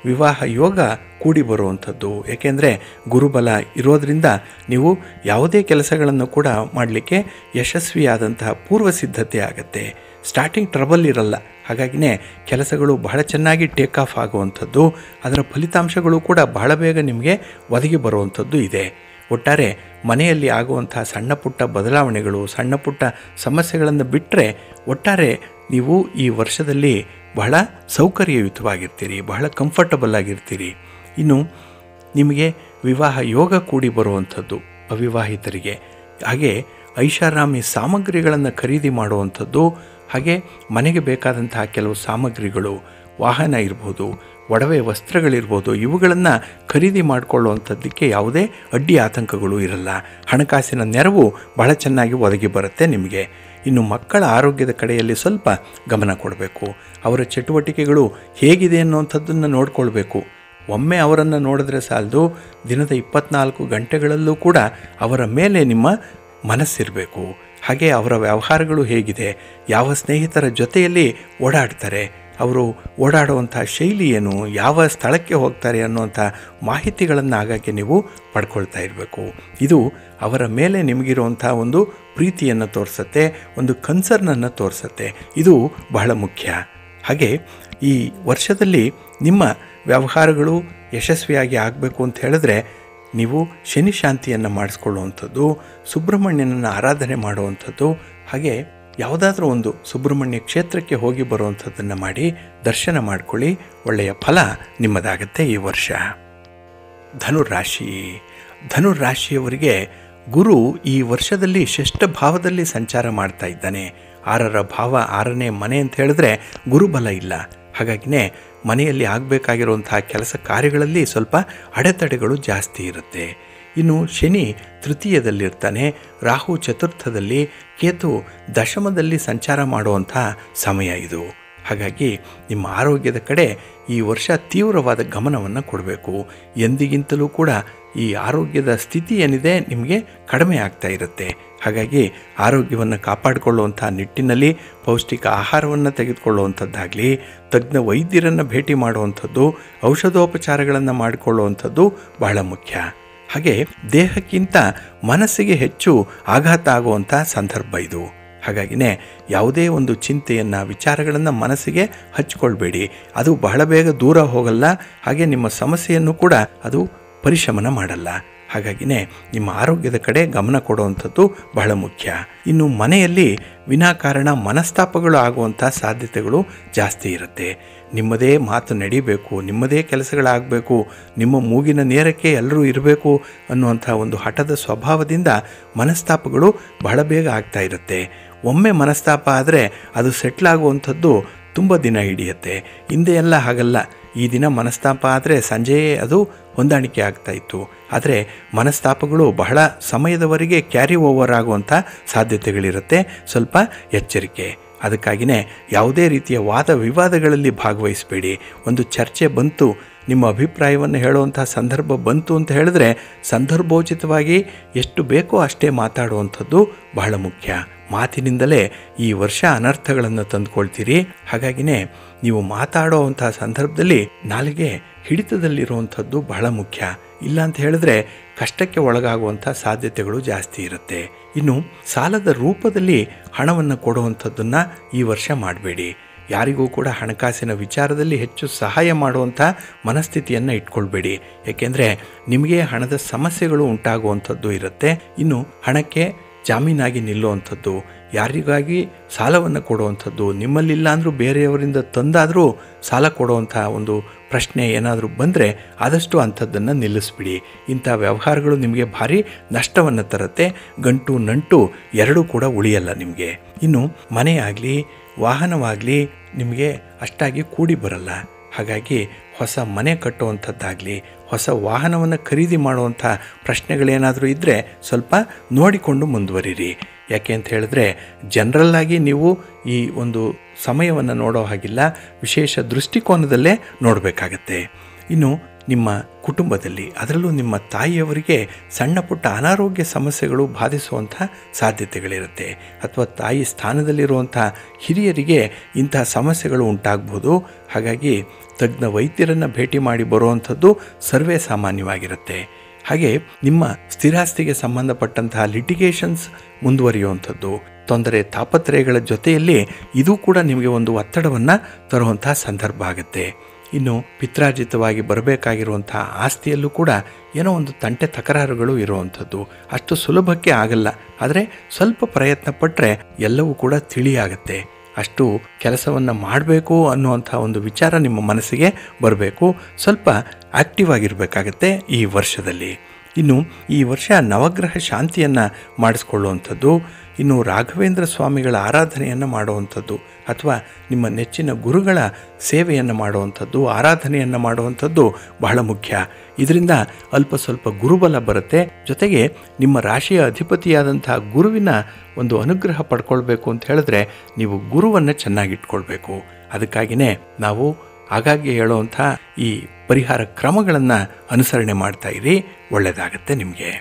ವಿವಾಹ ಯೋಗ ಕೂಡಿ ಬರುವಂಥದ್ದು. ಏಕೆಂದರೆ ಗುರುಬಲ ಇರೋದರಿಂದ ನೀವು ಯಾವುದೇ ಕೆಲಸಗಳನ್ನು ಕೂಡ ಮಾಡಲಿಕ್ಕೆ ಯಶಸ್ವಿಯಾದಂತಹ ಪೂರ್ವ ಸಿದ್ಧತೆ ಆಗುತ್ತೆ. ಸ್ಟಾರ್ಟಿಂಗ್ ಟ್ರಬಲ್ ಇರಲ್ಲ. ಹಾಗಾಗಿನೇ ಕೆಲಸಗಳು ಬಹಳ ಚೆನ್ನಾಗಿ ಟೇಕ್ ಆಫ್ ಆಗುವಂಥದ್ದು, ಅದರ ಫಲಿತಾಂಶಗಳು ಕೂಡ ಬಹಳ ಬೇಗ ನಿಮಗೆ ಒದಗಿ ಬರುವಂಥದ್ದು ಇದೆ. ಒಟ್ಟಾರೆ ಮನೆಯಲ್ಲಿ ಆಗುವಂಥ ಸಣ್ಣ ಪುಟ್ಟ ಬದಲಾವಣೆಗಳು, ಸಣ್ಣ ಪುಟ್ಟ ಸಮಸ್ಯೆಗಳನ್ನು ಬಿಟ್ಟರೆ ಒಟ್ಟಾರೆ ನೀವು ಈ ವರ್ಷದಲ್ಲಿ ಬಹಳ ಸೌಕರ್ಯಯುತವಾಗಿರ್ತೀರಿ, ಬಹಳ ಕಂಫರ್ಟಬಲ್ ಆಗಿರ್ತೀರಿ. ಇನ್ನು ನಿಮಗೆ ವಿವಾಹ ಯೋಗ ಕೂಡಿ ಬರುವಂಥದ್ದು ಅವಿವಾಹಿತರಿಗೆ. ಹಾಗೆ ಐಷಾರಾಮಿ ಸಾಮಗ್ರಿಗಳನ್ನು ಖರೀದಿ ಮಾಡುವಂಥದ್ದು, ಹಾಗೆ ಮನೆಗೆ ಬೇಕಾದಂತಹ ಕೆಲವು ಸಾಮಗ್ರಿಗಳು, ವಾಹನ ಇರ್ಬೋದು, ಒಡವೆ ವಸ್ತ್ರಗಳಿರ್ಬೋದು, ಇವುಗಳನ್ನು ಖರೀದಿ ಮಾಡಿಕೊಳ್ಳುವಂಥದ್ದಕ್ಕೆ ಯಾವುದೇ ಅಡ್ಡಿ ಆತಂಕಗಳು ಇರಲ್ಲ. ಹಣಕಾಸಿನ ನೆರವು ಬಹಳ ಚೆನ್ನಾಗಿ ಒದಗಿ ಬರುತ್ತೆ ನಿಮಗೆ. ಇನ್ನು ಮಕ್ಕಳ ಆರೋಗ್ಯದ ಕಡೆಯಲ್ಲಿ ಸ್ವಲ್ಪ ಗಮನ ಕೊಡಬೇಕು. ಅವರ ಚಟುವಟಿಕೆಗಳು ಹೇಗಿದೆ ಅನ್ನುವಂಥದ್ದನ್ನು ನೋಡಿಕೊಳ್ಬೇಕು. ಒಮ್ಮೆ ಅವರನ್ನು ನೋಡಿದ್ರೆ ಸಾಲದು, ದಿನದ 24 ಗಂಟೆಗಳಲ್ಲೂ ಕೂಡ ಅವರ ಮೇಲೆ ನಿಮ್ಮ ಮನಸ್ಸಿರಬೇಕು. ಹಾಗೆ ಅವರ ವ್ಯವಹಾರಗಳು ಹೇಗಿದೆ, ಯಾವ ಸ್ನೇಹಿತರ ಜೊತೆಯಲ್ಲಿ ಓಡಾಡ್ತಾರೆ, ಅವರು ಓಡಾಡುವಂಥ ಶೈಲಿ ಏನು, ಯಾವ ಸ್ಥಳಕ್ಕೆ ಹೋಗ್ತಾರೆ ಅನ್ನುವಂಥ ಮಾಹಿತಿಗಳನ್ನು ಆಗಾಗ್ಗೆ ನೀವು ಪಡ್ಕೊಳ್ತಾ ಇರಬೇಕು. ಇದು ಅವರ ಮೇಲೆ ನಿಮಗಿರುವಂಥ ಒಂದು ಪ್ರೀತಿಯನ್ನು ತೋರಿಸುತ್ತೆ, ಒಂದು ಕನ್ಸರ್ನನ್ನು ತೋರಿಸುತ್ತೆ. ಇದು ಬಹಳ ಮುಖ್ಯ. ಹಾಗೆ ಈ ವರ್ಷದಲ್ಲಿ ನಿಮ್ಮ ವ್ಯವಹಾರಗಳು ಯಶಸ್ವಿಯಾಗಿ ಆಗಬೇಕು ಅಂತ ಹೇಳಿದ್ರೆ ನೀವು ಶನಿ ಶಾಂತಿಯನ್ನು ಮಾಡಿಸ್ಕೊಳ್ಳುವಂಥದ್ದು, ಸುಬ್ರಹ್ಮಣ್ಯನನ್ನು ಆರಾಧನೆ ಮಾಡುವಂಥದ್ದು, ಹಾಗೆ ಯಾವುದಾದ್ರೂ ಒಂದು ಸುಬ್ರಹ್ಮಣ್ಯ ಕ್ಷೇತ್ರಕ್ಕೆ ಹೋಗಿ ಬರುವಂಥದ್ದನ್ನು ಮಾಡಿ ದರ್ಶನ ಮಾಡಿಕೊಳ್ಳಿ. ಒಳ್ಳೆಯ ಫಲ ನಿಮ್ಮದಾಗತ್ತೆ ಈ ವರ್ಷ. ಧನುರಾಶಿಯವರಿಗೆ ಗುರು ಈ ವರ್ಷದಲ್ಲಿ ಷಷ್ಠ ಭಾವದಲ್ಲಿ ಸಂಚಾರ ಮಾಡ್ತಾ ಇದ್ದಾನೆ. 6ರ ಭಾವ 6ನೇ ಮನೆ ಅಂತ ಹೇಳಿದ್ರೆ ಗುರುಬಲ ಇಲ್ಲ. ಹಾಗಾಗಿನೇ ಮನೆಯಲ್ಲಿ ಆಗಬೇಕಾಗಿರುವಂತಹ ಕೆಲಸ ಕಾರ್ಯಗಳಲ್ಲಿ ಸ್ವಲ್ಪ ಅಡೆತಡೆಗಳು ಜಾಸ್ತಿ ಇರುತ್ತೆ. ಇನ್ನು ಶನಿ ತೃತೀಯದಲ್ಲಿರ್ತಾನೆ, ರಾಹು ಚತುರ್ಥದಲ್ಲಿ, ಕೇತು ದಶಮದಲ್ಲಿ ಸಂಚಾರ ಮಾಡುವಂಥ ಸಮಯ ಇದು. ಹಾಗಾಗಿ ನಿಮ್ಮ ಆರೋಗ್ಯದ ಕಡೆ ಈ ವರ್ಷ ತೀವ್ರವಾದ ಗಮನವನ್ನು ಕೊಡಬೇಕು. ಎಂದಿಗಿಂತಲೂ ಕೂಡ ಈ ಆರೋಗ್ಯದ ಸ್ಥಿತಿ ಏನಿದೆ ನಿಮಗೆ ಕಡಿಮೆ ಆಗ್ತಾ ಇರುತ್ತೆ. ಹಾಗಾಗಿ ಆರೋಗ್ಯವನ್ನು ಕಾಪಾಡಿಕೊಳ್ಳುವಂಥ ನಿಟ್ಟಿನಲ್ಲಿ ಪೌಷ್ಟಿಕ ಆಹಾರವನ್ನು ತೆಗೆದುಕೊಳ್ಳುವಂಥದ್ದಾಗಲಿ, ತಜ್ಞ ವೈದ್ಯರನ್ನು ಭೇಟಿ ಮಾಡುವಂಥದ್ದು, ಔಷಧೋಪಚಾರಗಳನ್ನು ಮಾಡಿಕೊಳ್ಳುವಂಥದ್ದು ಬಹಳ ಮುಖ್ಯ. ಹಾಗೆ ದೇಹಕ್ಕಿಂತ ಮನಸ್ಸಿಗೆ ಹೆಚ್ಚು ಆಘಾತ ಆಗುವಂಥ ಸಂದರ್ಭ ಇದು. ಹಾಗಾಗಿನೇ ಯಾವುದೇ ಒಂದು ಚಿಂತೆಯನ್ನು, ವಿಚಾರಗಳನ್ನು ಮನಸ್ಸಿಗೆ ಹಚ್ಕೊಳ್ಬೇಡಿ. ಅದು ಬಹಳ ಬೇಗ ದೂರ ಹೋಗಲ್ಲ. ಹಾಗೆ ನಿಮ್ಮ ಸಮಸ್ಯೆಯನ್ನು ಕೂಡ ಅದು ಪರಿಶಮನ ಮಾಡಲ್ಲ. ಹಾಗಾಗಿನೇ ನಿಮ್ಮ ಆರೋಗ್ಯದ ಕಡೆ ಗಮನ ಕೊಡುವಂಥದ್ದು ಬಹಳ ಮುಖ್ಯ. ಇನ್ನು ಮನೆಯಲ್ಲಿ ವಿನಾಕಾರಣ ಮನಸ್ತಾಪಗಳು ಆಗುವಂಥ ಸಾಧ್ಯತೆಗಳು ಜಾಸ್ತಿ ಇರುತ್ತೆ. ನಿಮ್ಮದೇ ಮಾತು ನಡಿಬೇಕು, ನಿಮ್ಮದೇ ಕೆಲಸಗಳಾಗಬೇಕು, ನಿಮ್ಮ ಮೂಗಿನ ನೇರಕ್ಕೆ ಎಲ್ಲರೂ ಇರಬೇಕು ಅನ್ನುವಂಥ ಒಂದು ಹಠದ ಸ್ವಭಾವದಿಂದ ಮನಸ್ತಾಪಗಳು ಬಹಳ ಬೇಗ ಆಗ್ತಾ ಇರುತ್ತೆ. ಒಮ್ಮೆ ಮನಸ್ತಾಪ ಆದರೆ ಅದು ಸೆಟ್ಲ್ ಆಗುವಂಥದ್ದು ತುಂಬ ದಿನ ಹಿಡಿಯುತ್ತೆ. ಹಿಂದೆ ಎಲ್ಲ ಹಾಗಲ್ಲ. ಈ ದಿನ ಮನಸ್ತಾಪ ಆದರೆ ಸಂಜೆಯೇ ಅದು ಹೊಂದಾಣಿಕೆ ಆಗ್ತಾಯಿತ್ತು. ಆದರೆ ಮನಸ್ತಾಪಗಳು ಬಹಳ ಸಮಯದವರೆಗೆ ಕ್ಯಾರಿ ಓವರ್ ಆಗುವಂಥ ಸಾಧ್ಯತೆಗಳಿರುತ್ತೆ. ಸ್ವಲ್ಪ ಎಚ್ಚರಿಕೆ. ಅದಕ್ಕಾಗಿಯೇ ಯಾವುದೇ ರೀತಿಯ ವಾದ ವಿವಾದಗಳಲ್ಲಿ ಭಾಗವಹಿಸಬೇಡಿ. ಒಂದು ಚರ್ಚೆ ಬಂತು, ನಿಮ್ಮ ಅಭಿಪ್ರಾಯವನ್ನು ಹೇಳುವಂಥ ಸಂದರ್ಭ ಬಂತು ಅಂತ ಹೇಳಿದ್ರೆ ಸಂದರ್ಭೋಚಿತವಾಗಿ ಎಷ್ಟು ಬೇಕೋ ಅಷ್ಟೇ ಮಾತಾಡುವಂಥದ್ದು ಬಹಳ ಮುಖ್ಯ. ಮಾತಿನಿಂದಲೇ ಈ ವರ್ಷ ಅನರ್ಥಗಳನ್ನು ತಂದುಕೊಳ್ತೀರಿ. ಹಾಗಾಗಿನೇ ನೀವು ಮಾತಾಡೋವಂಥ ಸಂದರ್ಭದಲ್ಲಿ ನಾಲಿಗೆ ಹಿಡಿತದಲ್ಲಿರುವಂಥದ್ದು ಬಹಳ ಮುಖ್ಯ. ಇಲ್ಲ ಅಂತ ಹೇಳಿದ್ರೆ ಕಷ್ಟಕ್ಕೆ ಒಳಗಾಗುವಂಥ ಸಾಧ್ಯತೆಗಳು ಜಾಸ್ತಿ ಇರುತ್ತೆ. ಇನ್ನು ಸಾಲದ ರೂಪದಲ್ಲಿ ಹಣವನ್ನು ಕೊಡುವಂಥದ್ದನ್ನು ಈ ವರ್ಷ ಮಾಡಬೇಡಿ. ಯಾರಿಗೂ ಕೂಡ ಹಣಕಾಸಿನ ವಿಚಾರದಲ್ಲಿ ಹೆಚ್ಚು ಸಹಾಯ ಮಾಡುವಂಥ ಮನಸ್ಥಿತಿಯನ್ನು ಇಟ್ಕೊಳ್ಬೇಡಿ. ಏಕೆಂದರೆ ನಿಮಗೆ ಹಣದ ಸಮಸ್ಯೆಗಳು ಉಂಟಾಗುವಂಥದ್ದು ಇರುತ್ತೆ. ಇನ್ನು ಹಣಕ್ಕೆ ಜಾಮೀನಾಗಿ ನಿಲ್ಲುವಂಥದ್ದು, ಯಾರಿಗಾಗಿ ಸಾಲವನ್ನು ಕೊಡುವಂಥದ್ದು, ನಿಮ್ಮಲ್ಲಿಲ್ಲ ಅಂದರೂ ಬೇರೆಯವರಿಂದ ತಂದಾದರೂ ಸಾಲ ಕೊಡುವಂಥ ಒಂದು ಪ್ರಶ್ನೆ ಏನಾದರೂ ಬಂದರೆ ಆದಷ್ಟು ಅಂಥದ್ದನ್ನು ನಿಲ್ಲಿಸ್ಬಿಡಿ. ಇಂಥ ವ್ಯವಹಾರಗಳು ನಿಮಗೆ ಭಾರಿ ನಷ್ಟವನ್ನು ತರುತ್ತೆ. ಗಂಟು ನಂಟು ಎರಡೂ ಕೂಡ ಉಳಿಯಲ್ಲ ನಿಮಗೆ. ಇನ್ನು ಮನೆಯಾಗಲಿ ವಾಹನವಾಗಲಿ ನಿಮಗೆ ಅಷ್ಟಾಗಿ ಕೂಡಿ ಬರಲ್ಲ. ಹಾಗಾಗಿ ಹೊಸ ಮನೆ ಕಟ್ಟುವಂಥದ್ದಾಗಲಿ ಹೊಸ ವಾಹನವನ್ನು ಖರೀದಿ ಮಾಡುವಂಥ ಪ್ರಶ್ನೆಗಳೇನಾದರೂ ಇದ್ದರೆ ಸ್ವಲ್ಪ ನೋಡಿಕೊಂಡು ಮುಂದುವರಿರಿ. ಯಾಕೆ ಅಂತ ಹೇಳಿದ್ರೆ ಜನರಲ್ಲಾಗಿ ನೀವು ಈ ಒಂದು ಸಮಯವನ್ನು ನೋಡೋ ಹಾಗಿಲ್ಲ, ವಿಶೇಷ ದೃಷ್ಟಿಕೋನದಲ್ಲೇ ನೋಡಬೇಕಾಗತ್ತೆ. ಇನ್ನು ನಿಮ್ಮ ಕುಟುಂಬದಲ್ಲಿ ಅದರಲ್ಲೂ ನಿಮ್ಮ ತಾಯಿಯವರಿಗೆ ಸಣ್ಣ ಪುಟ್ಟ ಅನಾರೋಗ್ಯ ಸಮಸ್ಯೆಗಳು ಬಾಧಿಸುವಂಥ ಸಾಧ್ಯತೆಗಳಿರುತ್ತೆ. ಅಥವಾ ತಾಯಿ ಸ್ಥಾನದಲ್ಲಿರುವಂಥ ಹಿರಿಯರಿಗೆ ಇಂಥ ಸಮಸ್ಯೆಗಳು ಉಂಟಾಗ್ಬೋದು. ಹಾಗಾಗಿ ತಜ್ಞ ವೈದ್ಯರನ್ನು ಭೇಟಿ ಮಾಡಿ ಬರುವಂಥದ್ದು ಸರ್ವೇ ಸಾಮಾನ್ಯವಾಗಿರುತ್ತೆ. ಹಾಗೆ ನಿಮ್ಮ ಸ್ಥಿರಾಸ್ತಿಗೆ ಸಂಬಂಧಪಟ್ಟಂತಹ ಲಿಟಿಗೇಷನ್ಸ್ ಮುಂದುವರಿಯುವಂಥದ್ದು, ತೊಂದರೆ ತಾಪತ್ರಯಗಳ ಜೊತೆಯಲ್ಲಿ ಇದು ಕೂಡ ನಿಮಗೆ ಒಂದು ಒತ್ತಡವನ್ನು ತರುವಂಥ ಸಂದರ್ಭ ಆಗುತ್ತೆ. ಇನ್ನು ಪಿತ್ರಾರ್ಜಿತವಾಗಿ ಬರಬೇಕಾಗಿರುವಂಥ ಆಸ್ತಿಯಲ್ಲೂ ಕೂಡ ಏನೋ ಒಂದು ತಂಟೆ ತಕರಾರುಗಳು ಇರುವಂಥದ್ದು ಅಷ್ಟು ಸುಲಭಕ್ಕೆ ಆಗಲ್ಲ. ಆದರೆ ಸ್ವಲ್ಪ ಪ್ರಯತ್ನ ಪಟ್ಟರೆ ಎಲ್ಲವೂ ಕೂಡ ತಿಳಿಯಾಗುತ್ತೆ. ಅಷ್ಟು ಕೆಲಸವನ್ನು ಮಾಡಬೇಕು ಅನ್ನುವಂಥ ಒಂದು ವಿಚಾರ ನಿಮ್ಮ ಮನಸ್ಸಿಗೆ ಬರಬೇಕು. ಸ್ವಲ್ಪ ಆ್ಯಕ್ಟಿವ್ ಆಗಿರಬೇಕಾಗತ್ತೆ ಈ ವರ್ಷದಲ್ಲಿ. ಇನ್ನು ಈ ವರ್ಷ ನವಗ್ರಹ ಶಾಂತಿಯನ್ನು ಮಾಡಿಸ್ಕೊಳ್ಳುವಂಥದ್ದು, ಇನ್ನು ರಾಘವೇಂದ್ರ ಸ್ವಾಮಿಗಳ ಆರಾಧನೆಯನ್ನು ಮಾಡುವಂಥದ್ದು ಅಥವಾ ನಿಮ್ಮ ನೆಚ್ಚಿನ ಗುರುಗಳ ಸೇವೆಯನ್ನು ಮಾಡುವಂಥದ್ದು, ಆರಾಧನೆಯನ್ನು ಮಾಡುವಂಥದ್ದು ಬಹಳ ಮುಖ್ಯ. ಇದರಿಂದ ಅಲ್ಪ ಸ್ವಲ್ಪ ಗುರುಬಲ ಬರುತ್ತೆ. ಜೊತೆಗೆ ನಿಮ್ಮ ರಾಶಿಯ ಅಧಿಪತಿಯಾದಂಥ ಗುರುವಿನ ಒಂದು ಅನುಗ್ರಹ ಪಡ್ಕೊಳ್ಬೇಕು ಅಂತ ಹೇಳಿದ್ರೆ ನೀವು ಗುರುವನ್ನು ಚೆನ್ನಾಗಿಟ್ಕೊಳ್ಬೇಕು. ಅದಕ್ಕಾಗಿಯೇ ನಾವು ಆಗಾಗ್ಗೆ ಹೇಳುವಂಥ ಈ ಪರಿಹಾರ ಕ್ರಮಗಳನ್ನು ಅನುಸರಣೆ ಮಾಡ್ತಾ ಇರಿ, ಒಳ್ಳೆಯದಾಗತ್ತೆ ನಿಮಗೆ.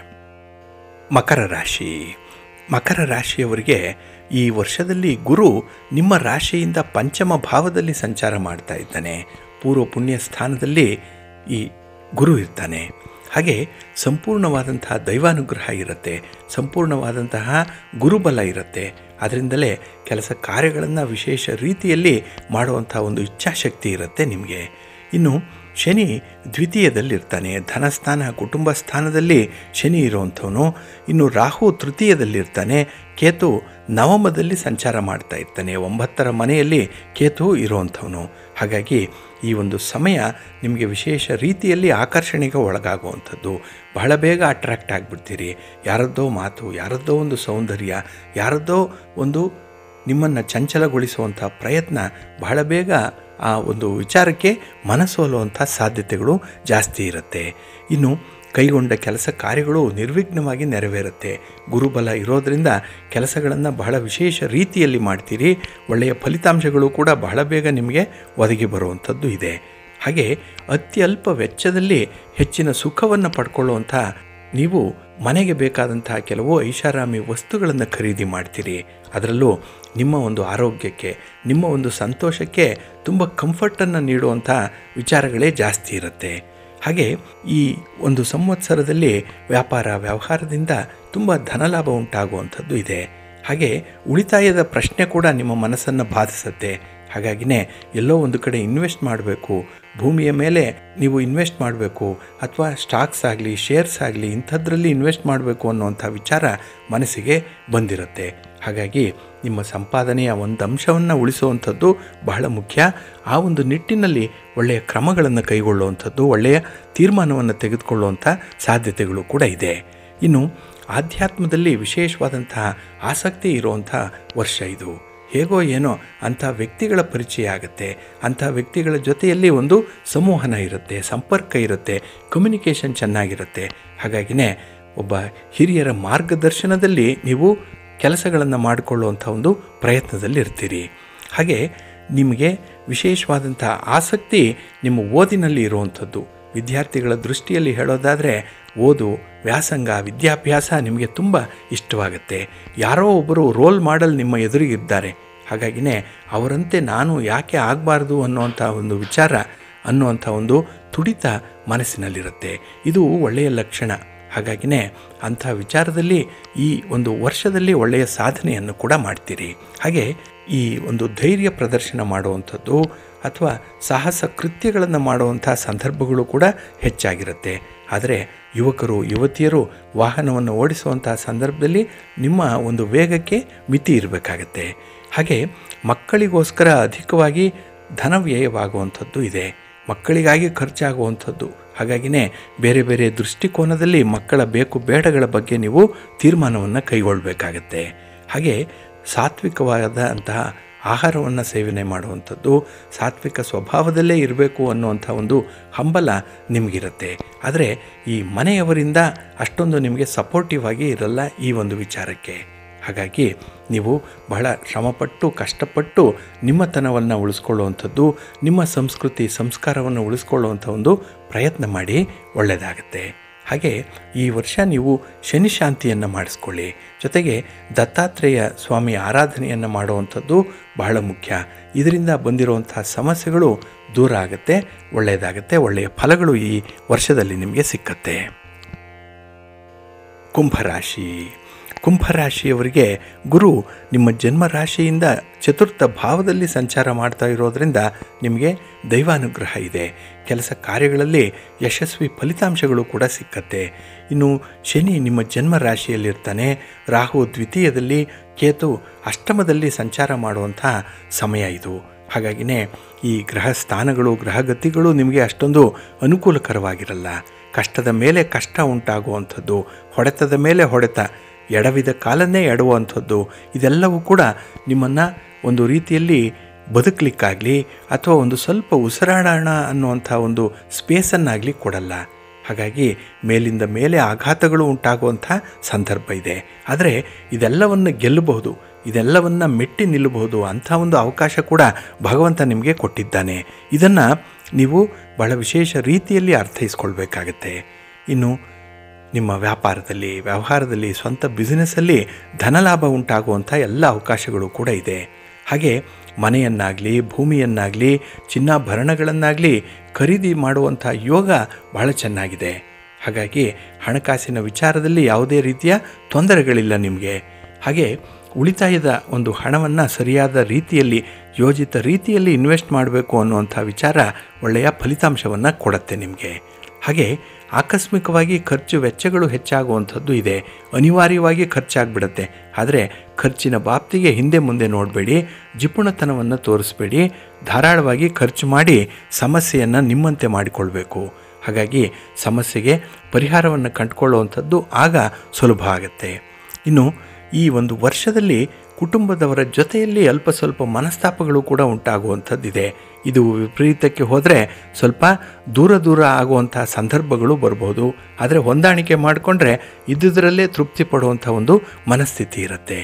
ಮಕರ ರಾಶಿಯವರಿಗೆ ಈ ವರ್ಷದಲ್ಲಿ ಗುರು ನಿಮ್ಮ ರಾಶಿಯಿಂದ ಪಂಚಮ ಭಾವದಲ್ಲಿ ಸಂಚಾರ ಮಾಡ್ತಾ ಇದ್ದಾನೆ. ಪೂರ್ವ ಪುಣ್ಯ ಸ್ಥಾನದಲ್ಲಿ ಈ ಗುರು ಇರ್ತಾನೆ. ಹಾಗೆ ಸಂಪೂರ್ಣವಾದಂತಹ ದೈವಾನುಗ್ರಹ ಇರುತ್ತೆ, ಸಂಪೂರ್ಣವಾದಂತಹ ಗುರುಬಲ ಇರುತ್ತೆ. ಅದರಿಂದಲೇ ಕೆಲಸ ಕಾರ್ಯಗಳನ್ನು ವಿಶೇಷ ರೀತಿಯಲ್ಲಿ ಮಾಡುವಂಥ ಒಂದು ಇಚ್ಛಾಶಕ್ತಿ ಇರುತ್ತೆ ನಿಮಗೆ. ಇನ್ನು ಶನಿ ದ್ವಿತೀಯದಲ್ಲಿರ್ತಾನೆ, ಧನಸ್ಥಾನ ಕುಟುಂಬ ಸ್ಥಾನದಲ್ಲಿ ಶನಿ ಇರುವಂಥವನು. ಇನ್ನು ರಾಹು ತೃತೀಯದಲ್ಲಿರ್ತಾನೆ, ಕೇತು ನವಮದಲ್ಲಿ ಸಂಚಾರ ಮಾಡ್ತಾ ಇರ್ತಾನೆ, 9ರ ಮನೆಯಲ್ಲಿ ಕೇತು ಇರುವಂಥವನು. ಹಾಗಾಗಿ ಈ ಒಂದು ಸಮಯ ನಿಮಗೆ ವಿಶೇಷ ರೀತಿಯಲ್ಲಿ ಆಕರ್ಷಣೆಗೆ ಒಳಗಾಗುವಂಥದ್ದು. ಬಹಳ ಬೇಗ ಅಟ್ರಾಕ್ಟ್ ಆಗಿಬಿಡ್ತೀರಿ. ಯಾರದ್ದೋ ಮಾತು, ಯಾರದ್ದೋ ಒಂದು ಸೌಂದರ್ಯ, ಯಾರದ್ದೋ ಒಂದು ನಿಮ್ಮನ್ನು ಚಂಚಲಗೊಳಿಸುವಂಥ ಪ್ರಯತ್ನ ಬಹಳ ಬೇಗ ಆ ಒಂದು ವಿಚಾರಕ್ಕೆ ಮನಸೋಲುವಂಥ ಸಾಧ್ಯತೆಗಳು ಜಾಸ್ತಿ ಇರುತ್ತೆ. ಇನ್ನು ಕೈಗೊಂಡ ಕೆಲಸ ಕಾರ್ಯಗಳು ನಿರ್ವಿಘ್ನವಾಗಿ ನೆರವೇರುತ್ತೆ. ಗುರುಬಲ ಇರೋದರಿಂದ ಕೆಲಸಗಳನ್ನು ಬಹಳ ವಿಶೇಷ ರೀತಿಯಲ್ಲಿ ಮಾಡ್ತೀರಿ. ಒಳ್ಳೆಯ ಫಲಿತಾಂಶಗಳು ಕೂಡ ಬಹಳ ಬೇಗ ನಿಮಗೆ ಒದಗಿ ಬರುವಂಥದ್ದು ಇದೆ. ಹಾಗೆ ಅತ್ಯಲ್ಪ ವೆಚ್ಚದಲ್ಲಿ ಹೆಚ್ಚಿನ ಸುಖವನ್ನು ಪಡ್ಕೊಳ್ಳುವಂಥ ನೀವು ಮನೆಗೆ ಬೇಕಾದಂತಹ ಕೆಲವು ಐಷಾರಾಮಿ ವಸ್ತುಗಳನ್ನು ಖರೀದಿ ಮಾಡ್ತೀರಿ. ಅದರಲ್ಲೂ ನಿಮ್ಮ ಒಂದು ಆರೋಗ್ಯಕ್ಕೆ, ನಿಮ್ಮ ಒಂದು ಸಂತೋಷಕ್ಕೆ ತುಂಬ ಕಂಫರ್ಟನ್ನು ನೀಡುವಂಥ ವಿಚಾರಗಳೇ ಜಾಸ್ತಿ ಇರುತ್ತೆ. ಹಾಗೆ ಈ ಒಂದು ಸಂವತ್ಸರದಲ್ಲಿ ವ್ಯವಹಾರದಿಂದ ತುಂಬ ಧನಲಾಭ ಉಂಟಾಗುವಂಥದ್ದು ಇದೆ. ಹಾಗೆ ಉಳಿತಾಯದ ಪ್ರಶ್ನೆ ಕೂಡ ನಿಮ್ಮ ಮನಸ್ಸನ್ನು ಬಾಧಿಸುತ್ತೆ. ಹಾಗಾಗಿನೇ ಎಲ್ಲೋ ಒಂದು ಕಡೆ ಇನ್ವೆಸ್ಟ್ ಮಾಡಬೇಕು, ಭೂಮಿಯ ಮೇಲೆ ನೀವು ಇನ್ವೆಸ್ಟ್ ಮಾಡಬೇಕು, ಅಥವಾ ಸ್ಟಾಕ್ಸ್ ಆಗಲಿ ಶೇರ್ಸ್ ಆಗಲಿ ಇಂಥದ್ರಲ್ಲಿ ಇನ್ವೆಸ್ಟ್ ಮಾಡಬೇಕು ಅನ್ನುವಂಥ ವಿಚಾರ ಮನಸ್ಸಿಗೆ ಬಂದಿರುತ್ತೆ. ಹಾಗಾಗಿ ನಿಮ್ಮ ಸಂಪಾದನೆಯ ಒಂದು ಅಂಶವನ್ನು ಉಳಿಸುವಂಥದ್ದು ಬಹಳ ಮುಖ್ಯ. ಆ ಒಂದು ನಿಟ್ಟಿನಲ್ಲಿ ಒಳ್ಳೆಯ ಕ್ರಮಗಳನ್ನು ಕೈಗೊಳ್ಳುವಂಥದ್ದು, ಒಳ್ಳೆಯ ತೀರ್ಮಾನವನ್ನು ತೆಗೆದುಕೊಳ್ಳುವಂಥ ಸಾಧ್ಯತೆಗಳು ಕೂಡ ಇದೆ. ಇನ್ನು ಆಧ್ಯಾತ್ಮದಲ್ಲಿ ವಿಶೇಷವಾದಂತಹ ಆಸಕ್ತಿ ಇರುವಂಥ ವರ್ಷ ಇದು. ಹೇಗೋ ಏನೋ ಅಂಥ ವ್ಯಕ್ತಿಗಳ ಪರಿಚಯ ಆಗುತ್ತೆ. ಅಂಥ ವ್ಯಕ್ತಿಗಳ ಜೊತೆಯಲ್ಲಿ ಒಂದು ಸಂವಹನ ಇರುತ್ತೆ, ಸಂಪರ್ಕ ಇರುತ್ತೆ, ಕಮ್ಯುನಿಕೇಷನ್ ಚೆನ್ನಾಗಿರುತ್ತೆ. ಹಾಗಾಗಿನೇ ಒಬ್ಬ ಹಿರಿಯರ ಮಾರ್ಗದರ್ಶನದಲ್ಲಿ ನೀವು ಕೆಲಸಗಳನ್ನು ಮಾಡಿಕೊಳ್ಳುವಂಥ ಒಂದು ಪ್ರಯತ್ನದಲ್ಲಿರ್ತೀರಿ. ಹಾಗೆ ನಿಮಗೆ ವಿಶೇಷವಾದಂಥ ಆಸಕ್ತಿ ನಿಮ್ಮ ಓದಿನಲ್ಲಿ ಇರುವಂಥದ್ದು. ವಿದ್ಯಾರ್ಥಿಗಳ ದೃಷ್ಟಿಯಲ್ಲಿ ಹೇಳೋದಾದರೆ ಓದು, ವ್ಯಾಸಂಗ, ವಿದ್ಯಾಭ್ಯಾಸ ನಿಮಗೆ ತುಂಬ ಇಷ್ಟವಾಗುತ್ತೆ. ಯಾರೋ ಒಬ್ಬರು ರೋಲ್ ಮಾಡೆಲ್ ನಿಮ್ಮ ಎದುರಿಗಿದ್ದಾರೆ. ಹಾಗಾಗಿನೇ ಅವರಂತೆ ನಾನು ಯಾಕೆ ಆಗಬಾರ್ದು ಅನ್ನುವಂಥ ಒಂದು ವಿಚಾರ, ಅನ್ನುವಂಥ ಒಂದು ತುಡಿತ ಮನಸ್ಸಿನಲ್ಲಿರುತ್ತೆ. ಇದು ಒಳ್ಳೆಯ ಲಕ್ಷಣ. ಹಾಗಾಗಿನೇ ಅಂಥ ವಿಚಾರದಲ್ಲಿ ಈ ಒಂದು ವರ್ಷದಲ್ಲಿ ಒಳ್ಳೆಯ ಸಾಧನೆಯನ್ನು ಕೂಡ ಮಾಡ್ತೀರಿ. ಹಾಗೆ ಈ ಒಂದು ಧೈರ್ಯ ಪ್ರದರ್ಶನ ಮಾಡುವಂಥದ್ದು ಅಥವಾ ಸಾಹಸ ಕೃತ್ಯಗಳನ್ನು ಮಾಡುವಂಥ ಸಂದರ್ಭಗಳು ಕೂಡ ಹೆಚ್ಚಾಗಿರುತ್ತೆ. ಆದರೆ ಯುವಕರು ಯುವತಿಯರು ವಾಹನವನ್ನು ಓಡಿಸುವಂಥ ಸಂದರ್ಭದಲ್ಲಿ ನಿಮ್ಮ ಒಂದು ವೇಗಕ್ಕೆ ಮಿತಿ ಇರಬೇಕಾಗತ್ತೆ. ಹಾಗೆ ಮಕ್ಕಳಿಗೋಸ್ಕರ ಅಧಿಕವಾಗಿ ಧನ ವ್ಯಯವಾಗುವಂಥದ್ದು ಇದೆ, ಮಕ್ಕಳಿಗಾಗಿ ಖರ್ಚಾಗುವಂಥದ್ದು. ಹಾಗಾಗಿನೇ ಬೇರೆ ಬೇರೆ ದೃಷ್ಟಿಕೋನದಲ್ಲಿ ಮಕ್ಕಳ ಬೇಕು ಬೇಡಗಳ ಬಗ್ಗೆ ನೀವು ತೀರ್ಮಾನವನ್ನು ಕೈಗೊಳ್ಳಬೇಕಾಗತ್ತೆ. ಹಾಗೆ ಸಾತ್ವಿಕವಾದಂತಹ ಆಹಾರವನ್ನು ಸೇವನೆ ಮಾಡುವಂಥದ್ದು, ಸಾತ್ವಿಕ ಸ್ವಭಾವದಲ್ಲೇ ಇರಬೇಕು ಅನ್ನುವಂಥ ಒಂದು ಹಂಬಲ ನಿಮಗಿರುತ್ತೆ. ಆದರೆ ಈ ಮನೆಯವರಿಂದ ಅಷ್ಟೊಂದು ನಿಮಗೆ ಸಪೋರ್ಟಿವ್ ಆಗಿ ಇರಲ್ಲ ಈ ಒಂದು ವಿಚಾರಕ್ಕೆ. ಹಾಗಾಗಿ ನೀವು ಬಹಳ ಶ್ರಮಪಟ್ಟು ಕಷ್ಟಪಟ್ಟು ನಿಮ್ಮತನವನ್ನು ಉಳಿಸ್ಕೊಳ್ಳುವಂಥದ್ದು, ನಿಮ್ಮ ಸಂಸ್ಕೃತಿ ಸಂಸ್ಕಾರವನ್ನು ಉಳಿಸ್ಕೊಳ್ಳುವಂಥ ಒಂದು ಪ್ರಯತ್ನ ಮಾಡಿ, ಒಳ್ಳೆಯದಾಗತ್ತೆ. ಹಾಗೆ ಈ ವರ್ಷ ನೀವು ಶನಿ ಶಾಂತಿಯನ್ನು ಮಾಡಿಸ್ಕೊಳ್ಳಿ. ಜೊತೆಗೆ ದತ್ತಾತ್ರೇಯ ಸ್ವಾಮಿ ಆರಾಧನೆಯನ್ನು ಮಾಡುವಂಥದ್ದು ಬಹಳ ಮುಖ್ಯ. ಇದರಿಂದ ಬಂದಿರುವಂಥ ಸಮಸ್ಯೆಗಳು ದೂರ ಆಗುತ್ತೆ, ಒಳ್ಳೆಯದಾಗತ್ತೆ. ಒಳ್ಳೆಯ ಫಲಗಳು ಈ ವರ್ಷದಲ್ಲಿ ನಿಮಗೆ ಸಿಕ್ಕತ್ತೆ. ಕುಂಭರಾಶಿ. ಕುಂಭರಾಶಿಯವರಿಗೆ ಗುರು ನಿಮ್ಮ ಜನ್ಮರಾಶಿಯಿಂದ ಚತುರ್ಥ ಭಾವದಲ್ಲಿ ಸಂಚಾರ ಮಾಡ್ತಾ ಇರೋದರಿಂದ ನಿಮಗೆ ದೈವಾನುಗ್ರಹ ಇದೆ. ಕೆಲಸ ಕಾರ್ಯಗಳಲ್ಲಿ ಯಶಸ್ವಿ ಫಲಿತಾಂಶಗಳು ಕೂಡ ಸಿಕ್ಕತ್ತೆ. ಇನ್ನು ಶನಿ ನಿಮ್ಮ ಜನ್ಮರಾಶಿಯಲ್ಲಿರ್ತಾನೆ, ರಾಹು ದ್ವಿತೀಯದಲ್ಲಿ, ಕೇತು ಅಷ್ಟಮದಲ್ಲಿ ಸಂಚಾರ ಮಾಡುವಂಥ ಸಮಯ ಇದು. ಹಾಗಾಗಿನೇ ಈ ಗ್ರಹ ಸ್ಥಾನಗಳು ಗ್ರಹಗತಿಗಳು ನಿಮಗೆ ಅಷ್ಟೊಂದು ಅನುಕೂಲಕರವಾಗಿರಲ್ಲ. ಕಷ್ಟದ ಮೇಲೆ ಕಷ್ಟ ಉಂಟಾಗುವಂಥದ್ದು, ಹೊಡೆತದ ಮೇಲೆ ಹೊಡೆತ, ಎಡವಿದ ಕಾಲನ್ನೇ ಎಡುವಂಥದ್ದು, ಇದೆಲ್ಲವೂ ಕೂಡ ನಿಮ್ಮನ್ನು ಒಂದು ರೀತಿಯಲ್ಲಿ ಬದುಕಲಿಕ್ಕಾಗಲಿ ಅಥವಾ ಒಂದು ಸ್ವಲ್ಪ ಉಸಿರಾಡೋಣ ಅನ್ನುವಂಥ ಒಂದು ಸ್ಪೇಸನ್ನಾಗಲಿ ಕೊಡಲ್ಲ. ಹಾಗಾಗಿ ಮೇಲಿಂದ ಮೇಲೆ ಆಘಾತಗಳು ಉಂಟಾಗುವಂಥ ಸಂದರ್ಭ ಇದೆ. ಆದರೆ ಇದೆಲ್ಲವನ್ನು ಗೆಲ್ಲಬಹುದು, ಇದೆಲ್ಲವನ್ನು ಮೆಟ್ಟಿ ನಿಲ್ಲಬಹುದು ಅಂಥ ಒಂದು ಅವಕಾಶ ಕೂಡ ಭಗವಂತ ನಿಮಗೆ ಕೊಟ್ಟಿದ್ದಾನೆ. ಇದನ್ನು ನೀವು ಬಹಳ ವಿಶೇಷ ರೀತಿಯಲ್ಲಿ ಅರ್ಥೈಸ್ಕೊಳ್ಬೇಕಾಗತ್ತೆ. ಇನ್ನು ನಿಮ್ಮ ವ್ಯಾಪಾರದಲ್ಲಿ, ವ್ಯವಹಾರದಲ್ಲಿ, ಸ್ವಂತ ಬಿಸ್ನೆಸ್ಸಲ್ಲಿ ಧನಲಾಭ ಉಂಟಾಗುವಂಥ ಎಲ್ಲ ಅವಕಾಶಗಳು ಕೂಡ ಇದೆ. ಹಾಗೆ ಮನೆಯನ್ನಾಗಲಿ, ಭೂಮಿಯನ್ನಾಗಲಿ, ಚಿನ್ನಾಭರಣಗಳನ್ನಾಗಲಿ ಖರೀದಿ ಮಾಡುವಂಥ ಯೋಗ ಬಹಳ ಚೆನ್ನಾಗಿದೆ. ಹಾಗಾಗಿ ಹಣಕಾಸಿನ ವಿಚಾರದಲ್ಲಿ ಯಾವುದೇ ರೀತಿಯ ತೊಂದರೆಗಳಿಲ್ಲ ನಿಮಗೆ. ಹಾಗೆ ಉಳಿತಾಯದ ಒಂದು ಹಣವನ್ನು ಸರಿಯಾದ ರೀತಿಯಲ್ಲಿ, ಯೋಜಿತ ರೀತಿಯಲ್ಲಿ ಇನ್ವೆಸ್ಟ್ ಮಾಡಬೇಕು ಅನ್ನುವಂಥ ವಿಚಾರ ಒಳ್ಳೆಯ ಫಲಿತಾಂಶವನ್ನು ಕೊಡುತ್ತೆ ನಿಮಗೆ. ಹಾಗೆ ಆಕಸ್ಮಿಕವಾಗಿ ಖರ್ಚು ವೆಚ್ಚಗಳು ಹೆಚ್ಚಾಗುವಂಥದ್ದು ಇದೆ, ಅನಿವಾರ್ಯವಾಗಿ ಖರ್ಚಾಗ್ಬಿಡುತ್ತೆ. ಆದರೆ ಖರ್ಚಿನ ಬಾಪ್ತಿಗೆ ಹಿಂದೆ ಮುಂದೆ ನೋಡಬೇಡಿ, ಜಿಪುಣತನವನ್ನು ತೋರಿಸ್ಬೇಡಿ, ಧಾರಾಳವಾಗಿ ಖರ್ಚು ಮಾಡಿ ಸಮಸ್ಯೆಯನ್ನು ನಿಮ್ಮಂತೆ ಮಾಡಿಕೊಳ್ಬೇಕು. ಹಾಗಾಗಿ ಸಮಸ್ಯೆಗೆ ಪರಿಹಾರವನ್ನು ಕಂಡುಕೊಳ್ಳುವಂಥದ್ದು ಆಗ ಸುಲಭ ಆಗುತ್ತೆ. ಇನ್ನು ಈ ಒಂದು ವರ್ಷದಲ್ಲಿ ಕುಟುಂಬದವರ ಜೊತೆಯಲ್ಲಿ ಅಲ್ಪ ಸ್ವಲ್ಪ ಮನಸ್ತಾಪಗಳು ಕೂಡ ಉಂಟಾಗುವಂಥದ್ದಿದೆ. ಇದು ವಿಪರೀತಕ್ಕೆ ಹೋದರೆ ಸ್ವಲ್ಪ ದೂರ ಆಗುವಂಥ ಸಂದರ್ಭಗಳು ಬರ್ಬೋದು. ಆದರೆ ಹೊಂದಾಣಿಕೆ ಮಾಡಿಕೊಂಡ್ರೆ ಇದ್ದುದರಲ್ಲೇ ತೃಪ್ತಿ ಪಡುವಂಥ ಒಂದು ಮನಸ್ಥಿತಿ ಇರುತ್ತೆ.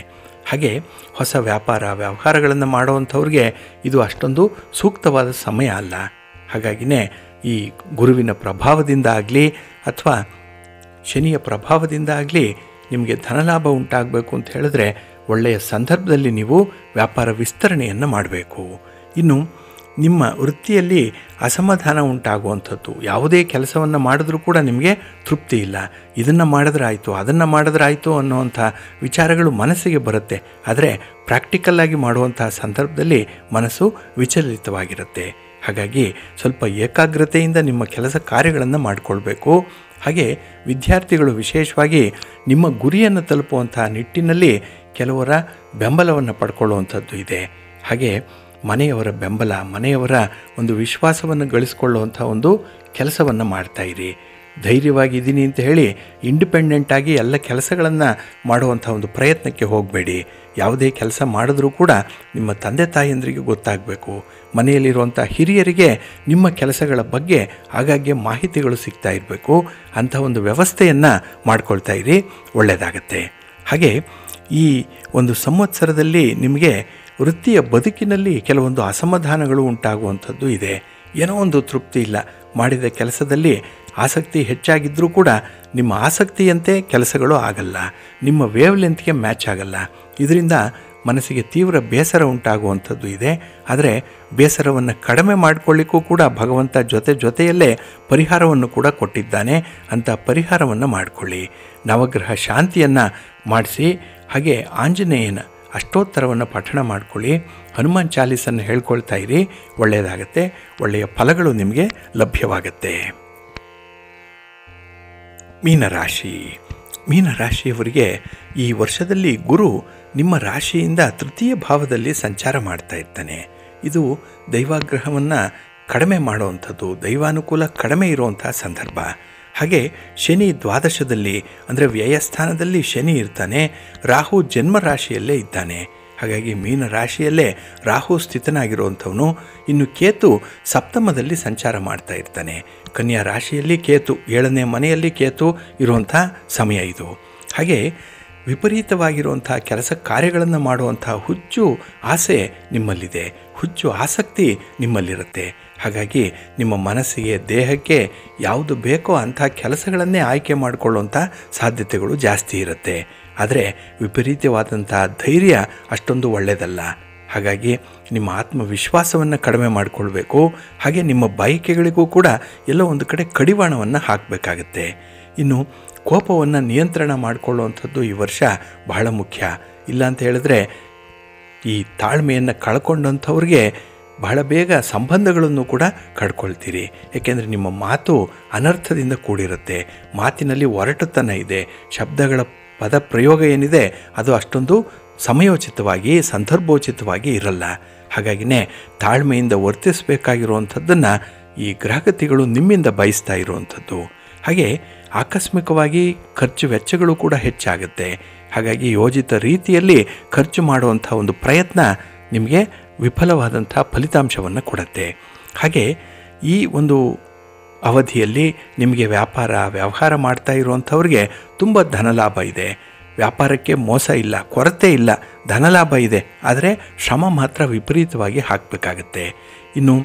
ಹಾಗೆ ಹೊಸ ವ್ಯವಹಾರಗಳನ್ನು ಮಾಡುವಂಥವ್ರಿಗೆ ಇದು ಅಷ್ಟೊಂದು ಸೂಕ್ತವಾದ ಸಮಯ ಅಲ್ಲ. ಹಾಗಾಗಿನೇ ಈ ಗುರುವಿನ ಪ್ರಭಾವದಿಂದ ಆಗಲಿ ಅಥವಾ ಶನಿಯ ಪ್ರಭಾವದಿಂದ ಆಗಲಿ ನಿಮಗೆ ಧನಲಾಭ ಉಂಟಾಗಬೇಕು ಅಂತ ಹೇಳಿದ್ರೆ ಒಳ್ಳೆಯ ಸಂದರ್ಭದಲ್ಲಿ ನೀವು ವ್ಯಾಪಾರ ವಿಸ್ತರಣೆಯನ್ನು ಮಾಡಬೇಕು. ಇನ್ನು ನಿಮ್ಮ ವೃತ್ತಿಯಲ್ಲಿ ಅಸಮಾಧಾನ ಉಂಟಾಗುವಂಥದ್ದು, ಯಾವುದೇ ಕೆಲಸವನ್ನು ಮಾಡಿದ್ರೂ ಕೂಡ ನಿಮಗೆ ತೃಪ್ತಿ ಇಲ್ಲ. ಇದನ್ನು ಮಾಡಿದ್ರೆ ಆಯಿತು, ಅದನ್ನು ಮಾಡಿದ್ರೆ ಆಯಿತು ಅನ್ನುವಂಥ ವಿಚಾರಗಳು ಮನಸ್ಸಿಗೆ ಬರುತ್ತೆ. ಆದರೆ ಪ್ರಾಕ್ಟಿಕಲ್ಲಾಗಿ ಮಾಡುವಂಥ ಸಂದರ್ಭದಲ್ಲಿ ಮನಸ್ಸು ವಿಚಲಿತವಾಗಿರುತ್ತೆ. ಹಾಗಾಗಿ ಸ್ವಲ್ಪ ಏಕಾಗ್ರತೆಯಿಂದ ನಿಮ್ಮ ಕೆಲಸ ಕಾರ್ಯಗಳನ್ನು ಮಾಡಿಕೊಳ್ಬೇಕು. ಹಾಗೆ ವಿದ್ಯಾರ್ಥಿಗಳು ವಿಶೇಷವಾಗಿ ನಿಮ್ಮ ಗುರಿಯನ್ನು ತಲುಪುವಂಥ ನಿಟ್ಟಿನಲ್ಲಿ ಕೆಲವರ ಬೆಂಬಲವನ್ನು ಪಡ್ಕೊಳ್ಳುವಂಥದ್ದು ಇದೆ. ಹಾಗೆ ಮನೆಯವರ ಬೆಂಬಲ, ಮನೆಯವರ ಒಂದು ವಿಶ್ವಾಸವನ್ನು ಗಳಿಸ್ಕೊಳ್ಳುವಂಥ ಒಂದು ಕೆಲಸವನ್ನು ಮಾಡ್ತಾಯಿರಿ. ಧೈರ್ಯವಾಗಿದ್ದೀನಿ ಅಂತ ಹೇಳಿ ಇಂಡಿಪೆಂಡೆಂಟಾಗಿ ಎಲ್ಲ ಕೆಲಸಗಳನ್ನು ಮಾಡುವಂಥ ಒಂದು ಪ್ರಯತ್ನಕ್ಕೆ ಹೋಗಬೇಡಿ. ಯಾವುದೇ ಕೆಲಸ ಮಾಡಿದ್ರೂ ಕೂಡ ನಿಮ್ಮ ತಂದೆ ತಾಯಿಯಂದ್ರಿಗೆ ಗೊತ್ತಾಗಬೇಕು. ಮನೆಯಲ್ಲಿರುವಂಥ ಹಿರಿಯರಿಗೆ ನಿಮ್ಮ ಕೆಲಸಗಳ ಬಗ್ಗೆ ಆಗಾಗ್ಗೆ ಮಾಹಿತಿಗಳು ಸಿಗ್ತಾ ಇರಬೇಕು. ಅಂಥ ಒಂದು ವ್ಯವಸ್ಥೆಯನ್ನು ಮಾಡ್ಕೊಳ್ತಾ ಇರಿ, ಒಳ್ಳೆಯದಾಗತ್ತೆ. ಹಾಗೆ ಈ ಒಂದು ಸಂವತ್ಸರದಲ್ಲಿ ನಿಮಗೆ ವೃತ್ತಿಯ ಬದುಕಿನಲ್ಲಿ ಕೆಲವೊಂದು ಅಸಮಾಧಾನಗಳು ಉಂಟಾಗುವಂಥದ್ದು ಇದೆ. ಏನೋ ಒಂದು ತೃಪ್ತಿ ಇಲ್ಲ, ಮಾಡಿದ ಕೆಲಸದಲ್ಲಿ ಆಸಕ್ತಿ ಹೆಚ್ಚಾಗಿದ್ದರೂ ಕೂಡ ನಿಮ್ಮ ಆಸಕ್ತಿಯಂತೆ ಕೆಲಸಗಳು ಆಗಲ್ಲ, ನಿಮ್ಮ ವೇವ್ ಲೆಂತ್ಗೆ ಮ್ಯಾಚ್ ಆಗಲ್ಲ. ಇದರಿಂದ ಮನಸ್ಸಿಗೆ ತೀವ್ರ ಬೇಸರ ಉಂಟಾಗುವಂಥದ್ದು ಇದೆ. ಆದರೆ ಬೇಸರವನ್ನು ಕಡಿಮೆ ಮಾಡಿಕೊಳ್ಳಿಕ್ಕೂ ಕೂಡ ಭಗವಂತ ಜೊತೆಯಲ್ಲೇ ಪರಿಹಾರವನ್ನು ಕೂಡ ಕೊಟ್ಟಿದ್ದಾನೆ. ಅಂಥ ಪರಿಹಾರವನ್ನು ಮಾಡಿಕೊಳ್ಳಿ. ನವಗ್ರಹ ಶಾಂತಿಯನ್ನು ಮಾಡಿಸಿ, ಹಾಗೆ ಆಂಜನೇಯನ ಅಷ್ಟೋತ್ತರವನ್ನು ಪಠಣ ಮಾಡಿಕೊಳ್ಳಿ. ಹನುಮಾನ್ ಚಾಲೀಸನ್ನು ಹೇಳ್ಕೊಳ್ತಾ ಇರಿ, ಒಳ್ಳೆಯದಾಗತ್ತೆ. ಒಳ್ಳೆಯ ಫಲಗಳು ನಿಮಗೆ ಲಭ್ಯವಾಗತ್ತೆ. ಮೀನರಾಶಿಯವರಿಗೆ ಈ ವರ್ಷದಲ್ಲಿ ಗುರು ನಿಮ್ಮ ರಾಶಿಯಿಂದ ತೃತೀಯ ಭಾವದಲ್ಲಿ ಸಂಚಾರ ಮಾಡ್ತಾ ಇರ್ತಾನೆ. ಇದು ದೈವಾಗ್ರಹವನ್ನು ಕಡಿಮೆ ಮಾಡುವಂಥದ್ದು, ದೈವಾನುಕೂಲ ಕಡಿಮೆ ಇರುವಂಥ ಸಂದರ್ಭ. ಹಾಗೆ ಶನಿ ದ್ವಾದಶದಲ್ಲಿ ಅಂದರೆ ವ್ಯಯಸ್ಥಾನದಲ್ಲಿ ಶನಿ ಇರ್ತಾನೆ. ರಾಹು ಜನ್ಮ ರಾಶಿಯಲ್ಲೇ ಇದ್ದಾನೆ. ಹಾಗಾಗಿ ಮೀನ ರಾಶಿಯಲ್ಲೇ ರಾಹು ಸ್ಥಿತನಾಗಿರುವಂಥವನು. ಇನ್ನು ಕೇತು ಸಪ್ತಮದಲ್ಲಿ ಸಂಚಾರ ಮಾಡ್ತಾ ಇರ್ತಾನೆ. ಕನ್ಯಾ ರಾಶಿಯಲ್ಲಿ ಕೇತು, 7ನೇ ಮನೆಯಲ್ಲಿ ಕೇತು ಇರುವಂಥ ಸಮಯ ಇದು. ಹಾಗೆ ವಿಪರೀತವಾಗಿರುವಂಥ ಕೆಲಸ ಕಾರ್ಯಗಳನ್ನು ಮಾಡುವಂಥ ಹುಚ್ಚು ಆಸೆ ನಿಮ್ಮಲ್ಲಿದೆ, ಹುಚ್ಚು ಆಸಕ್ತಿ ನಿಮ್ಮಲ್ಲಿರುತ್ತೆ. ಹಾಗಾಗಿ ನಿಮ್ಮ ಮನಸ್ಸಿಗೆ, ದೇಹಕ್ಕೆ ಯಾವುದು ಬೇಕೋ ಅಂಥ ಕೆಲಸಗಳನ್ನೇ ಆಯ್ಕೆ ಮಾಡಿಕೊಳ್ಳುವಂಥ ಸಾಧ್ಯತೆಗಳು ಜಾಸ್ತಿ ಇರುತ್ತೆ. ಆದರೆ ವಿಪರೀತವಾದಂಥ ಧೈರ್ಯ ಅಷ್ಟೊಂದು ಒಳ್ಳೆಯದಲ್ಲ. ಹಾಗಾಗಿ ನಿಮ್ಮ ಆತ್ಮವಿಶ್ವಾಸವನ್ನು ಕಡಿಮೆ ಮಾಡಿಕೊಳ್ಬೇಕು. ಹಾಗೆ ನಿಮ್ಮ ಬಯಕೆಗಳಿಗೂ ಕೂಡ ಎಲ್ಲೋ ಒಂದು ಕಡೆ ಕಡಿವಾಣವನ್ನು ಹಾಕಬೇಕಾಗತ್ತೆ. ಇನ್ನು ಕೋಪವನ್ನು ನಿಯಂತ್ರಣ ಮಾಡಿಕೊಳ್ಳುವಂಥದ್ದು ಈ ವರ್ಷ ಬಹಳ ಮುಖ್ಯ. ಇಲ್ಲ ಅಂತ ಹೇಳಿದ್ರೆ ಈ ತಾಳ್ಮೆಯನ್ನು ಕಳ್ಕೊಂಡಂಥವ್ರಿಗೆ ಬಹಳ ಬೇಗ ಸಂಬಂಧಗಳನ್ನು ಕೂಡ ಕಳ್ಕೊಳ್ತೀರಿ. ಏಕೆಂದರೆ ನಿಮ್ಮ ಮಾತು ಅನರ್ಥದಿಂದ ಕೂಡಿರುತ್ತೆ. ಮಾತಿನಲ್ಲಿ ಒರಟುತನ ಇದೆ. ಶಬ್ದಗಳ ಪದ ಪ್ರಯೋಗ ಏನಿದೆ ಅದು ಅಷ್ಟೊಂದು ಸಮಯೋಚಿತವಾಗಿ, ಸಂದರ್ಭೋಚಿತವಾಗಿ ಇರಲ್ಲ. ಹಾಗಾಗಿನೇ ತಾಳ್ಮೆಯಿಂದ ವರ್ತಿಸಬೇಕಾಗಿರುವಂಥದ್ದನ್ನು ಈ ಗ್ರಹಗತಿಗಳು ನಿಮ್ಮಿಂದ ಬಯಸ್ತಾ ಇರುವಂಥದ್ದು. ಹಾಗೆ ಆಕಸ್ಮಿಕವಾಗಿ ಖರ್ಚು ವೆಚ್ಚಗಳು ಕೂಡ ಹೆಚ್ಚಾಗುತ್ತೆ. ಹಾಗಾಗಿ ಯೋಜಿತ ರೀತಿಯಲ್ಲಿ ಖರ್ಚು ಮಾಡುವಂಥ ಒಂದು ಪ್ರಯತ್ನ ನಿಮಗೆ ವಿಫಲವಾದಂಥ ಫಲಿತಾಂಶವನ್ನು ಕೊಡುತ್ತೆ. ಹಾಗೆ ಈ ಒಂದು ಅವಧಿಯಲ್ಲಿ ನಿಮಗೆ ವ್ಯವಹಾರ ಮಾಡ್ತಾ ಇರುವಂಥವ್ರಿಗೆ ತುಂಬ ಧನಲಾಭ ಇದೆ. ವ್ಯಾಪಾರಕ್ಕೆ ಮೋಸ ಇಲ್ಲ, ಕೊರತೆ ಇಲ್ಲ, ಧನಲಾಭ ಇದೆ. ಆದರೆ ಶ್ರಮ ಮಾತ್ರ ವಿಪರೀತವಾಗಿ ಹಾಕಬೇಕಾಗತ್ತೆ. ಇನ್ನು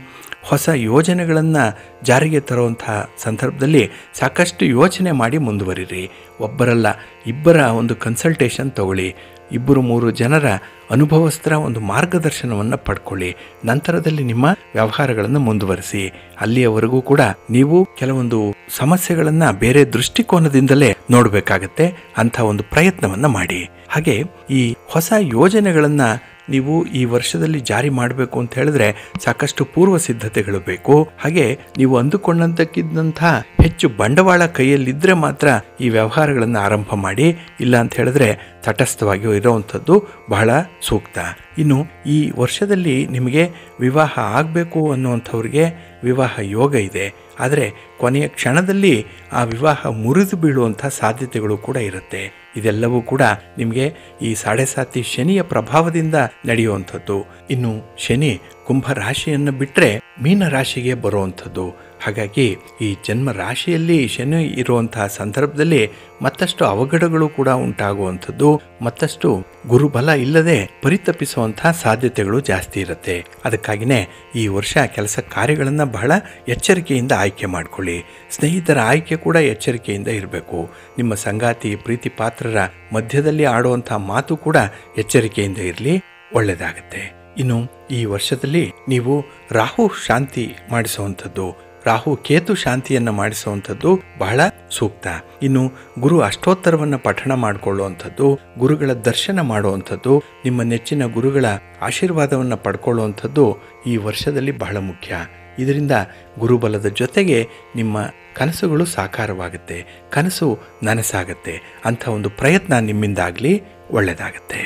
ಹೊಸ ಯೋಜನೆಗಳನ್ನು ಜಾರಿಗೆ ತರುವಂಥ ಸಂದರ್ಭದಲ್ಲಿ ಸಾಕಷ್ಟು ಯೋಚನೆ ಮಾಡಿ ಮುಂದುವರಿರಿ. ಒಬ್ಬರಲ್ಲ, ಇಬ್ಬರ ಒಂದು ಕನ್ಸಲ್ಟೇಷನ್ ತಗೊಳ್ಳಿ. 2-3 ಜನರ ಅನುಭವಸ್ಥರ ಒಂದು ಮಾರ್ಗದರ್ಶನವನ್ನು ಪಡ್ಕೊಳ್ಳಿ. ನಂತರದಲ್ಲಿ ನಿಮ್ಮ ವ್ಯವಹಾರಗಳನ್ನು ಮುಂದುವರಿಸಿ. ಅಲ್ಲಿಯವರೆಗೂ ಕೂಡ ನೀವು ಕೆಲವೊಂದು ಸಮಸ್ಯೆಗಳನ್ನು ಬೇರೆ ದೃಷ್ಟಿಕೋನದಿಂದಲೇ ನೋಡಬೇಕಾಗತ್ತೆ. ಅಂಥ ಒಂದು ಪ್ರಯತ್ನವನ್ನು ಮಾಡಿ. ಹಾಗೆ ಈ ಹೊಸ ಯೋಜನೆಗಳನ್ನು ನೀವು ಈ ವರ್ಷದಲ್ಲಿ ಜಾರಿ ಮಾಡಬೇಕು ಅಂತ ಹೇಳಿದ್ರೆ ಸಾಕಷ್ಟು ಪೂರ್ವ ಸಿದ್ಧತೆಗಳು ಬೇಕು. ಹಾಗೆ ನೀವು ಅಂದುಕೊಂಡಂತಕ್ಕಿದ್ದಂಥ ಹೆಚ್ಚು ಬಂಡವಾಳ ಕೈಯಲ್ಲಿದ್ದರೆ ಮಾತ್ರ ಈ ವ್ಯವಹಾರಗಳನ್ನು ಆರಂಭ ಮಾಡಿ. ಇಲ್ಲ ಅಂತ ಹೇಳಿದ್ರೆ ತಟಸ್ಥವಾಗಿ ಇರುವಂಥದ್ದು ಬಹಳ ಸೂಕ್ತ. ಇನ್ನು ಈ ವರ್ಷದಲ್ಲಿ ನಿಮಗೆ ವಿವಾಹ ಆಗಬೇಕು ಅನ್ನುವಂಥವ್ರಿಗೆ ವಿವಾಹ ಯೋಗ ಇದೆ. ಆದರೆ ಕೊನೆಯ ಕ್ಷಣದಲ್ಲಿ ಆ ವಿವಾಹ ಮುರಿದು ಬೀಳುವಂಥ ಸಾಧ್ಯತೆಗಳು ಕೂಡ ಇರುತ್ತೆ. ಇದೆಲ್ಲವೂ ಕೂಡ ನಿಮಗೆ ಈ 7.5 ಶನಿಯ ಪ್ರಭಾವದಿಂದ ನಡೆಯುವಂಥದ್ದು. ಇನ್ನು ಶನಿ ಕುಂಭ ರಾಶಿಯನ್ನು ಬಿಟ್ಟರೆ ಮೀನ ರಾಶಿಗೆ ಬರುವಂಥದ್ದು. ಹಾಗಾಗಿ ಈ ಜನ್ಮ ರಾಶಿಯಲ್ಲಿ ಶನಿ ಇರುವಂತಹ ಸಂದರ್ಭದಲ್ಲಿ ಮತ್ತಷ್ಟು ಅವಘಡಗಳು ಕೂಡ ಉಂಟಾಗುವಂಥದ್ದು, ಮತ್ತಷ್ಟು ಗುರುಬಲ ಇಲ್ಲದೆ ಪರಿತಪಿಸುವಂತಹ ಸಾಧ್ಯತೆಗಳು ಜಾಸ್ತಿ ಇರುತ್ತೆ. ಅದಕ್ಕಾಗಿಯೇ ಈ ವರ್ಷ ಕೆಲಸ ಕಾರ್ಯಗಳನ್ನು ಬಹಳ ಎಚ್ಚರಿಕೆಯಿಂದ ಆಯ್ಕೆ ಮಾಡಿಕೊಳ್ಳಿ. ಸ್ನೇಹಿತರ ಆಯ್ಕೆ ಕೂಡ ಎಚ್ಚರಿಕೆಯಿಂದ ಇರಬೇಕು. ನಿಮ್ಮ ಸಂಗಾತಿ, ಪ್ರೀತಿ ಪಾತ್ರರ ಮಧ್ಯದಲ್ಲಿ ಆಡುವಂಥ ಮಾತು ಕೂಡ ಎಚ್ಚರಿಕೆಯಿಂದ ಇರಲಿ, ಒಳ್ಳೆಯದಾಗತ್ತೆ. ಇನ್ನು ಈ ವರ್ಷದಲ್ಲಿ ನೀವು ರಾಹು ಶಾಂತಿ ಮಾಡಿಸುವಂಥದ್ದು, ರಾಹು ಕೇತು ಶಾಂತಿಯನ್ನು ಮಾಡಿಸುವಂಥದ್ದು ಬಹಳ ಸೂಕ್ತ. ಇನ್ನು ಗುರು ಅಷ್ಟೋತ್ತರವನ್ನು ಪಠಣ ಮಾಡಿಕೊಳ್ಳುವಂಥದ್ದು, ಗುರುಗಳ ದರ್ಶನ ಮಾಡುವಂಥದ್ದು, ನಿಮ್ಮ ನೆಚ್ಚಿನ ಗುರುಗಳ ಆಶೀರ್ವಾದವನ್ನು ಪಡ್ಕೊಳ್ಳುವಂಥದ್ದು ಈ ವರ್ಷದಲ್ಲಿ ಬಹಳ ಮುಖ್ಯ. ಇದರಿಂದ ಗುರುಬಲದ ಜೊತೆಗೆ ನಿಮ್ಮ ಕನಸುಗಳು ಸಾಕಾರವಾಗುತ್ತೆ, ಕನಸು ನನಸಾಗುತ್ತೆ. ಅಂಥ ಒಂದು ಪ್ರಯತ್ನ ನಿಮ್ಮಿಂದಾಗಲಿ, ಒಳ್ಳೆಯದಾಗತ್ತೆ.